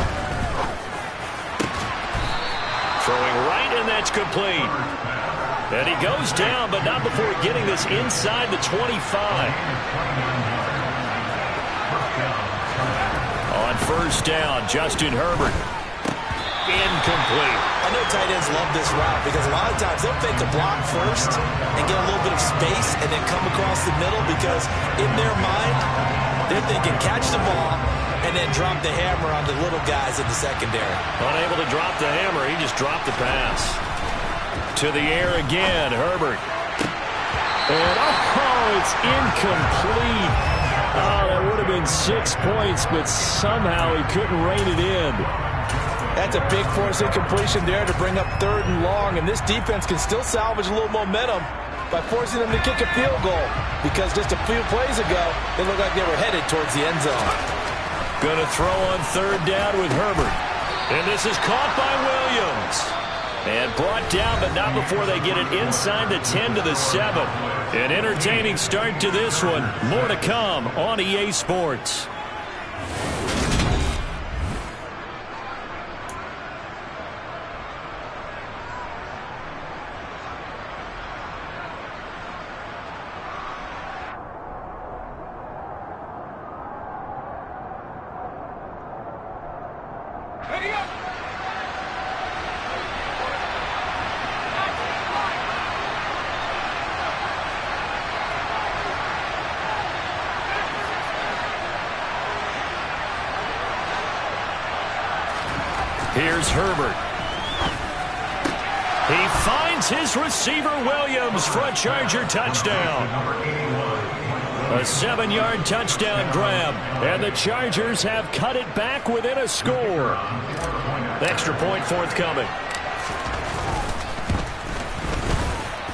Throwing right, and that's complete. And he goes down, but not before getting this inside the 25. On first down, Justin Herbert. Incomplete. I know tight ends love this route because a lot of times they'll fake a block first and get a little bit of space and then come across the middle because in their mind, they're thinking catch the ball and then drop the hammer on the little guys in the secondary. Unable to drop the hammer, he just dropped the pass. To the air again, Herbert. And, oh, it's incomplete. Oh, that would have been 6 points, but somehow he couldn't rein it in. That's a big force incompletion there to bring up 3rd and long, and this defense can still salvage a little momentum by forcing them to kick a field goal because just a few plays ago, it looked like they were headed towards the end zone. Going to throw on 3rd down with Herbert. And this is caught by Williams. And brought down, but not before they get it inside the 10 to the 7. An entertaining start to this one. More to come on EA Sports. Here's Herbert. He finds his receiver, Williams, for a Charger touchdown. A 7-yard touchdown grab. And the Chargers have cut it back within a score. Extra point forthcoming.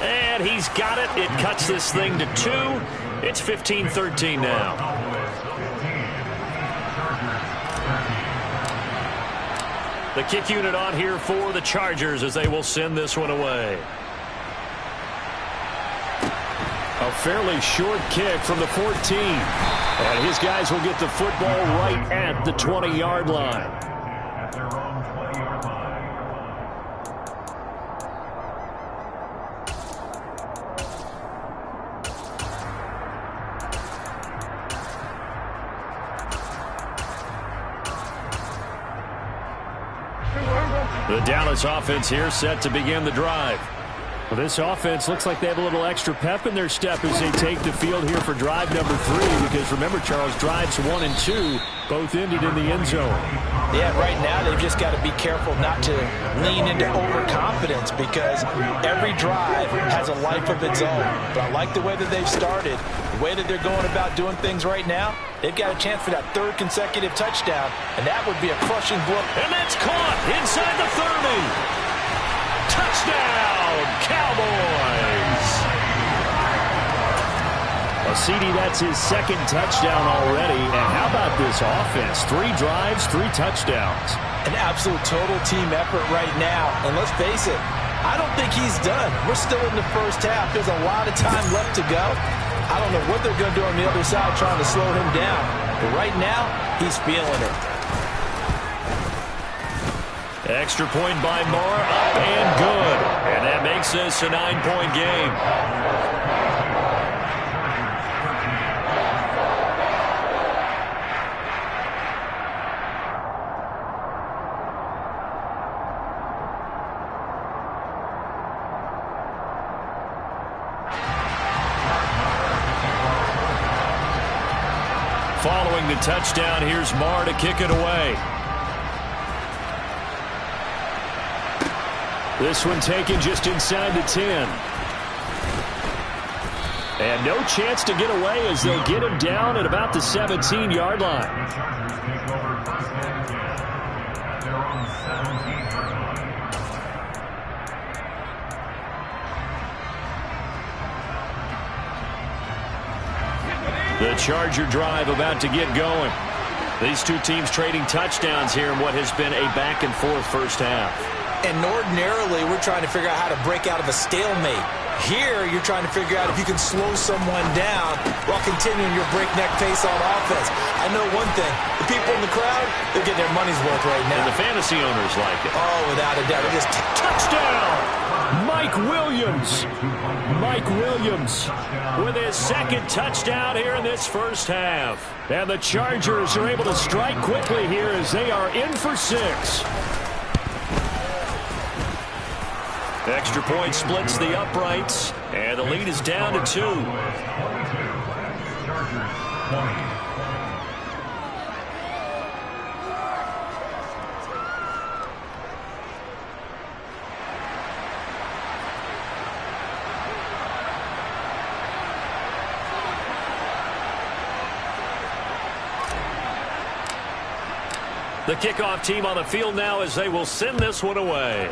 And he's got it. It cuts this thing to 2. It's 15-13 now. The kick unit on here for the Chargers as they will send this one away. A fairly short kick from the 14. And his guys will get the football right at the 20-yard line. At their own 20-yard line. The Dallas offense here set to begin the drive. Well, this offense looks like they have a little extra pep in their step as they take the field here for drive number 3. Because remember, Charles, drives 1 and 2 both ended in the end zone. Yeah, right now they've just got to be careful not to lean into overconfidence because every drive has a life of its own. But I like the way that they've started, the way that they're going about doing things right now. They've got a chance for that 3rd consecutive touchdown, and that would be a crushing blow. And that's caught inside the 30. Touchdown, Cowboys! Well, CD, that's his 2nd touchdown already. And how about this offense? 3 drives, 3 touchdowns. An absolute total team effort right now. And let's face it, I don't think he's done. We're still in the first half. There's a lot of time left to go. I don't know what they're going to do on the other side trying to slow him down. But right now, he's feeling it. Extra point by Moore, up and good. And that makes this a 9-point game. Following the touchdown, here's Moore to kick it away. This one taken just inside the 10. And no chance to get away as they'll get him down at about the 17-yard line. The Chargers take over 1st and 10 at their own 17-yard line. The Charger drive about to get going. These two teams trading touchdowns here in what has been a back-and-forth first half. And ordinarily, we're trying to figure out how to break out of a stalemate. Here, you're trying to figure out if you can slow someone down while continuing your breakneck pace on offense. I know one thing. The people in the crowd, they're getting their money's worth right now. And the fantasy owners like it. Oh, without a doubt. It is touchdown! Mike Williams. Mike Williams with his 2nd touchdown here in this first half. And the Chargers are able to strike quickly here as they are in for 6. Extra point splits the uprights, and the lead is down to 2. Chargers 20. The kickoff team on the field now as they will send this one away.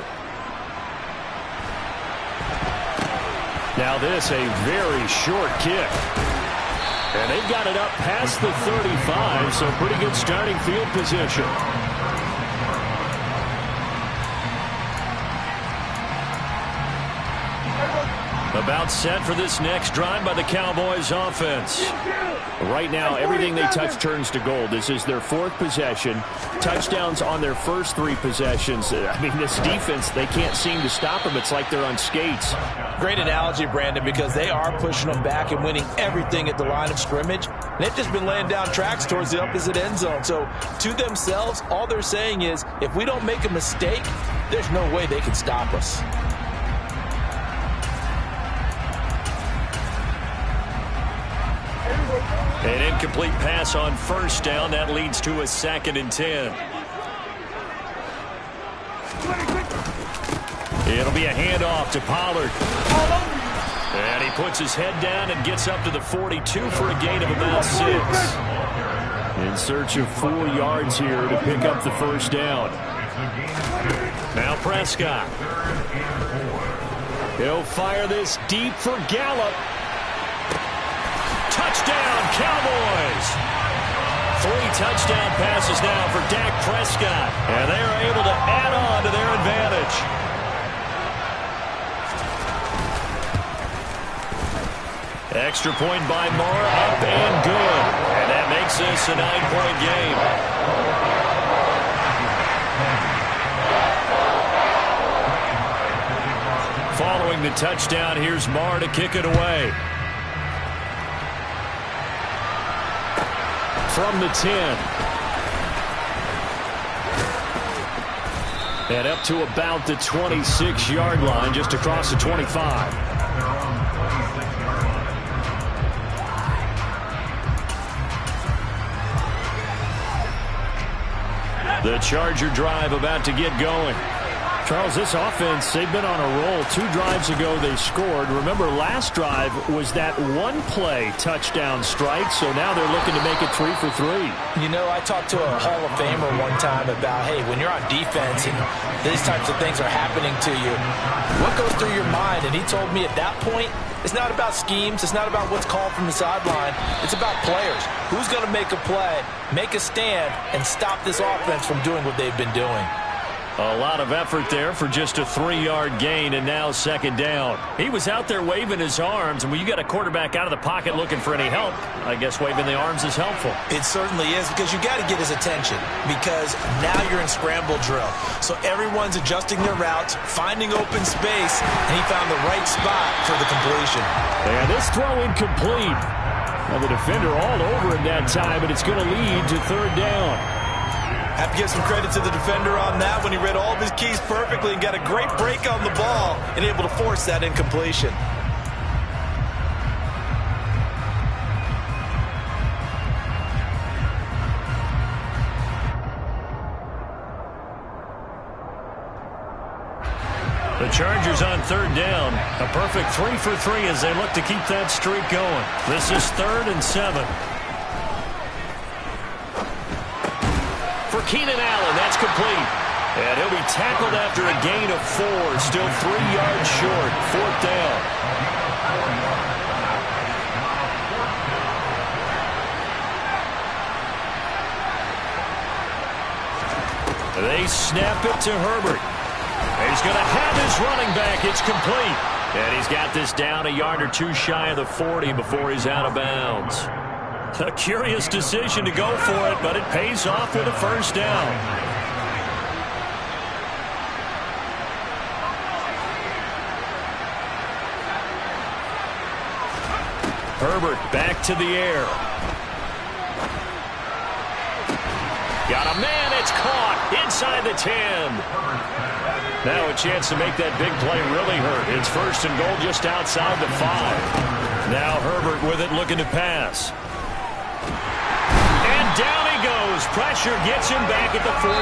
Now this a very short kick. And they've got it up past the 35, so pretty good starting field position. About set for this next drive by the Cowboys offense. Right now, everything they touch turns to gold. This is their 4th possession. Touchdowns on their first 3 possessions. I mean, this defense, they can't seem to stop them. It's like they're on skates. Great analogy, Brandon, because they are pushing them back and winning everything at the line of scrimmage. They've just been laying down tracks towards the opposite end zone. So to themselves, all they're saying is, if we don't make a mistake, there's no way they can stop us. An incomplete pass on first down. That leads to a 2nd and 10. It'll be a handoff to Pollard. And he puts his head down and gets up to the 42 for a gain of about 6. In search of 4 yards here to pick up the first down. Now Prescott. He'll fire this deep for Gallup. Touchdown, Cowboys! 3 touchdown passes now for Dak Prescott. And they are able to add on to their advantage. Extra point by Moore, up and good. And that makes this a 9-point game. Following the touchdown, here's Moore to kick it away. From the 10. And up to about the 26-yard line, just across the 25. The Charger drive about to get going. Charles, this offense, they've been on a roll. 2 drives ago they scored. Remember, last drive was that 1-play touchdown strike, so now they're looking to make it 3 for 3. You know, I talked to a Hall of Famer one time about, hey, when you're on defense and these types of things are happening to you, what goes through your mind? And he told me at that point, it's not about schemes. It's not about what's called from the sideline. It's about players. Who's going to make a play, make a stand, and stop this offense from doing what they've been doing? A lot of effort there for just a 3-yard gain, and now 2nd down. He was out there waving his arms, and when you got a quarterback out of the pocket looking for any help, I guess waving the arms is helpful. It certainly is, because you got to get his attention, because now you're in scramble drill. So everyone's adjusting their routes, finding open space, and he found the right spot for the completion. And this throw incomplete. Now the defender all over him that time, but it's going to lead to 3rd down. Have to give some credit to the defender on that when he read all of his keys perfectly and got a great break on the ball and able to force that incompletion. The Chargers on 3rd down. A perfect 3 for 3 as they look to keep that streak going. This is 3rd and 7. For Keenan Allen, that's complete. And he'll be tackled after a gain of 4. Still 3 yards short. 4th down. They snap it to Herbert. He's going to have his running back. It's complete. And he's got this down a yard or 2 shy of the 40 before he's out of bounds. A curious decision to go for it, but it pays off with a 1st down. Herbert back to the air. Got a man, it's caught inside the 10. Now a chance to make that big play really hurt. It's first and goal just outside the 5. Now Herbert with it, looking to pass. And down he goes. Pressure gets him back at the 14.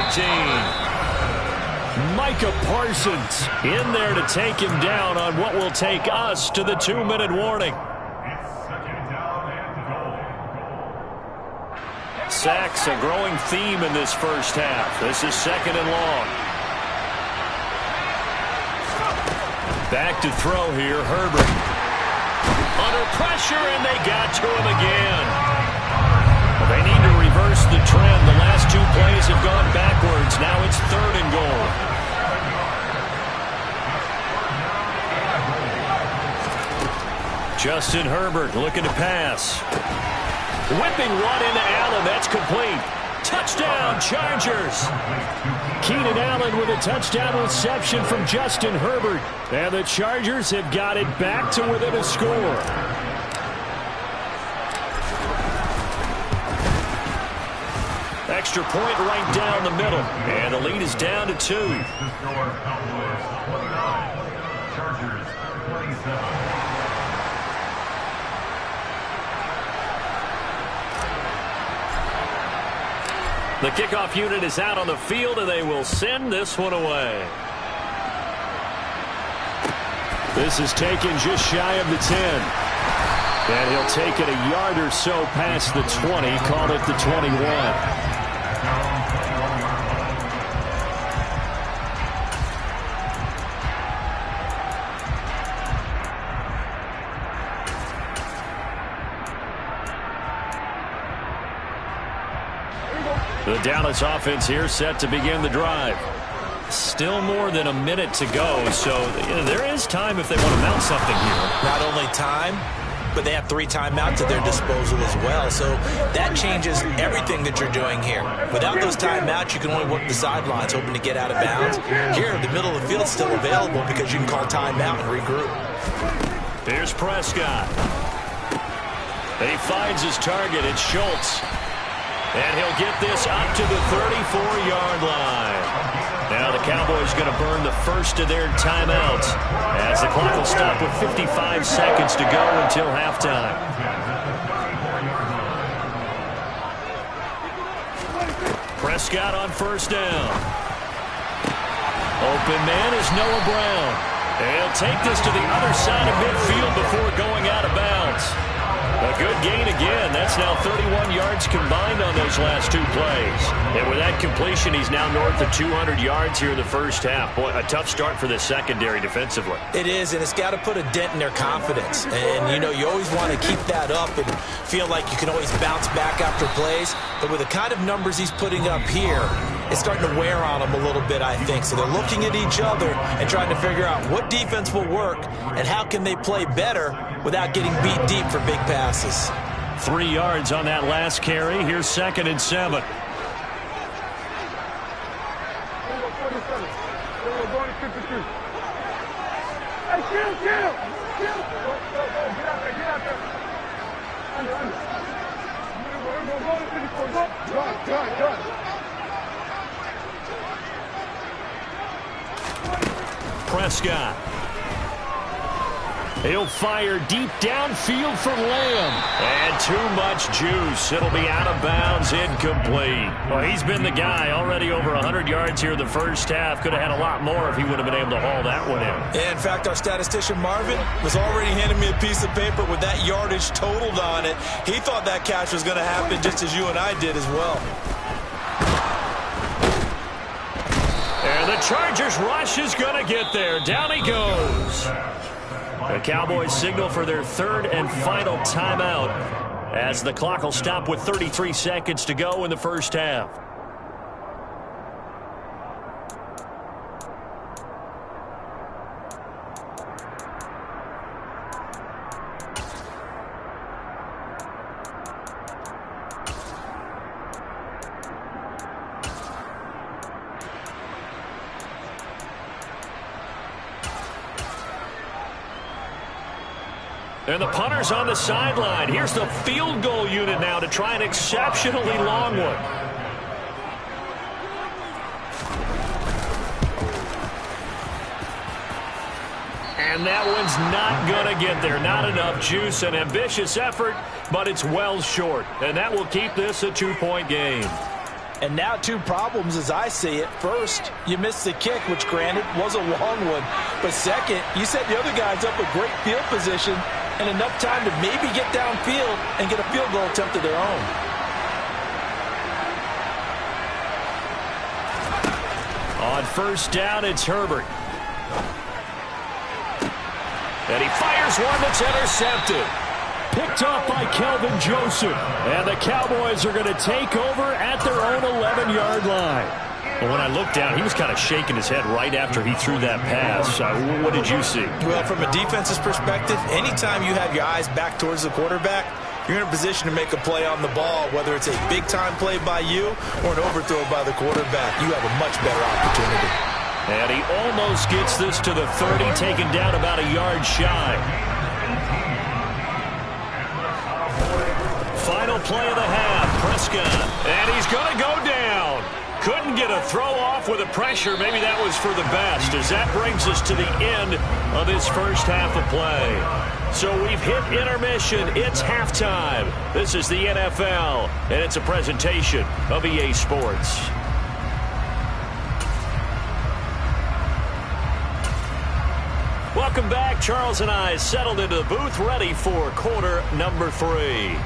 Micah Parsons in there to take him down on what will take us to the 2-minute warning. Sacks, a growing theme in this first half. This is second and long. Back to throw here, Herbert. Under pressure, and they got to him again. Well, they need to reverse the trend. The last 2 plays have gone backwards. Now it's third and goal. Justin Herbert looking to pass. Whipping one into Allen. That's complete. Touchdown, Chargers. Keenan Allen with a touchdown reception from Justin Herbert. And the Chargers have got it back to within a score. Extra point right down the middle. And the lead is down to 2. Chargers 27. The kickoff unit is out on the field, and they will send this one away. This is taken just shy of the 10. And he'll take it a yard or so past the 20, call it the 21. The Dallas offense here set to begin the drive. Still more than a minute to go, so there is time if they want to mount something here. Not only time, but they have 3 timeouts at their disposal as well. So that changes everything that you're doing here. Without those timeouts, you can only work the sidelines, hoping to get out of bounds. Here, the middle of the field is still available because you can call timeout and regroup. Here's Prescott. He finds his target. It's Schultz. And he'll get this up to the 34-yard line. Now the Cowboys going to burn the first of their timeouts as the clock will stop with 55 seconds to go until halftime. Prescott on first down. Open man is Noah Brown. And he'll take this to the other side of midfield before going out of bounds. A good gain again. That's now 31 yards combined on those last 2 plays. And with that completion, he's now north of 200 yards here in the first half. Boy, a tough start for the secondary defensively. It is, and it's got to put a dent in their confidence. And, you know, you always want to keep that up and feel like you can always bounce back after plays. But with the kind of numbers he's putting up here, it's starting to wear on them a little bit, I think. So they're looking at each other and trying to figure out what defense will work and how can they play better without getting beat deep for big passes. 3 yards on that last carry. Here's second and 7. Prescott. He'll fire deep downfield for Lamb. And too much juice. It'll be out of bounds, incomplete. Well, he's been the guy already over 100 yards here in the first half. Could have had a lot more if he would have been able to haul that one in. Yeah, in fact, our statistician Marvin was already handing me a piece of paper with that yardage totaled on it. He thought that catch was going to happen just as you and I did as well. And the Chargers rush is going to get there. Down he goes. The Cowboys signal for their third and final timeout as the clock will stop with 33 seconds to go in the first half. And the punter's on the sideline. Here's the field goal unit now to try an exceptionally long one. And that one's not going to get there. Not enough juice. An ambitious effort, but it's well short. And that will keep this a 2-point game. And now 2 problems as I see it. First, you missed the kick, which granted was a long one. But second, you set the other guys up with great field position and enough time to maybe get downfield and get a field goal attempt of their own. On first down, it's Herbert. And he fires one that's intercepted. Picked off by Kelvin Joseph. And the Cowboys are going to take over at their own 11-yard line. Well, when I looked down, he was kind of shaking his head right after he threw that pass. What did you see? Well, from a defense's perspective, anytime you have your eyes back towards the quarterback, you're in a position to make a play on the ball, whether it's a big-time play by you or an overthrow by the quarterback. You have a much better opportunity. And he almost gets this to the 30, taken down about a yard shy. Final play of the half, Prescott. And he's going to go down. Couldn't get a throw off with the pressure. Maybe that was for the best, as that brings us to the end of this first half of play. So we've hit intermission. It's halftime. This is the NFL, and it's a presentation of EA Sports. Welcome back. Charles and I settled into the booth, ready for quarter number 3.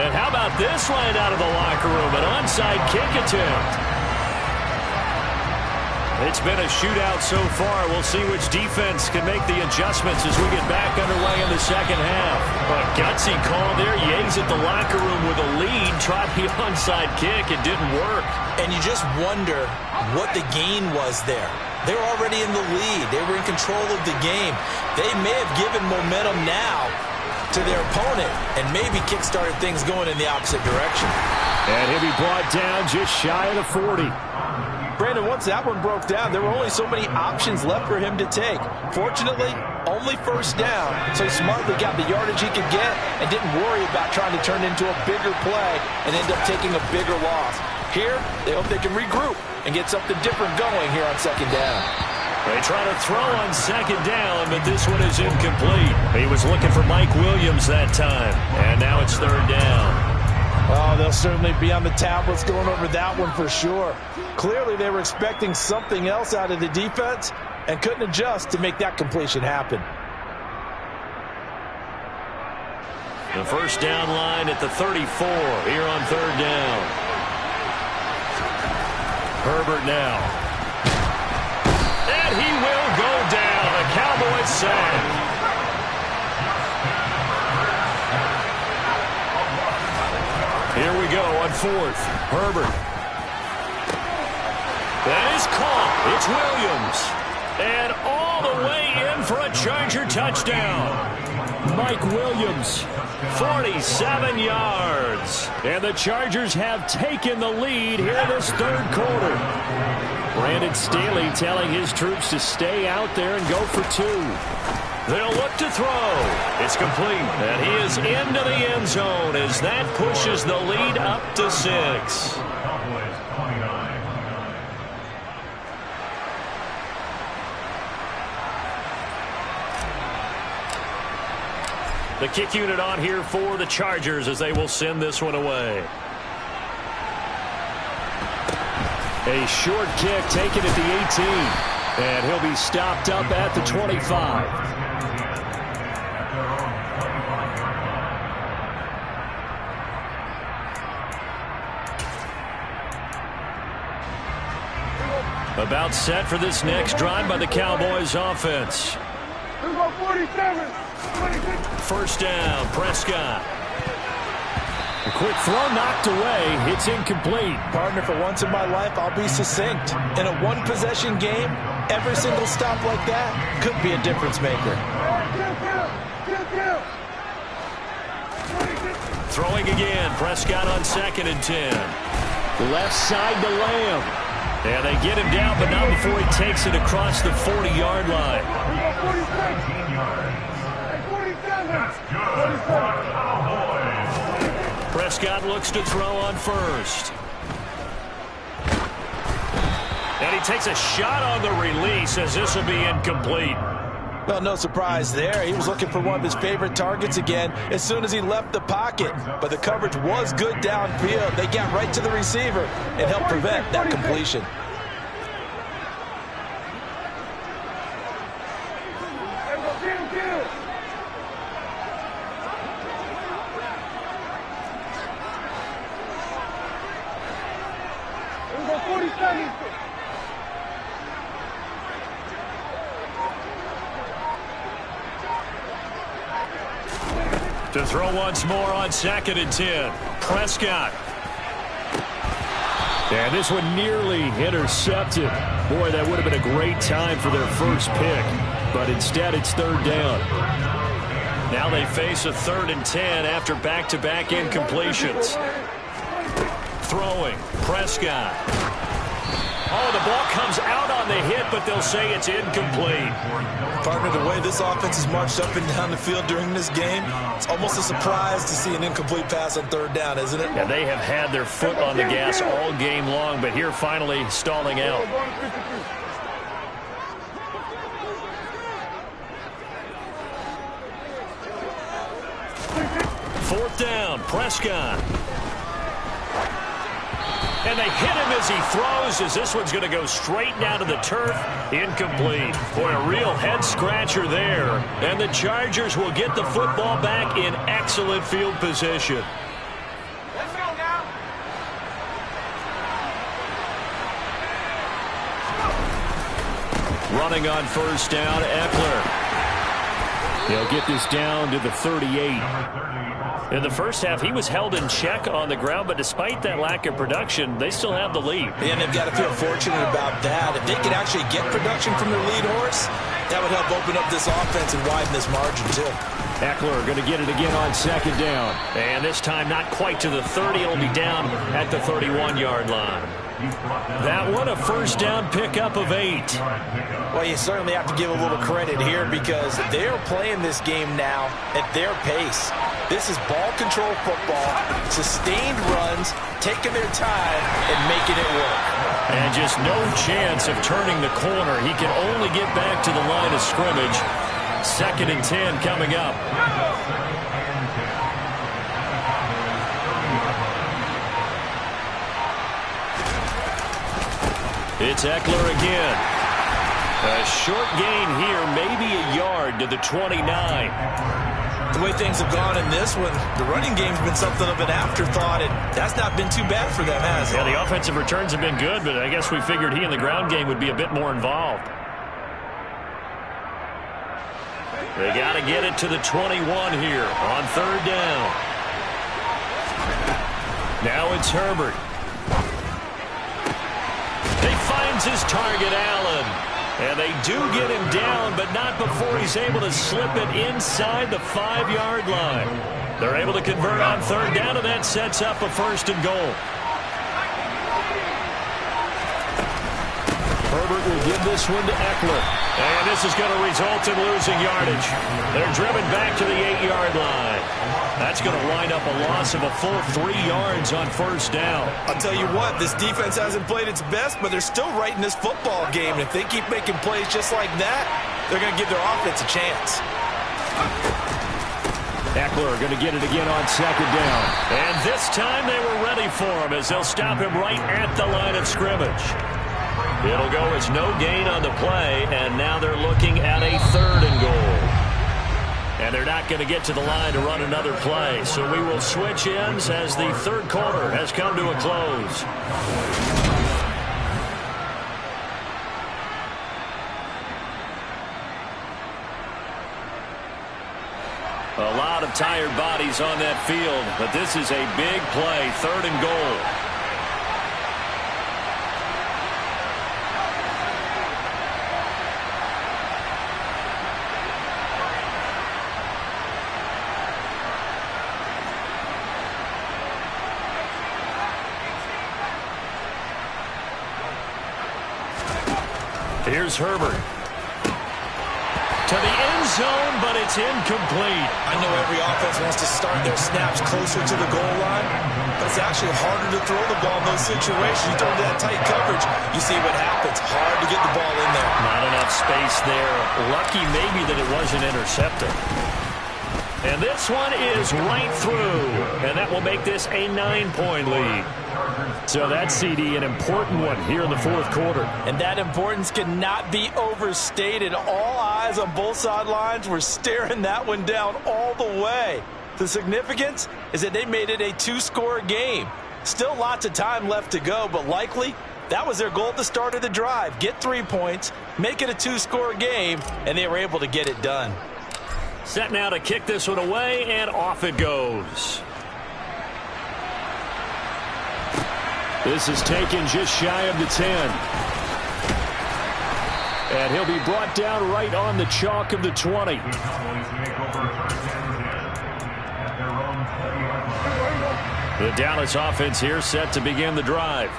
And how about this line out of the locker room? An onside kick attempt. It's been a shootout so far. We'll see which defense can make the adjustments as we get back underway in the second half. A gutsy call there. Yates at the locker room with a lead. Tried the onside kick. It didn't work. And you just wonder what the gain was there. They were already in the lead. They were in control of the game. They may have given momentum now to their opponent and maybe kick-started things going in the opposite direction. And he'll be brought down just shy of the 40. Brandon, once that one broke down, there were only so many options left for him to take. Fortunately, only first down, so he smartly got the yardage he could get and didn't worry about trying to turn into a bigger play and end up taking a bigger loss. Here, they hope they can regroup and get something different going here on second down. They try to throw on second down, but this one is incomplete. He was looking for Mike Williams that time, and now it's third down. Oh, they'll certainly be on the tablets going over that one for sure. Clearly, they were expecting something else out of the defense and couldn't adjust to make that completion happen. The first down line at the 34 here on third down. Herbert now. And he will go down. A Cowboys sack. Here we go on fourth. Herbert. That is caught. It's Williams. And all the way in for a Charger touchdown. Mike Williams. 47 yards. And the Chargers have taken the lead here in this third quarter. Brandon Staley telling his troops to stay out there and go for 2. They'll look to throw. It's complete. And he is into the end zone as that pushes the lead up to 6. The kick unit on here for the Chargers as they will send this one away. A short kick taken at the 18. And he'll be stopped up at the 25. About set for this next drive by the Cowboys offense. First down, Prescott. A quick throw knocked away. It's incomplete. Partner, for once in my life, I'll be succinct. In a one-possession game, every single stop like that could be a difference maker. Throwing again, Prescott on 2nd and 10. Left side to Lamb. And they get him down, but not before he takes it across the 40-yard line. 19 yards. That's good for a Cowboys. Prescott looks to throw on first. And he takes a shot on the release as this will be incomplete. Well, no surprise there. He was looking for one of his favorite targets again as soon as he left the pocket. But the coverage was good downfield. They got right to the receiver and helped prevent that completion. To throw once more on 2nd and 10. Prescott. And this one nearly intercepted. Boy, that would have been a great time for their first pick. But instead, it's 3rd down. Now they face a 3rd and 10 after back-to-back incompletions. Throwing. Prescott. Oh, the ball comes out on the hit, but they'll say it's incomplete. Partner, the way this offense has marched up and down the field during this game, it's almost a surprise to see an incomplete pass on 3rd down, isn't it? Yeah, they have had their foot on the gas all game long, but here finally stalling out. Fourth down, Prescott. And they hit him as he throws, as this one's going to go straight down to the turf. Incomplete. Boy, a real head-scratcher there. And the Chargers will get the football back in excellent field position. Let's go now. Running on 1st down, Eckler. They'll get this down to the 38. In the first half, he was held in check on the ground, but despite that lack of production, they still have the lead. And they've got to feel fortunate about that. If they can actually get production from their lead horse, that would help open up this offense and widen this margin, too. Eckler going to get it again on 2nd down. And this time not quite to the 30. It'll be down at the 31-yard line. That one a 1st down pickup of 8. Well, you certainly have to give a little credit here because they're playing this game now at their pace. This is ball control football, sustained runs, taking their time and making it work. And just no chance of turning the corner. He can only get back to the line of scrimmage. 2nd and 10 coming up. It's Eckler again. A short gain here, maybe a yard to the 29. The way things have gone in this one, the running game's been something of an afterthought, and that's not been too bad for them, has it? Yeah, the offensive returns have been good, but I guess we figured he in the ground game would be a bit more involved. They got to get it to the 21 here on 3rd down. Now it's Herbert. He finds his target, Allen. And they do get him down, but not before he's able to slip it inside the 5-yard line. They're able to convert on 3rd down, and that sets up a 1st and goal. Herbert will give this one to Eckler. And this is going to result in losing yardage. They're driven back to the 8-yard line. That's going to wind up a loss of a full 3 yards on 1st down. I'll tell you what, this defense hasn't played its best, but they're still right in this football game. And if they keep making plays just like that, they're going to give their offense a chance. Eckler going to get it again on 2nd down. And this time they were ready for him as they'll stop him right at the line of scrimmage. It'll go as no gain on the play, and now they're looking at a 3rd and goal. And they're not going to get to the line to run another play, so we will switch ends as the 3rd quarter has come to a close. A lot of tired bodies on that field, but this is a big play, 3rd and goal. Here's Herbert. To the end zone, but it's incomplete. I know every offense wants to start their snaps closer to the goal line, but it's actually harder to throw the ball in those situations. You throw into that tight coverage, you see what happens. Hard to get the ball in there. Not enough space there. Lucky maybe that it wasn't intercepted. And this one is right through, and that will make this a 9-point lead. So that's, CD, an important one here in the fourth quarter. And that importance cannot be overstated. All eyes on both sidelines were staring that one down all the way. The significance is that they made it a 2-score game. Still lots of time left to go, but likely that was their goal at the start of the drive. Get 3 points, make it a 2-score game, and they were able to get it done. Set now to kick this one away, and off it goes. This is taken just shy of the 10. And he'll be brought down right on the chalk of the 20. The Dallas offense here set to begin the drive.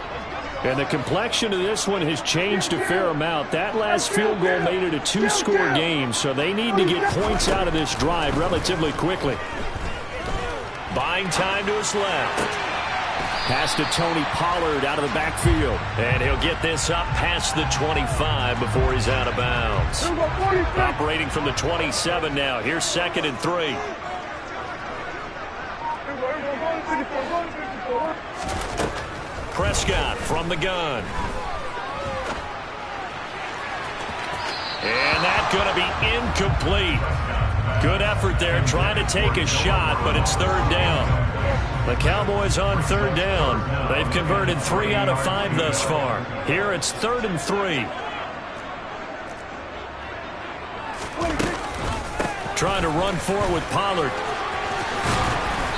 And the complexion of this one has changed a fair amount. That last field goal made it a 2-score game, so they need to get points out of this drive relatively quickly. Buying time to his left. Pass to Tony Pollard out of the backfield. And he'll get this up past the 25 before he's out of bounds. Operating from the 27 now. Here's 2nd and 3. Prescott from the gun. And that's going to be incomplete. Good effort there trying to take a shot, but it's 3rd down. The Cowboys on 3rd down. They've converted 3 out of 5 thus far. Here it's 3rd and 3. Trying to run forward with Pollard.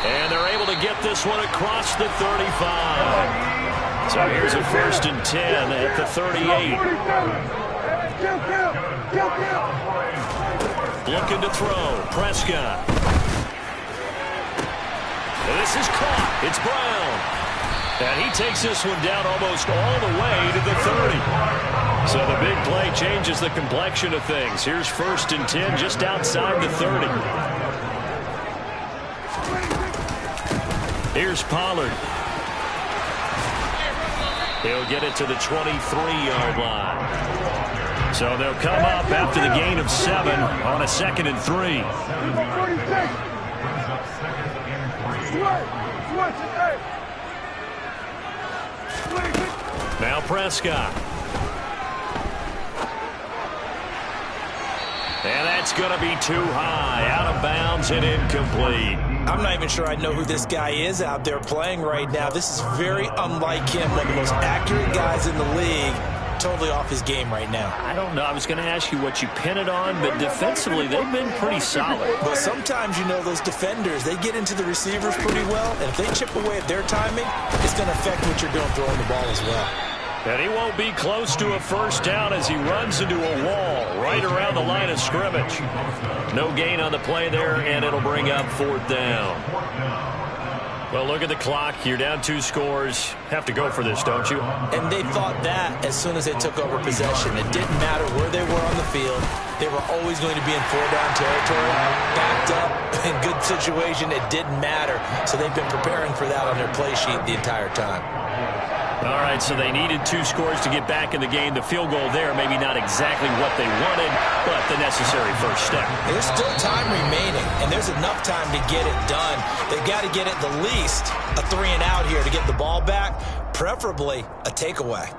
And they're able to get this one across the 35. So here's a 1st and 10 at the 38. Looking to throw. Prescott. And this is caught. It's Brown. And he takes this one down almost all the way to the 30. So the big play changes the complexion of things. Here's 1st and 10 just outside the 30. Here's Pollard. He'll get it to the 23-yard line. So they'll come up after the gain of 7 on a 2nd and 3. Now Prescott. And that's going to be too high, out of bounds and incomplete. I'm not even sure I know who this guy is out there playing right now. This is very unlike him, one of the most accurate guys in the league. Totally off his game right now. I don't know. I was going to ask you what you pin it on, but defensively they've been pretty solid. But sometimes, you know, those defenders, they get into the receivers pretty well, and if they chip away at their timing, it's going to affect what you're doing throwing the ball as well. And he won't be close to a 1st down as he runs into a wall right around the line of scrimmage. No gain on the play there, and it'll bring up 4th down. Well, look at the clock. You're down 2 scores. Have to go for this, don't you? And they thought that as soon as they took over possession. It didn't matter where they were on the field. They were always going to be in 4-down territory, backed up, in good situation. It didn't matter. So they've been preparing for that on their play sheet the entire time. All right, so they needed 2 scores to get back in the game. The field goal there, maybe not exactly what they wanted, but the necessary 1st step. There's still time remaining, and there's enough time to get it done. They've got to get at the least a 3-and-out here to get the ball back, preferably a takeaway.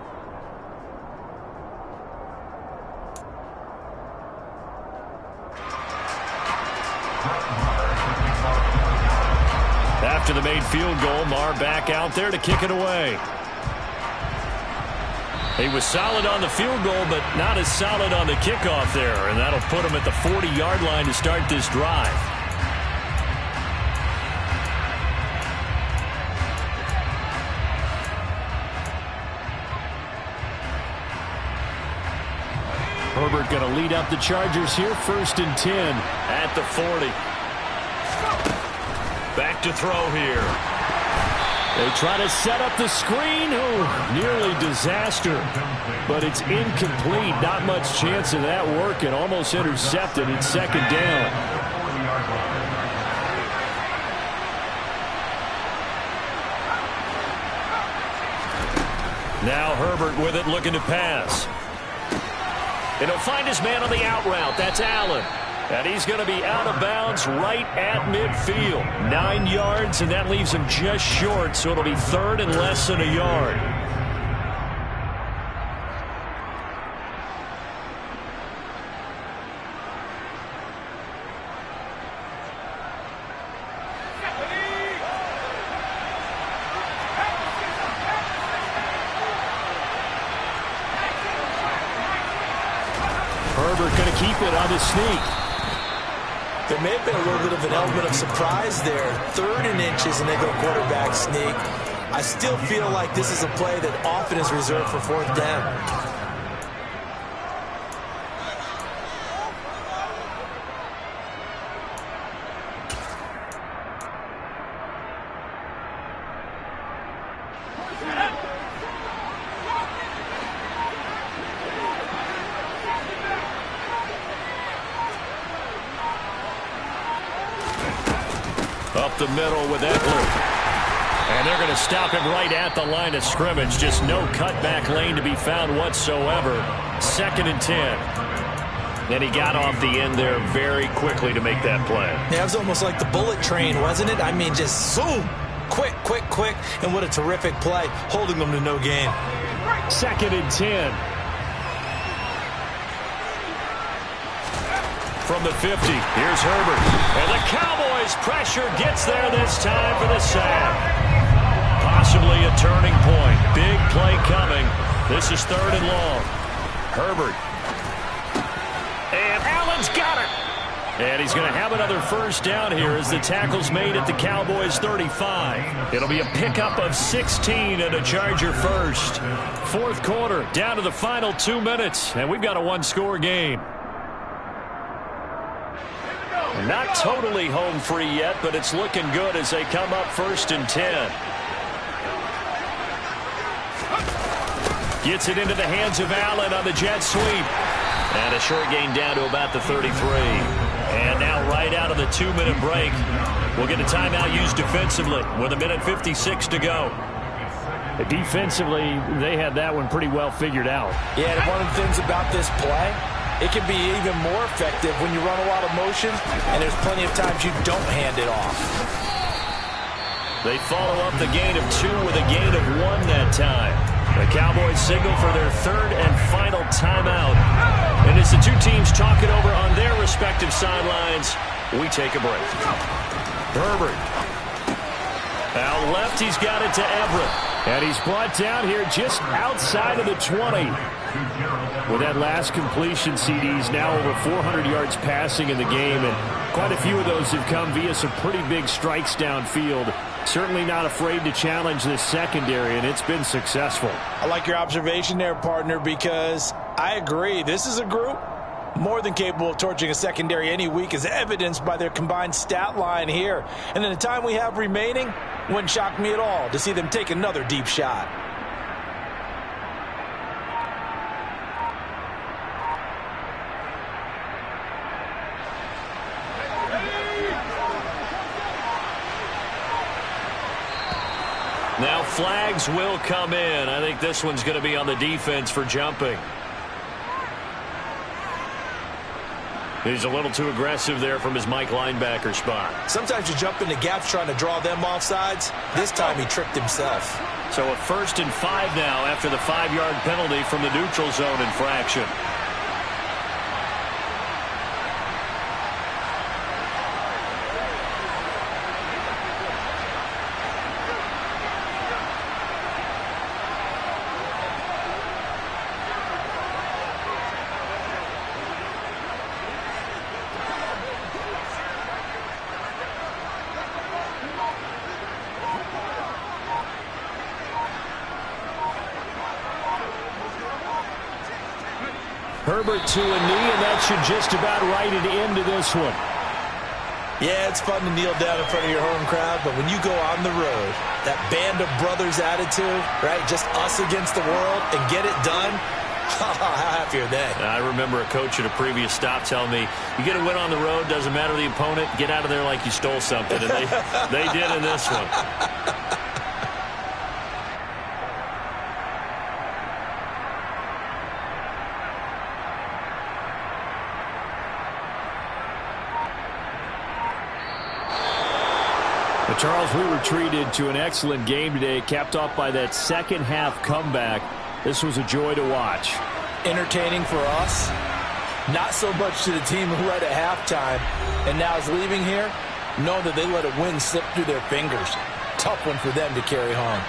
After the made field goal, Maher back out there to kick it away. He was solid on the field goal, but not as solid on the kickoff there, and that'll put him at the 40-yard line to start this drive. Herbert going to lead up the Chargers here, 1st and 10. At the 40. Back to throw here. They try to set up the screen. Oh, nearly disaster. But it's incomplete. Not much chance of that working. Almost intercepted. It's second down. Now Herbert with it, looking to pass. And he'll find his man on the out route. That's Allen. And he's going to be out of bounds right at midfield. 9 yards, and that leaves him just short, so it'll be third and less than a yard. Herbert going to keep it on the sneak. There may have been a little bit of an element of surprise there. 3rd and inches, and they go quarterback sneak. I still feel like this is a play that often is reserved for 4th down. Up the middle with Eckler. And they're going to stop him right at the line of scrimmage. Just no cutback lane to be found whatsoever. 2nd and 10. And he got off the end there very quickly to make that play. Yeah, it was almost like the bullet train, wasn't it? I mean, just zoom. Quick, quick, quick. And what a terrific play, holding them to no gain. 2nd and 10. From the 50, here's Herbert. And the Cowboys pressure gets there this time for the sack. Possibly a turning point. Big play coming. This is 3rd and long. Herbert. And Allen's got it. And he's going to have another first down here as the tackle's made at the Cowboys 35. It'll be a pickup of 16 and a Charger first. 4th quarter, down to the final 2 minutes, and we've got a 1-score game. Not totally home free yet, but it's looking good as they come up 1st and 10. Gets it into the hands of Allen on the jet sweep. And a short gain down to about the 33. And now right out of the 2-minute break, we'll get a timeout used defensively with 1:56 to go. Defensively, they had that one pretty well figured out. Yeah, and one of the things about this play, it can be even more effective when you run a lot of motion, and there's plenty of times you don't hand it off. They follow up the gain of 2 with a gain of 1 that time. The Cowboys signal for their 3rd and final timeout. And as the two teams talk it over on their respective sidelines, we take a break. Herbert. Out left, he's got it to Everett. And he's brought down here just outside of the 20. With that last completion, CD's now over 400 yards passing in the game, and quite a few of those have come via some pretty big strikes downfield. Certainly not afraid to challenge this secondary, and it's been successful. I like your observation there, partner, because I agree. This is a group more than capable of torching a secondary any week, as evidenced by their combined stat line here. And in the time we have remaining, wouldn't shock me at all to see them take another deep shot. Now flags will come in. I think this one's going to be on the defense for jumping. He's a little too aggressive there from his Mike linebacker spot. Sometimes you jump into gaps trying to draw them off sides. This time he tricked himself. So a 1st and 5 now after the 5-yard penalty from the neutral zone infraction. Herbert to a knee, and that should just about write it into this one. Yeah, it's fun to kneel down in front of your home crowd, but when you go on the road, that band of brothers attitude, right, just us against the world, and get it done, how happy are they? I remember a coach at a previous stop telling me, you get a win on the road, doesn't matter the opponent, get out of there like you stole something, and they did in this one. Charles, we were treated to an excellent game today, capped off by that second-half comeback. This was a joy to watch. Entertaining for us, not so much to the team who led at halftime and now is leaving here, know that they let a win slip through their fingers. Tough one for them to carry home.